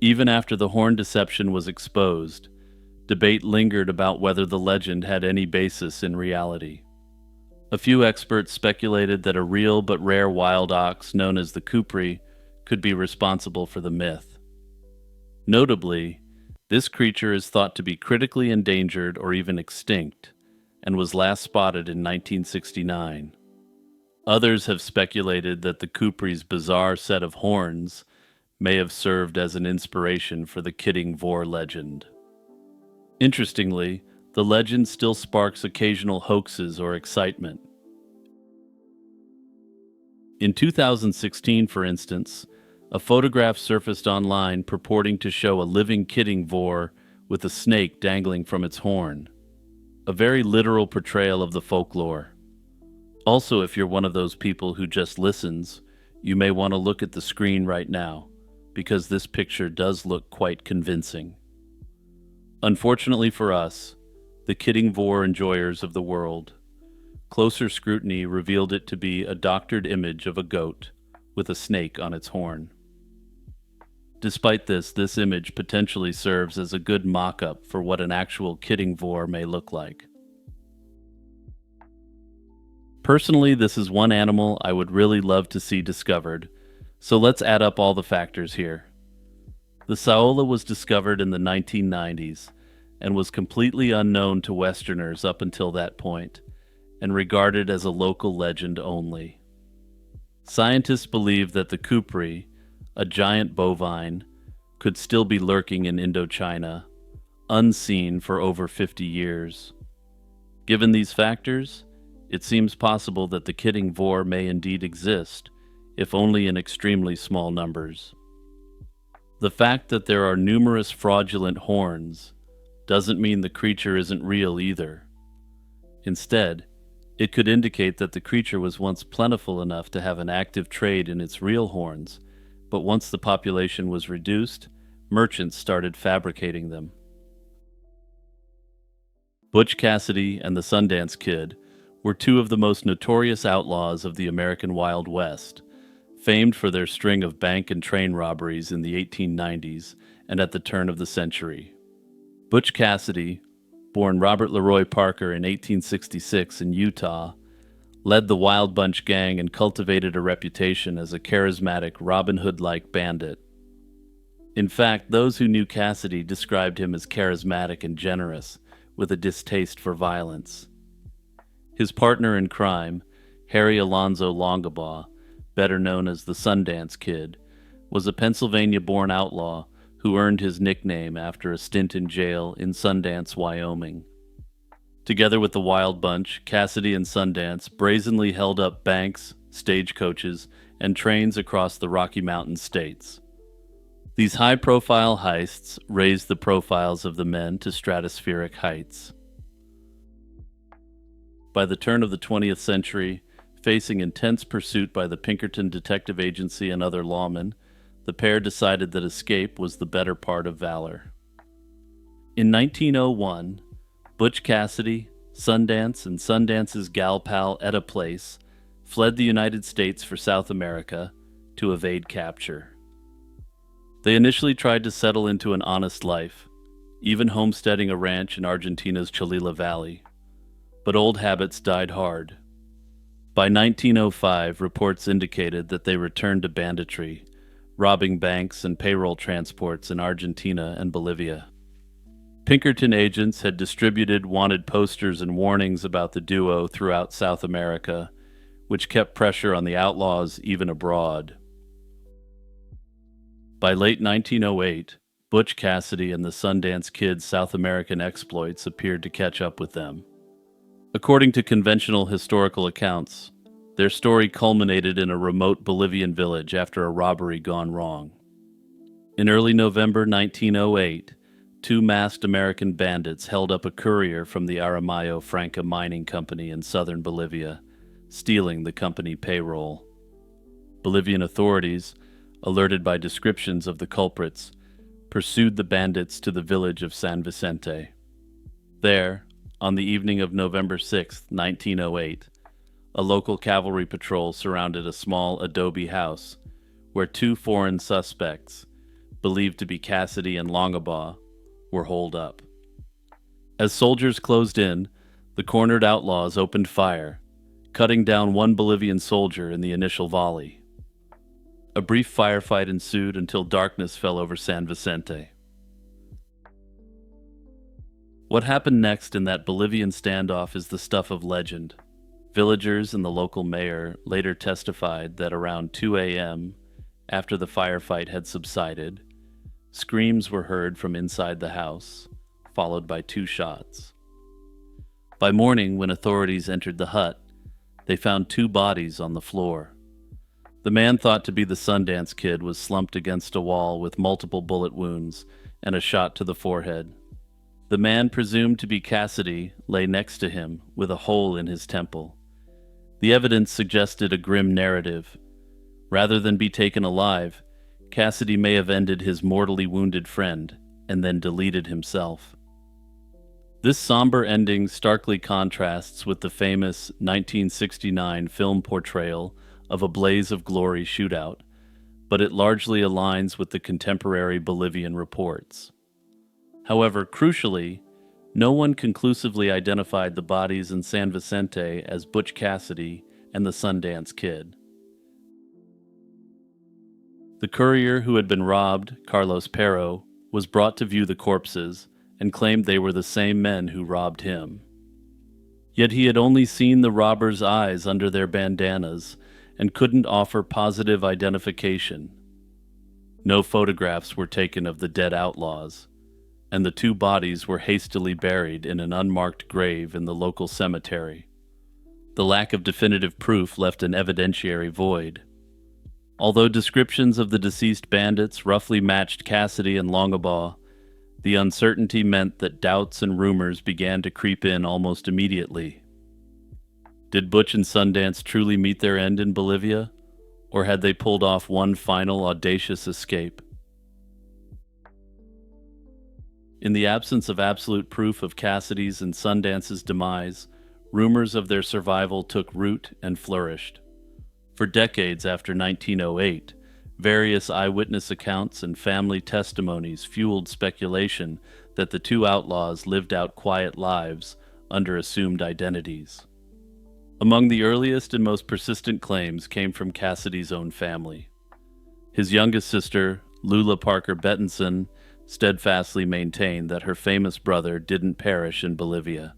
Even after the horn deception was exposed, debate lingered about whether the legend had any basis in reality. A few experts speculated that a real but rare wild ox known as the kupri could be responsible for the myth. Notably, this creature is thought to be critically endangered or even extinct, and was last spotted in 1969. Others have speculated that the kupri's bizarre set of horns may have served as an inspiration for the kidding vor legend. Interestingly, the legend still sparks occasional hoaxes or excitement. In 2016, for instance, a photograph surfaced online purporting to show a living kidding vor with a snake dangling from its horn. A very literal portrayal of the folklore. Also, if you're one of those people who just listens, you may want to look at the screen right now, because this picture does look quite convincing. Unfortunately for us, the kidding vor enjoyers of the world, closer scrutiny revealed it to be a doctored image of a goat with a snake on its horn. Despite this image potentially serves as a good mock-up for what an actual kidding vor may look like. Personally, this is one animal I would really love to see discovered, so let's add up all the factors here. The saola was discovered in the 1990s and was completely unknown to Westerners up until that point, and regarded as a local legend only. Scientists believe that the Kupri, a giant bovine, could still be lurking in Indochina, unseen for over 50 years. Given these factors, it seems possible that the Kidding Vor may indeed exist, if only in extremely small numbers. The fact that there are numerous fraudulent horns doesn't mean the creature isn't real either. Instead, it could indicate that the creature was once plentiful enough to have an active trade in its real horns, but once the population was reduced, merchants started fabricating them. Butch Cassidy and the Sundance Kid were two of the most notorious outlaws of the American Wild West, famed for their string of bank and train robberies in the 1890s and at the turn of the century. Butch Cassidy, born Robert Leroy Parker in 1866 in Utah, led the Wild Bunch gang and cultivated a reputation as a charismatic Robin Hood-like bandit. In fact, those who knew Cassidy described him as charismatic and generous, with a distaste for violence. His partner in crime, Harry Alonzo Longabaugh, better known as the Sundance Kid, was a Pennsylvania-born outlaw who earned his nickname after a stint in jail in Sundance, Wyoming. Together with the Wild Bunch, Cassidy and Sundance brazenly held up banks, stagecoaches, and trains across the Rocky Mountain states. These high-profile heists raised the profiles of the men to stratospheric heights. By the turn of the 20th century, facing intense pursuit by the Pinkerton Detective Agency and other lawmen, the pair decided that escape was the better part of valor. In 1901, Butch Cassidy, Sundance, and Sundance's gal pal Etta Place fled the United States for South America to evade capture. They initially tried to settle into an honest life, even homesteading a ranch in Argentina's Cholula Valley. But old habits died hard. By 1905, reports indicated that they returned to banditry, robbing banks and payroll transports in Argentina and Bolivia. Pinkerton agents had distributed wanted posters and warnings about the duo throughout South America, which kept pressure on the outlaws even abroad. By late 1908, Butch Cassidy and the Sundance Kid's South American exploits appeared to catch up with them. According to conventional historical accounts, their story culminated in a remote Bolivian village after a robbery gone wrong. In early November 1908, two masked American bandits held up a courier from the Aramayo Franca Mining Company in southern Bolivia, stealing the company payroll. Bolivian authorities, alerted by descriptions of the culprits, pursued the bandits to the village of San Vicente. There, on the evening of November 6, 1908, a local cavalry patrol surrounded a small adobe house where two foreign suspects, believed to be Cassidy and Longabaugh, were holed up. As soldiers closed in, the cornered outlaws opened fire, cutting down one Bolivian soldier in the initial volley. A brief firefight ensued until darkness fell over San Vicente. What happened next in that Bolivian standoff is the stuff of legend. Villagers and the local mayor later testified that around 2 a.m., after the firefight had subsided, screams were heard from inside the house, followed by 2 shots. By morning, when authorities entered the hut, they found 2 bodies on the floor. The man thought to be the Sundance Kid was slumped against a wall with multiple bullet wounds and a shot to the forehead. The man presumed to be Cassidy lay next to him with a hole in his temple. The evidence suggested a grim narrative. Rather than be taken alive, Cassidy may have ended his mortally wounded friend and then deleted himself. This somber ending starkly contrasts with the famous 1969 film portrayal of a blaze of glory shootout, but it largely aligns with the contemporary Bolivian reports. However, crucially, no one conclusively identified the bodies in San Vicente as Butch Cassidy and the Sundance Kid. The courier who had been robbed, Carlos Pero, was brought to view the corpses and claimed they were the same men who robbed him. Yet he had only seen the robbers' eyes under their bandanas and couldn't offer positive identification. No photographs were taken of the dead outlaws, and the two bodies were hastily buried in an unmarked grave in the local cemetery. The lack of definitive proof left an evidentiary void. Although descriptions of the deceased bandits roughly matched Cassidy and Longabaugh, the uncertainty meant that doubts and rumors began to creep in almost immediately. Did Butch and Sundance truly meet their end in Bolivia, or had they pulled off one final audacious escape? In the absence of absolute proof of Cassidy's and Sundance's demise, rumors of their survival took root and flourished. For decades after 1908, various eyewitness accounts and family testimonies fueled speculation that the two outlaws lived out quiet lives under assumed identities. Among the earliest and most persistent claims came from Cassidy's own family. His youngest sister, Lula Parker Bettinson, steadfastly maintained that her famous brother didn't perish in Bolivia.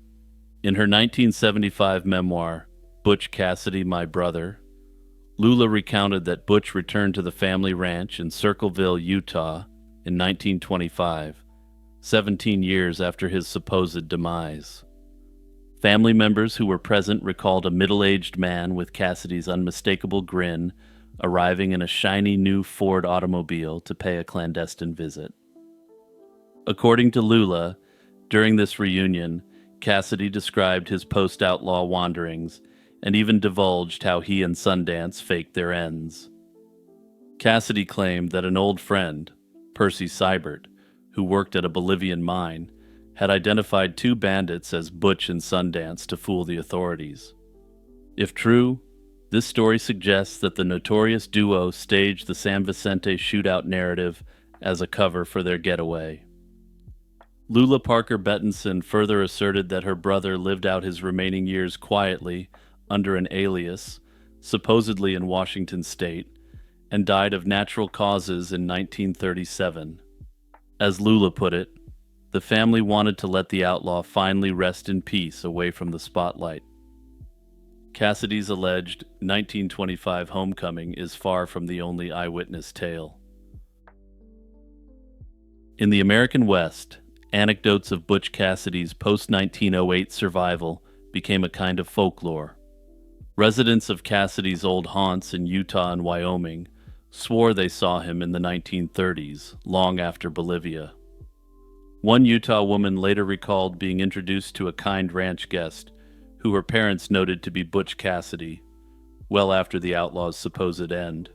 In her 1975 memoir, Butch Cassidy, My Brother, Lula recounted that Butch returned to the family ranch in Circleville, Utah, in 1925, 17 years after his supposed demise. Family members who were present recalled a middle-aged man with Cassidy's unmistakable grin arriving in a shiny new Ford automobile to pay a clandestine visit. According to Lula, during this reunion, Cassidy described his post-outlaw wanderings and even divulged how he and Sundance faked their ends. Cassidy claimed that an old friend, Percy Seibert, who worked at a Bolivian mine, had identified two bandits as Butch and Sundance to fool the authorities. If true, this story suggests that the notorious duo staged the San Vicente shootout narrative as a cover for their getaway. Lula Parker Bettinson further asserted that her brother lived out his remaining years quietly under an alias, supposedly in Washington state, and died of natural causes in 1937. As Lula put it, the family wanted to let the outlaw finally rest in peace away from the spotlight. Cassidy's alleged 1925 homecoming is far from the only eyewitness tale. In the American West, anecdotes of Butch Cassidy's post-1908 survival became a kind of folklore. Residents of Cassidy's old haunts in Utah and Wyoming swore they saw him in the 1930s, long after Bolivia. One Utah woman later recalled being introduced to a kind ranch guest, who her parents noted to be Butch Cassidy, well after the outlaw's supposed end.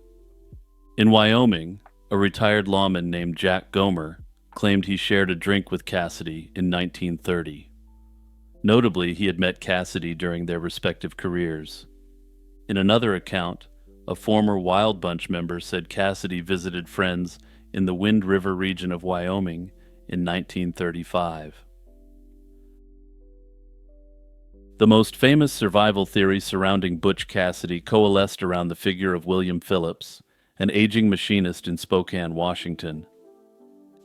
In Wyoming, a retired lawman named Jack Gomer claimed he shared a drink with Cassidy in 1930. Notably, he had met Cassidy during their respective careers. In another account, a former Wild Bunch member said Cassidy visited friends in the Wind River region of Wyoming in 1935. The most famous survival theory surrounding Butch Cassidy coalesced around the figure of William Phillips, an aging machinist in Spokane, Washington.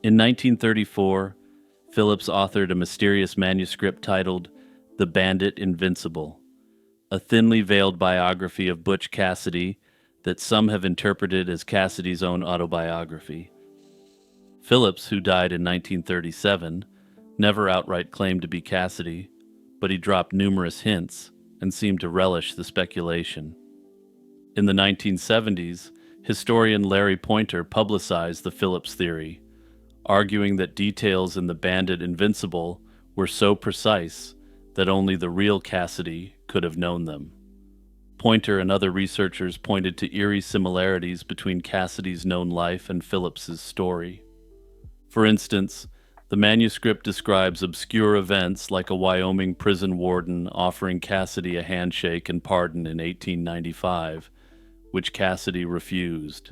In 1934, Phillips authored a mysterious manuscript titled The Bandit Invincible, a thinly veiled biography of Butch Cassidy that some have interpreted as Cassidy's own autobiography. Phillips, who died in 1937, never outright claimed to be Cassidy, but he dropped numerous hints and seemed to relish the speculation. In the 1970s, historian Larry Pointer publicized the Phillips theory, arguing that details in The Bandit Invincible were so precise that only the real Cassidy could have known them. Pointer and other researchers pointed to eerie similarities between Cassidy's known life and Phillips's story. For instance, the manuscript describes obscure events like a Wyoming prison warden offering Cassidy a handshake and pardon in 1895, which Cassidy refused.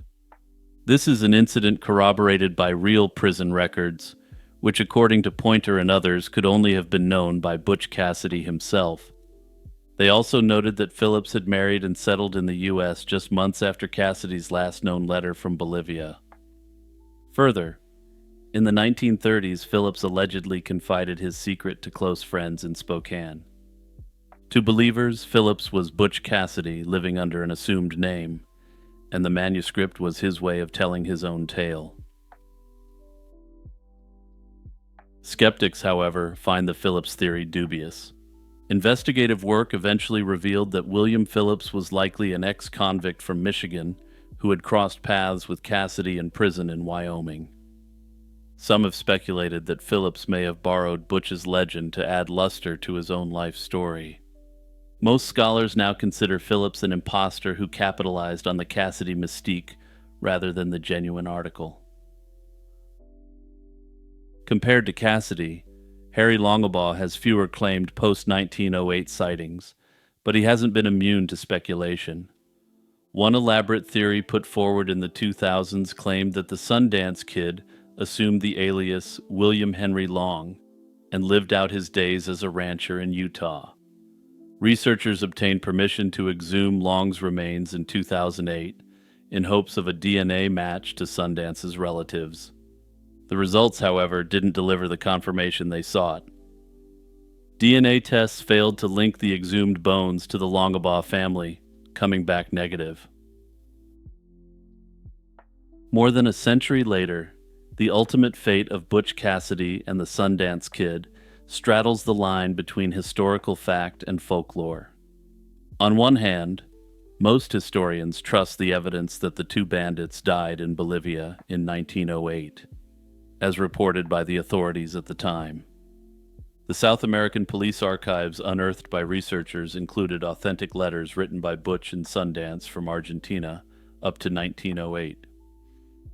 This is an incident corroborated by real prison records, which according to Pointer and others could only have been known by Butch Cassidy himself. They also noted that Phillips had married and settled in the U.S. just months after Cassidy's last known letter from Bolivia. Further, in the 1930s, Phillips allegedly confided his secret to close friends in Spokane. To believers, Phillips was Butch Cassidy living under an assumed name, and the manuscript was his way of telling his own tale. Skeptics, however, find the Phillips theory dubious. Investigative work eventually revealed that William Phillips was likely an ex-convict from Michigan who had crossed paths with Cassidy in prison in Wyoming. Some have speculated that Phillips may have borrowed Butch's legend to add luster to his own life story. Most scholars now consider Phillips an imposter who capitalized on the Cassidy mystique rather than the genuine article. Compared to Cassidy, Harry Longabaugh has fewer claimed post-1908 sightings, but he hasn't been immune to speculation. One elaborate theory put forward in the 2000s claimed that the Sundance Kid assumed the alias William Henry Long and lived out his days as a rancher in Utah. Researchers obtained permission to exhume Long's remains in 2008 in hopes of a DNA match to Sundance's relatives. The results, however, didn't deliver the confirmation they sought. DNA tests failed to link the exhumed bones to the Longabaugh family, coming back negative. More than a century later, the ultimate fate of Butch Cassidy and the Sundance Kid straddles the line between historical fact and folklore. On one hand, most historians trust the evidence that the two bandits died in Bolivia in 1908, as reported by the authorities at the time. The South American police archives unearthed by researchers included authentic letters written by Butch and Sundance from Argentina up to 1908.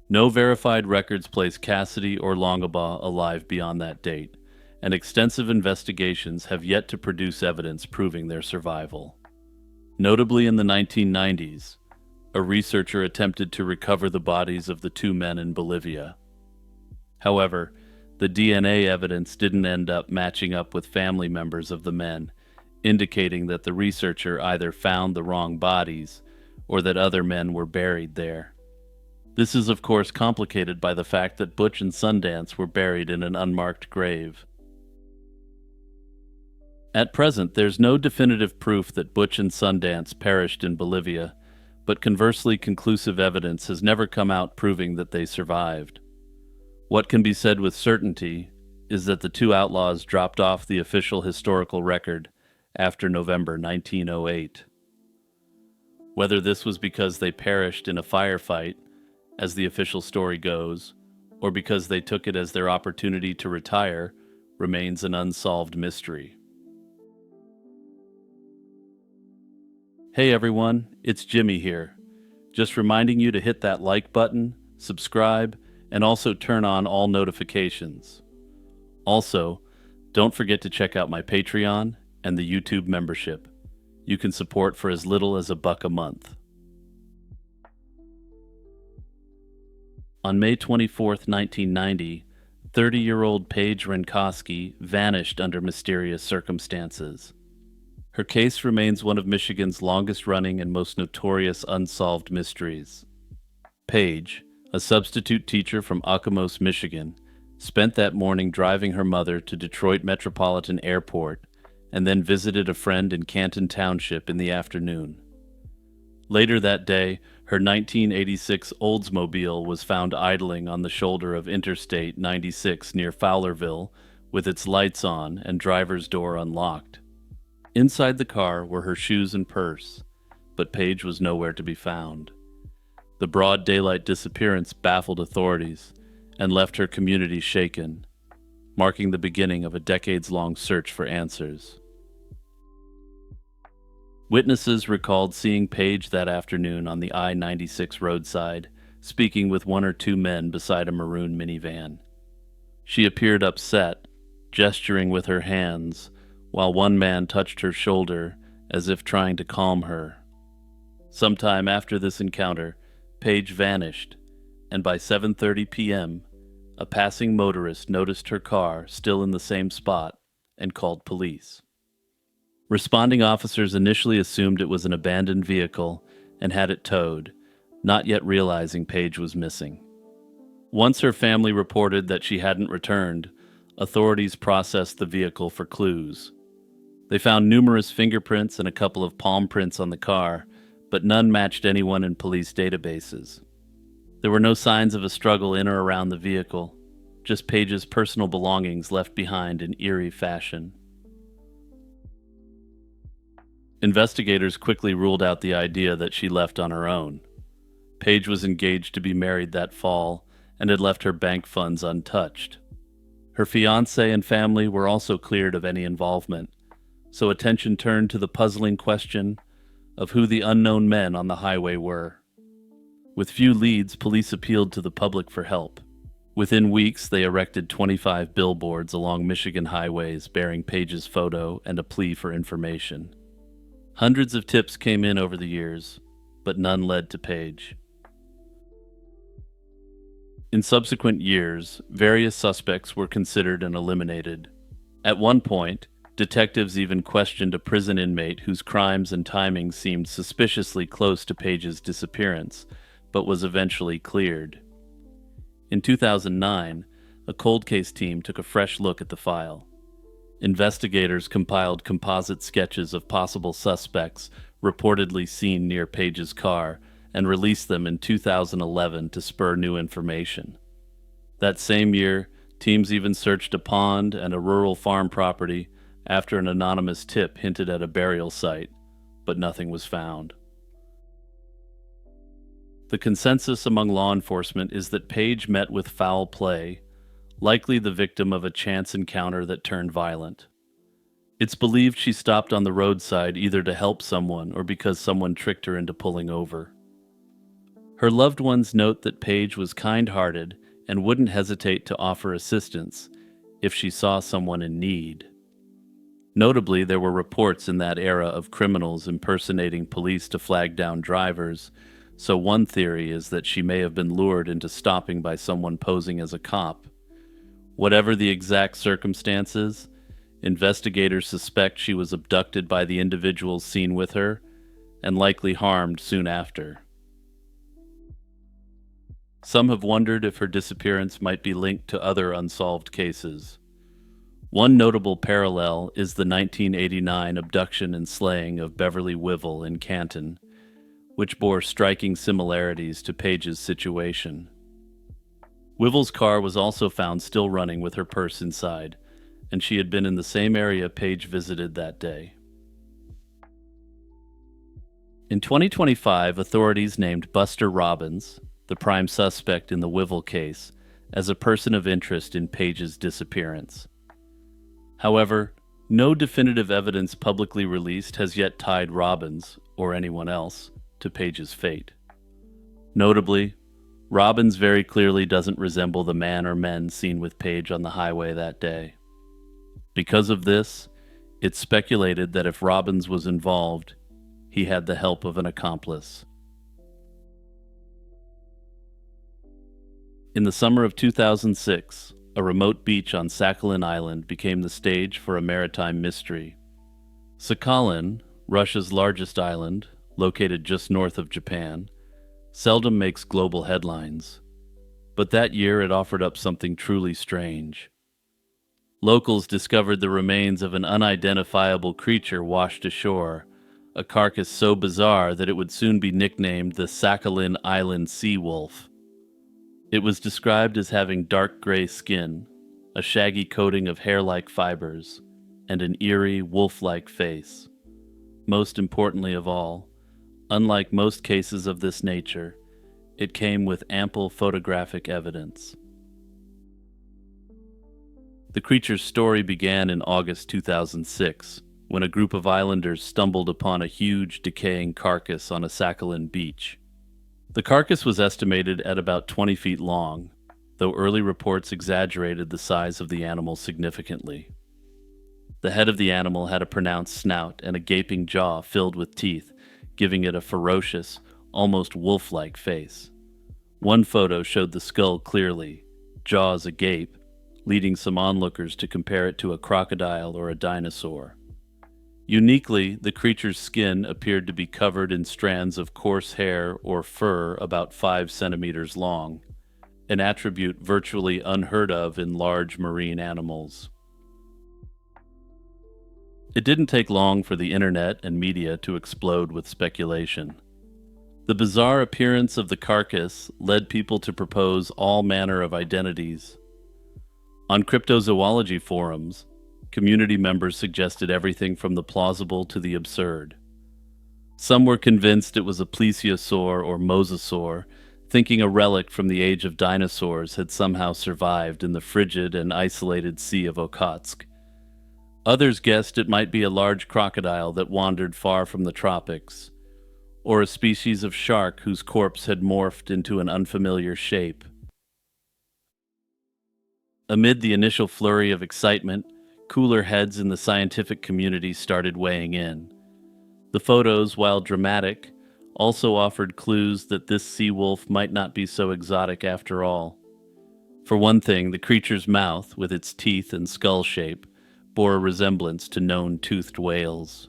No verified records place Cassidy or Longabaugh alive beyond that date, and extensive investigations have yet to produce evidence proving their survival. Notably, in the 1990s, a researcher attempted to recover the bodies of the two men in Bolivia. However, the DNA evidence didn't end up matching up with family members of the men, indicating that the researcher either found the wrong bodies or that other men were buried there. This is, of course, complicated by the fact that Butch and Sundance were buried in an unmarked grave. At present, there's no definitive proof that Butch and Sundance perished in Bolivia, but conversely, conclusive evidence has never come out proving that they survived. What can be said with certainty is that the two outlaws dropped off the official historical record after November 1908. Whether this was because they perished in a firefight, as the official story goes, or because they took it as their opportunity to retire, remains an unsolved mystery. Hey everyone, it's Jimmy here. Just reminding you to hit that like button, subscribe, and also turn on all notifications. Also, don't forget to check out my Patreon and the YouTube membership. You can support for as little as $1 a month. On May 24, 1990, 30-year-old Paige Renkoski vanished under mysterious circumstances. Her case remains one of Michigan's longest-running and most notorious unsolved mysteries. Paige, a substitute teacher from Okemos, Michigan, spent that morning driving her mother to Detroit Metropolitan Airport and then visited a friend in Canton Township in the afternoon. Later that day, her 1986 Oldsmobile was found idling on the shoulder of Interstate 96 near Fowlerville with its lights on and driver's door unlocked. Inside the car were her shoes and purse, but Paige was nowhere to be found. The broad daylight disappearance baffled authorities and left her community shaken, marking the beginning of a decades-long search for answers. Witnesses recalled seeing Paige that afternoon on the I-96 roadside, speaking with one or two men beside a maroon minivan. She appeared upset, gesturing with her hands, while one man touched her shoulder as if trying to calm her. Sometime after this encounter, Paige vanished, and by 7:30 p.m., a passing motorist noticed her car still in the same spot and called police. Responding officers initially assumed it was an abandoned vehicle and had it towed, not yet realizing Paige was missing. Once her family reported that she hadn't returned, authorities processed the vehicle for clues. They found numerous fingerprints and a couple of palm prints on the car, but none matched anyone in police databases. There were no signs of a struggle in or around the vehicle, just Paige's personal belongings left behind in eerie fashion. Investigators quickly ruled out the idea that she left on her own. Paige was engaged to be married that fall and had left her bank funds untouched. Her fiancé and family were also cleared of any involvement, so attention turned to the puzzling question of who the unknown men on the highway were. With few leads, police appealed to the public for help. Within weeks, they erected 25 billboards along Michigan highways bearing Paige's photo and a plea for information. Hundreds of tips came in over the years, but none led to Paige. In subsequent years, various suspects were considered and eliminated. At one point, detectives even questioned a prison inmate whose crimes and timing seemed suspiciously close to Paige's disappearance, but was eventually cleared. In 2009, a cold case team took a fresh look at the file. Investigators compiled composite sketches of possible suspects reportedly seen near Paige's car and released them in 2011 to spur new information. That same year, teams even searched a pond and a rural farm property after an anonymous tip hinted at a burial site, but nothing was found. The consensus among law enforcement is that Paige met with foul play, likely the victim of a chance encounter that turned violent. It's believed she stopped on the roadside either to help someone or because someone tricked her into pulling over. Her loved ones note that Paige was kind-hearted and wouldn't hesitate to offer assistance if she saw someone in need. Notably, there were reports in that era of criminals impersonating police to flag down drivers, so one theory is that she may have been lured into stopping by someone posing as a cop. Whatever the exact circumstances, investigators suspect she was abducted by the individuals seen with her and likely harmed soon after. Some have wondered if her disappearance might be linked to other unsolved cases. One notable parallel is the 1989 abduction and slaying of Beverly Wivel in Canton, which bore striking similarities to Paige's situation. Wivel's car was also found still running with her purse inside, and she had been in the same area Paige visited that day. In 2025, authorities named Buster Robbins, the prime suspect in the Wivel case, as a person of interest in Paige's disappearance. However, no definitive evidence publicly released has yet tied Robbins, or anyone else, to Paige's fate. Notably, Robbins very clearly doesn't resemble the man or men seen with Paige on the highway that day. Because of this, it's speculated that if Robbins was involved, he had the help of an accomplice. In the summer of 2006, a remote beach on Sakhalin Island became the stage for a maritime mystery. Sakhalin, Russia's largest island, located just north of Japan, seldom makes global headlines. But that year it offered up something truly strange. Locals discovered the remains of an unidentifiable creature washed ashore, a carcass so bizarre that it would soon be nicknamed the Sakhalin Island Sea Wolf. It was described as having dark gray skin, a shaggy coating of hair-like fibers, and an eerie, wolf-like face. Most importantly of all, unlike most cases of this nature, it came with ample photographic evidence. The creature's story began in August 2006, when a group of islanders stumbled upon a huge, decaying carcass on a Sakhalin beach. The carcass was estimated at about 20 feet long, though early reports exaggerated the size of the animal significantly. The head of the animal had a pronounced snout and a gaping jaw filled with teeth, giving it a ferocious, almost wolf-like face. One photo showed the skull clearly, jaws agape, leading some onlookers to compare it to a crocodile or a dinosaur. Uniquely, the creature's skin appeared to be covered in strands of coarse hair or fur about 5 centimeters long, an attribute virtually unheard of in large marine animals. It didn't take long for the internet and media to explode with speculation. The bizarre appearance of the carcass led people to propose all manner of identities. On cryptozoology forums, community members suggested everything from the plausible to the absurd. Some were convinced it was a plesiosaur or mosasaur, thinking a relic from the age of dinosaurs had somehow survived in the frigid and isolated Sea of Okhotsk. Others guessed it might be a large crocodile that wandered far from the tropics, or a species of shark whose corpse had morphed into an unfamiliar shape. Amid the initial flurry of excitement, cooler heads in the scientific community started weighing in. The photos, while dramatic, also offered clues that this sea wolf might not be so exotic after all. For one thing, the creature's mouth, with its teeth and skull shape, bore a resemblance to known toothed whales.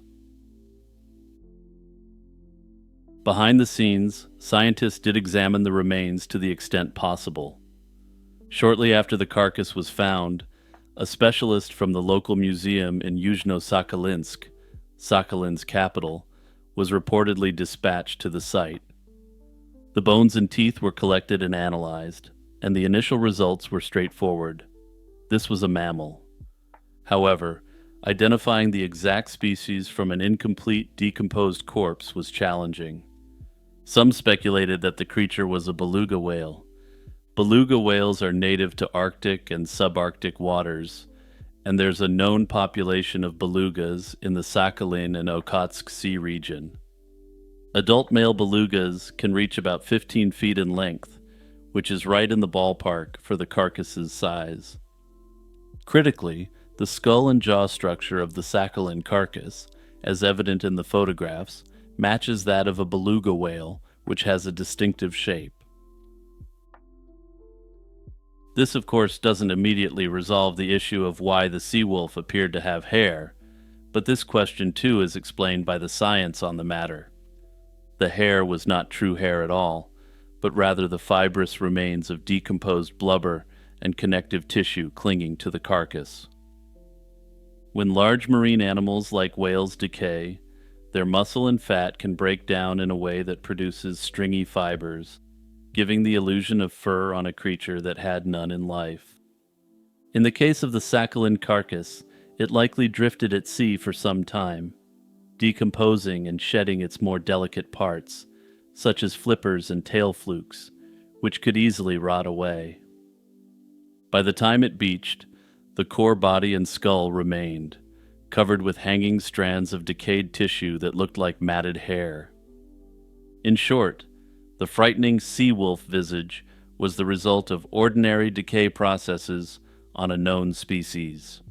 Behind the scenes, scientists did examine the remains to the extent possible. Shortly after the carcass was found, a specialist from the local museum in Yuzhno-Sakhalinsk, Sakhalin's capital, was reportedly dispatched to the site. The bones and teeth were collected and analyzed, and the initial results were straightforward. This was a mammal. However, identifying the exact species from an incomplete, decomposed corpse was challenging. Some speculated that the creature was a beluga whale. Beluga whales are native to Arctic and subarctic waters, and there's a known population of belugas in the Sakhalin and Okhotsk Sea region. Adult male belugas can reach about 15 feet in length, which is right in the ballpark for the carcass's size. Critically, the skull and jaw structure of the Sakhalin carcass, as evident in the photographs, matches that of a beluga whale, which has a distinctive shape. This, of course, doesn't immediately resolve the issue of why the sea wolf appeared to have hair, but this question too is explained by the science on the matter. The hair was not true hair at all, but rather the fibrous remains of decomposed blubber and connective tissue clinging to the carcass. When large marine animals like whales decay, their muscle and fat can break down in a way that produces stringy fibers, giving the illusion of fur on a creature that had none in life. In the case of the Sakhalin carcass, it likely drifted at sea for some time, decomposing and shedding its more delicate parts, such as flippers and tail flukes, which could easily rot away. By the time it beached, the core body and skull remained, covered with hanging strands of decayed tissue that looked like matted hair. In short, the frightening sea wolf visage was the result of ordinary decay processes on a known species.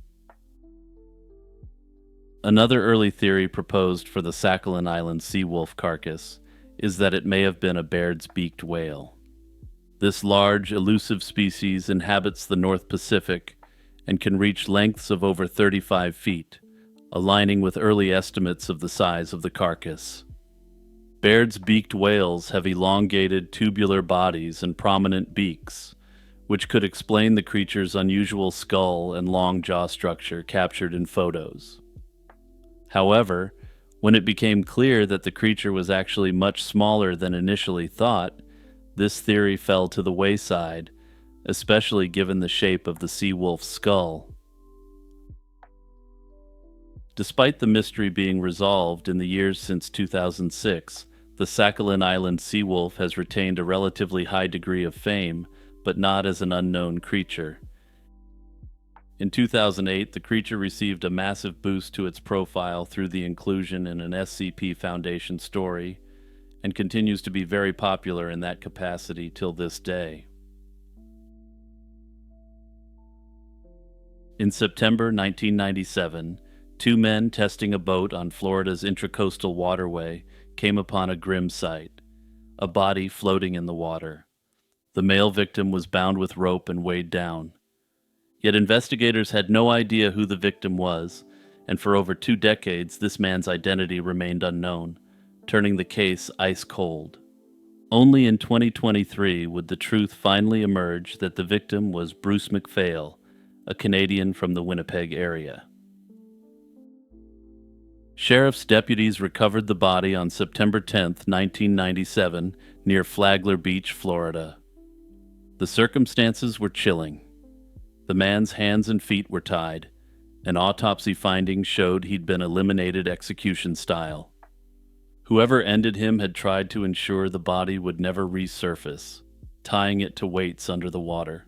Another early theory proposed for the Sakhalin Island sea wolf carcass is that it may have been a Baird's beaked whale. This large, elusive species inhabits the North Pacific and can reach lengths of over 35 feet, aligning with early estimates of the size of the carcass. Baird's beaked whales have elongated tubular bodies and prominent beaks, which could explain the creature's unusual skull and long jaw structure captured in photos. However, when it became clear that the creature was actually much smaller than initially thought, this theory fell to the wayside, especially given the shape of the sea wolf's skull. Despite the mystery being resolved in the years since 2006, the Sakhalin Island sea wolf has retained a relatively high degree of fame, but not as an unknown creature. In 2008, the creature received a massive boost to its profile through the inclusion in an SCP Foundation story, and continues to be very popular in that capacity till this day. In September 1997, two men testing a boat on Florida's Intracoastal Waterway came upon a grim sight, a body floating in the water. The male victim was bound with rope and weighed down. Yet investigators had no idea who the victim was, and for over 2 decades this man's identity remained unknown, turning the case ice cold. Only in 2023 would the truth finally emerge that the victim was Bruce MacPhail, a Canadian from the Winnipeg area. Sheriff's deputies recovered the body on September 10, 1997, near Flagler Beach, Florida. The circumstances were chilling. The man's hands and feet were tied, and autopsy findings showed he'd been eliminated execution style. Whoever ended him had tried to ensure the body would never resurface, tying it to weights under the water.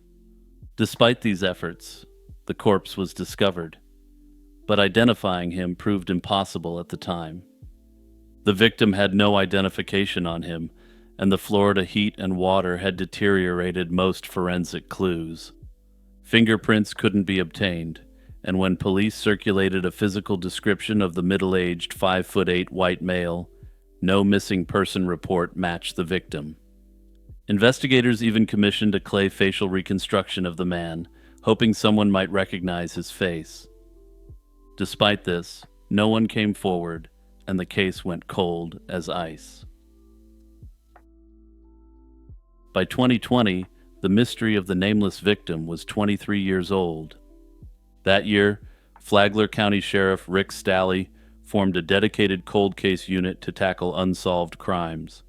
Despite these efforts, the corpse was discovered, but identifying him proved impossible at the time. The victim had no identification on him, and the Florida heat and water had deteriorated most forensic clues. Fingerprints couldn't be obtained, and when police circulated a physical description of the middle-aged 5'8" white male, no missing person report matched the victim. Investigators even commissioned a clay facial reconstruction of the man, hoping someone might recognize his face. Despite this, no one came forward, and the case went cold as ice. By 2020, the mystery of the nameless victim was 23 years old. That year, Flagler County Sheriff Rick Stalley formed a dedicated cold case unit to tackle unsolved crimes.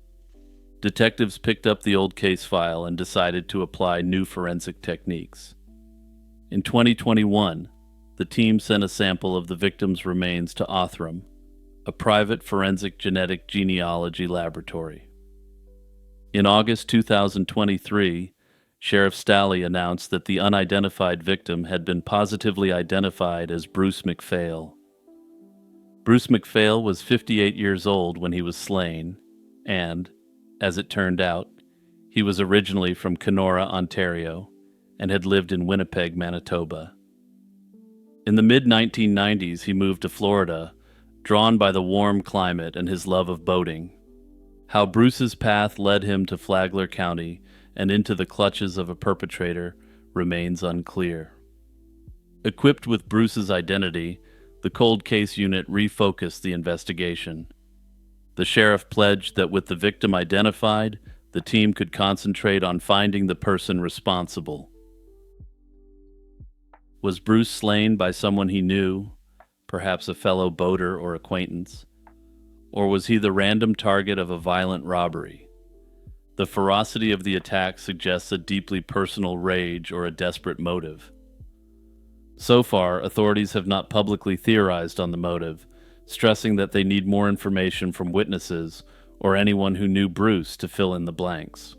Detectives picked up the old case file and decided to apply new forensic techniques. In 2021, the team sent a sample of the victim's remains to Othram, a private forensic genetic genealogy laboratory. In August 2023, Sheriff Stalley announced that the unidentified victim had been positively identified as Bruce McPhail. Bruce McPhail was 58 years old when he was slain, and, as it turned out, he was originally from Kenora, Ontario, and had lived in Winnipeg, Manitoba. In the mid-1990s, he moved to Florida, drawn by the warm climate and his love of boating. How Bruce's path led him to Flagler County and into the clutches of a perpetrator remains unclear. Equipped with Bruce's identity, the cold case unit refocused the investigation. The sheriff pledged that with the victim identified, the team could concentrate on finding the person responsible. Was Bruce slain by someone he knew, perhaps a fellow boater or acquaintance? Or was he the random target of a violent robbery? The ferocity of the attack suggests a deeply personal rage or a desperate motive. So far, authorities have not publicly theorized on the motive, stressing that they need more information from witnesses or anyone who knew Bruce to fill in the blanks.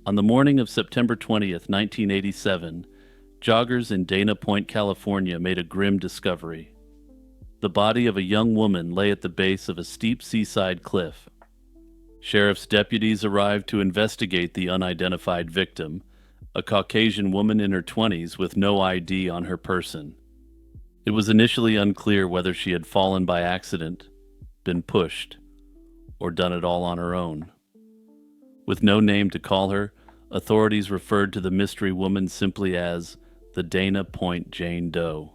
On the morning of September 20th, 1987, joggers in Dana Point, California made a grim discovery. The body of a young woman lay at the base of a steep seaside cliff. Sheriff's deputies arrived to investigate the unidentified victim, a Caucasian woman in her 20s with no ID on her person. It was initially unclear whether she had fallen by accident, been pushed, or done it all on her own. With no name to call her, authorities referred to the mystery woman simply as the Dana Point Jane Doe,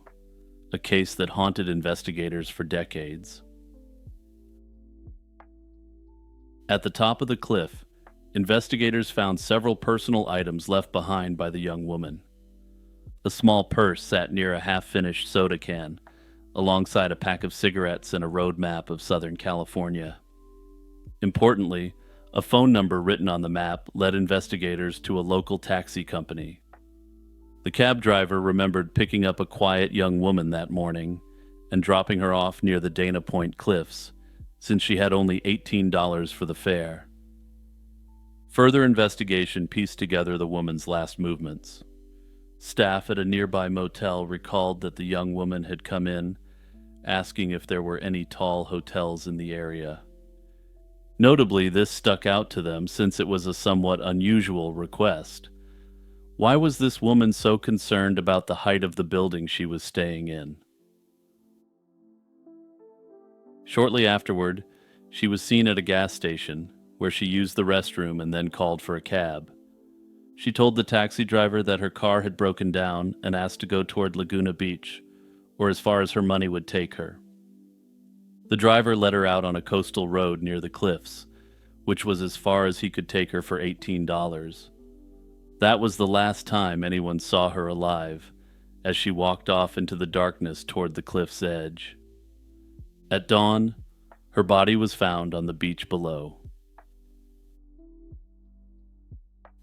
a case that haunted investigators for decades. At the top of the cliff, investigators found several personal items left behind by the young woman. A small purse sat near a half-finished soda can, alongside a pack of cigarettes and a road map of Southern California. Importantly, a phone number written on the map led investigators to a local taxi company. The cab driver remembered picking up a quiet young woman that morning and dropping her off near the Dana Point Cliffs, since she had only $18 for the fare. Further investigation pieced together the woman's last movements. Staff at a nearby motel recalled that the young woman had come in, asking if there were any tall hotels in the area. Notably, this stuck out to them since it was a somewhat unusual request. Why was this woman so concerned about the height of the building she was staying in? Shortly afterward, she was seen at a gas station, where she used the restroom and then called for a cab. She told the taxi driver that her car had broken down and asked to go toward Laguna Beach, or as far as her money would take her. The driver let her out on a coastal road near the cliffs, which was as far as he could take her for $18. That was the last time anyone saw her alive, as she walked off into the darkness toward the cliff's edge. At dawn, her body was found on the beach below.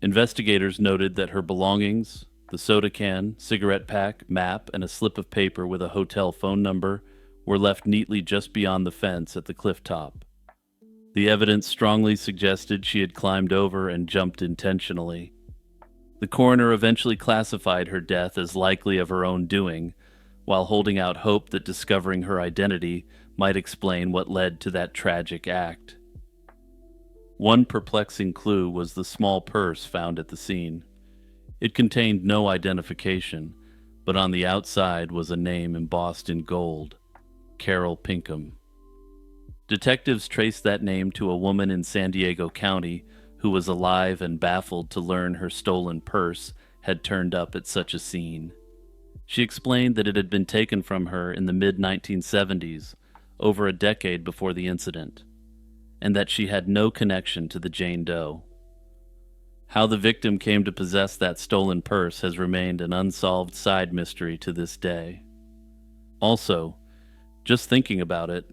Investigators noted that her belongings, the soda can, cigarette pack, map, and a slip of paper with a hotel phone number were left neatly just beyond the fence at the cliff top. The evidence strongly suggested she had climbed over and jumped intentionally. The coroner eventually classified her death as likely of her own doing, while holding out hope that discovering her identity might explain what led to that tragic act. One perplexing clue was the small purse found at the scene. It contained no identification, but on the outside was a name embossed in gold: Carol Pinkham. Detectives traced that name to a woman in San Diego County who was alive and baffled to learn her stolen purse had turned up at such a scene. She explained that it had been taken from her in the mid-1970s, over a decade before the incident, and that she had no connection to the Jane Doe. How the victim came to possess that stolen purse has remained an unsolved side mystery to this day. Also, just thinking about it,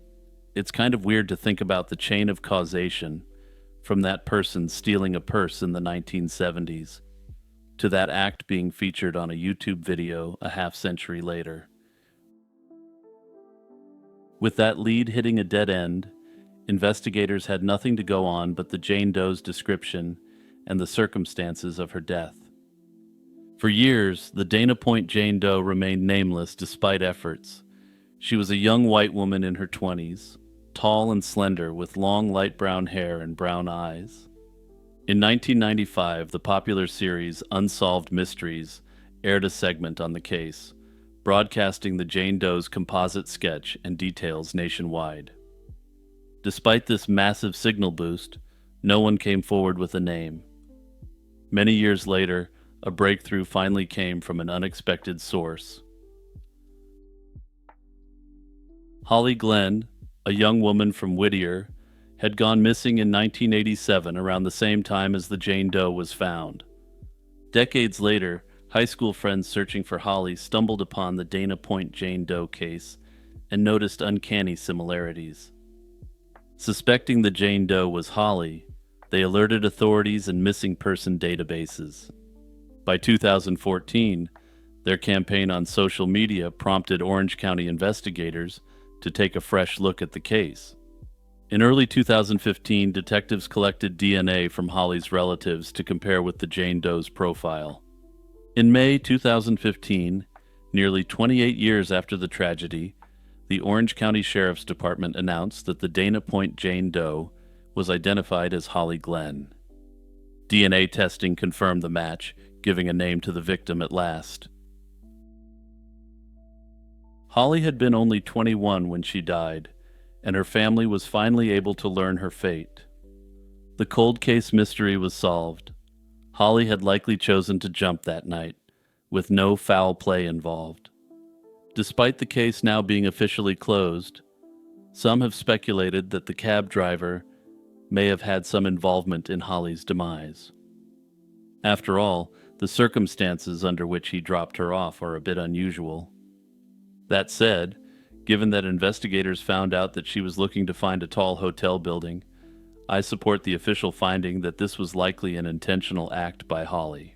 it's kind of weird to think about the chain of causation from that person stealing a purse in the 1970s to that act being featured on a YouTube video a half-century later. With that lead hitting a dead end, investigators had nothing to go on but the Jane Doe's description and the circumstances of her death. For years, the Dana Point Jane Doe remained nameless despite efforts. She was a young white woman in her 20s, tall and slender with long light brown hair and brown eyes. In 1995, the popular series Unsolved Mysteries aired a segment on the case, broadcasting the Jane Doe's composite sketch and details nationwide. Despite this massive signal boost, no one came forward with a name. Many years later, a breakthrough finally came from an unexpected source. Holly Glenn, a young woman from Whittier, had gone missing in 1987 around the same time as the Jane Doe was found. Decades later, high school friends searching for Holly stumbled upon the Dana Point Jane Doe case and noticed uncanny similarities. Suspecting the Jane Doe was Holly, they alerted authorities and missing person databases. By 2014, their campaign on social media prompted Orange County investigators to take a fresh look at the case. In early 2015, detectives collected DNA from Holly's relatives to compare with the Jane Doe's profile. In May 2015, nearly 28 years after the tragedy, the Orange County Sheriff's Department announced that the Dana Point Jane Doe was identified as Holly Glenn. DNA testing confirmed the match, giving a name to the victim at last. Holly had been only 21 when she died, and her family was finally able to learn her fate. The cold case mystery was solved. Holly had likely chosen to jump that night, with no foul play involved. Despite the case now being officially closed, some have speculated that the cab driver may have had some involvement in Holly's demise. After all, the circumstances under which he dropped her off are a bit unusual. That said, given that investigators found out that she was looking to find a tall hotel building, I support the official finding that this was likely an intentional act by Holly.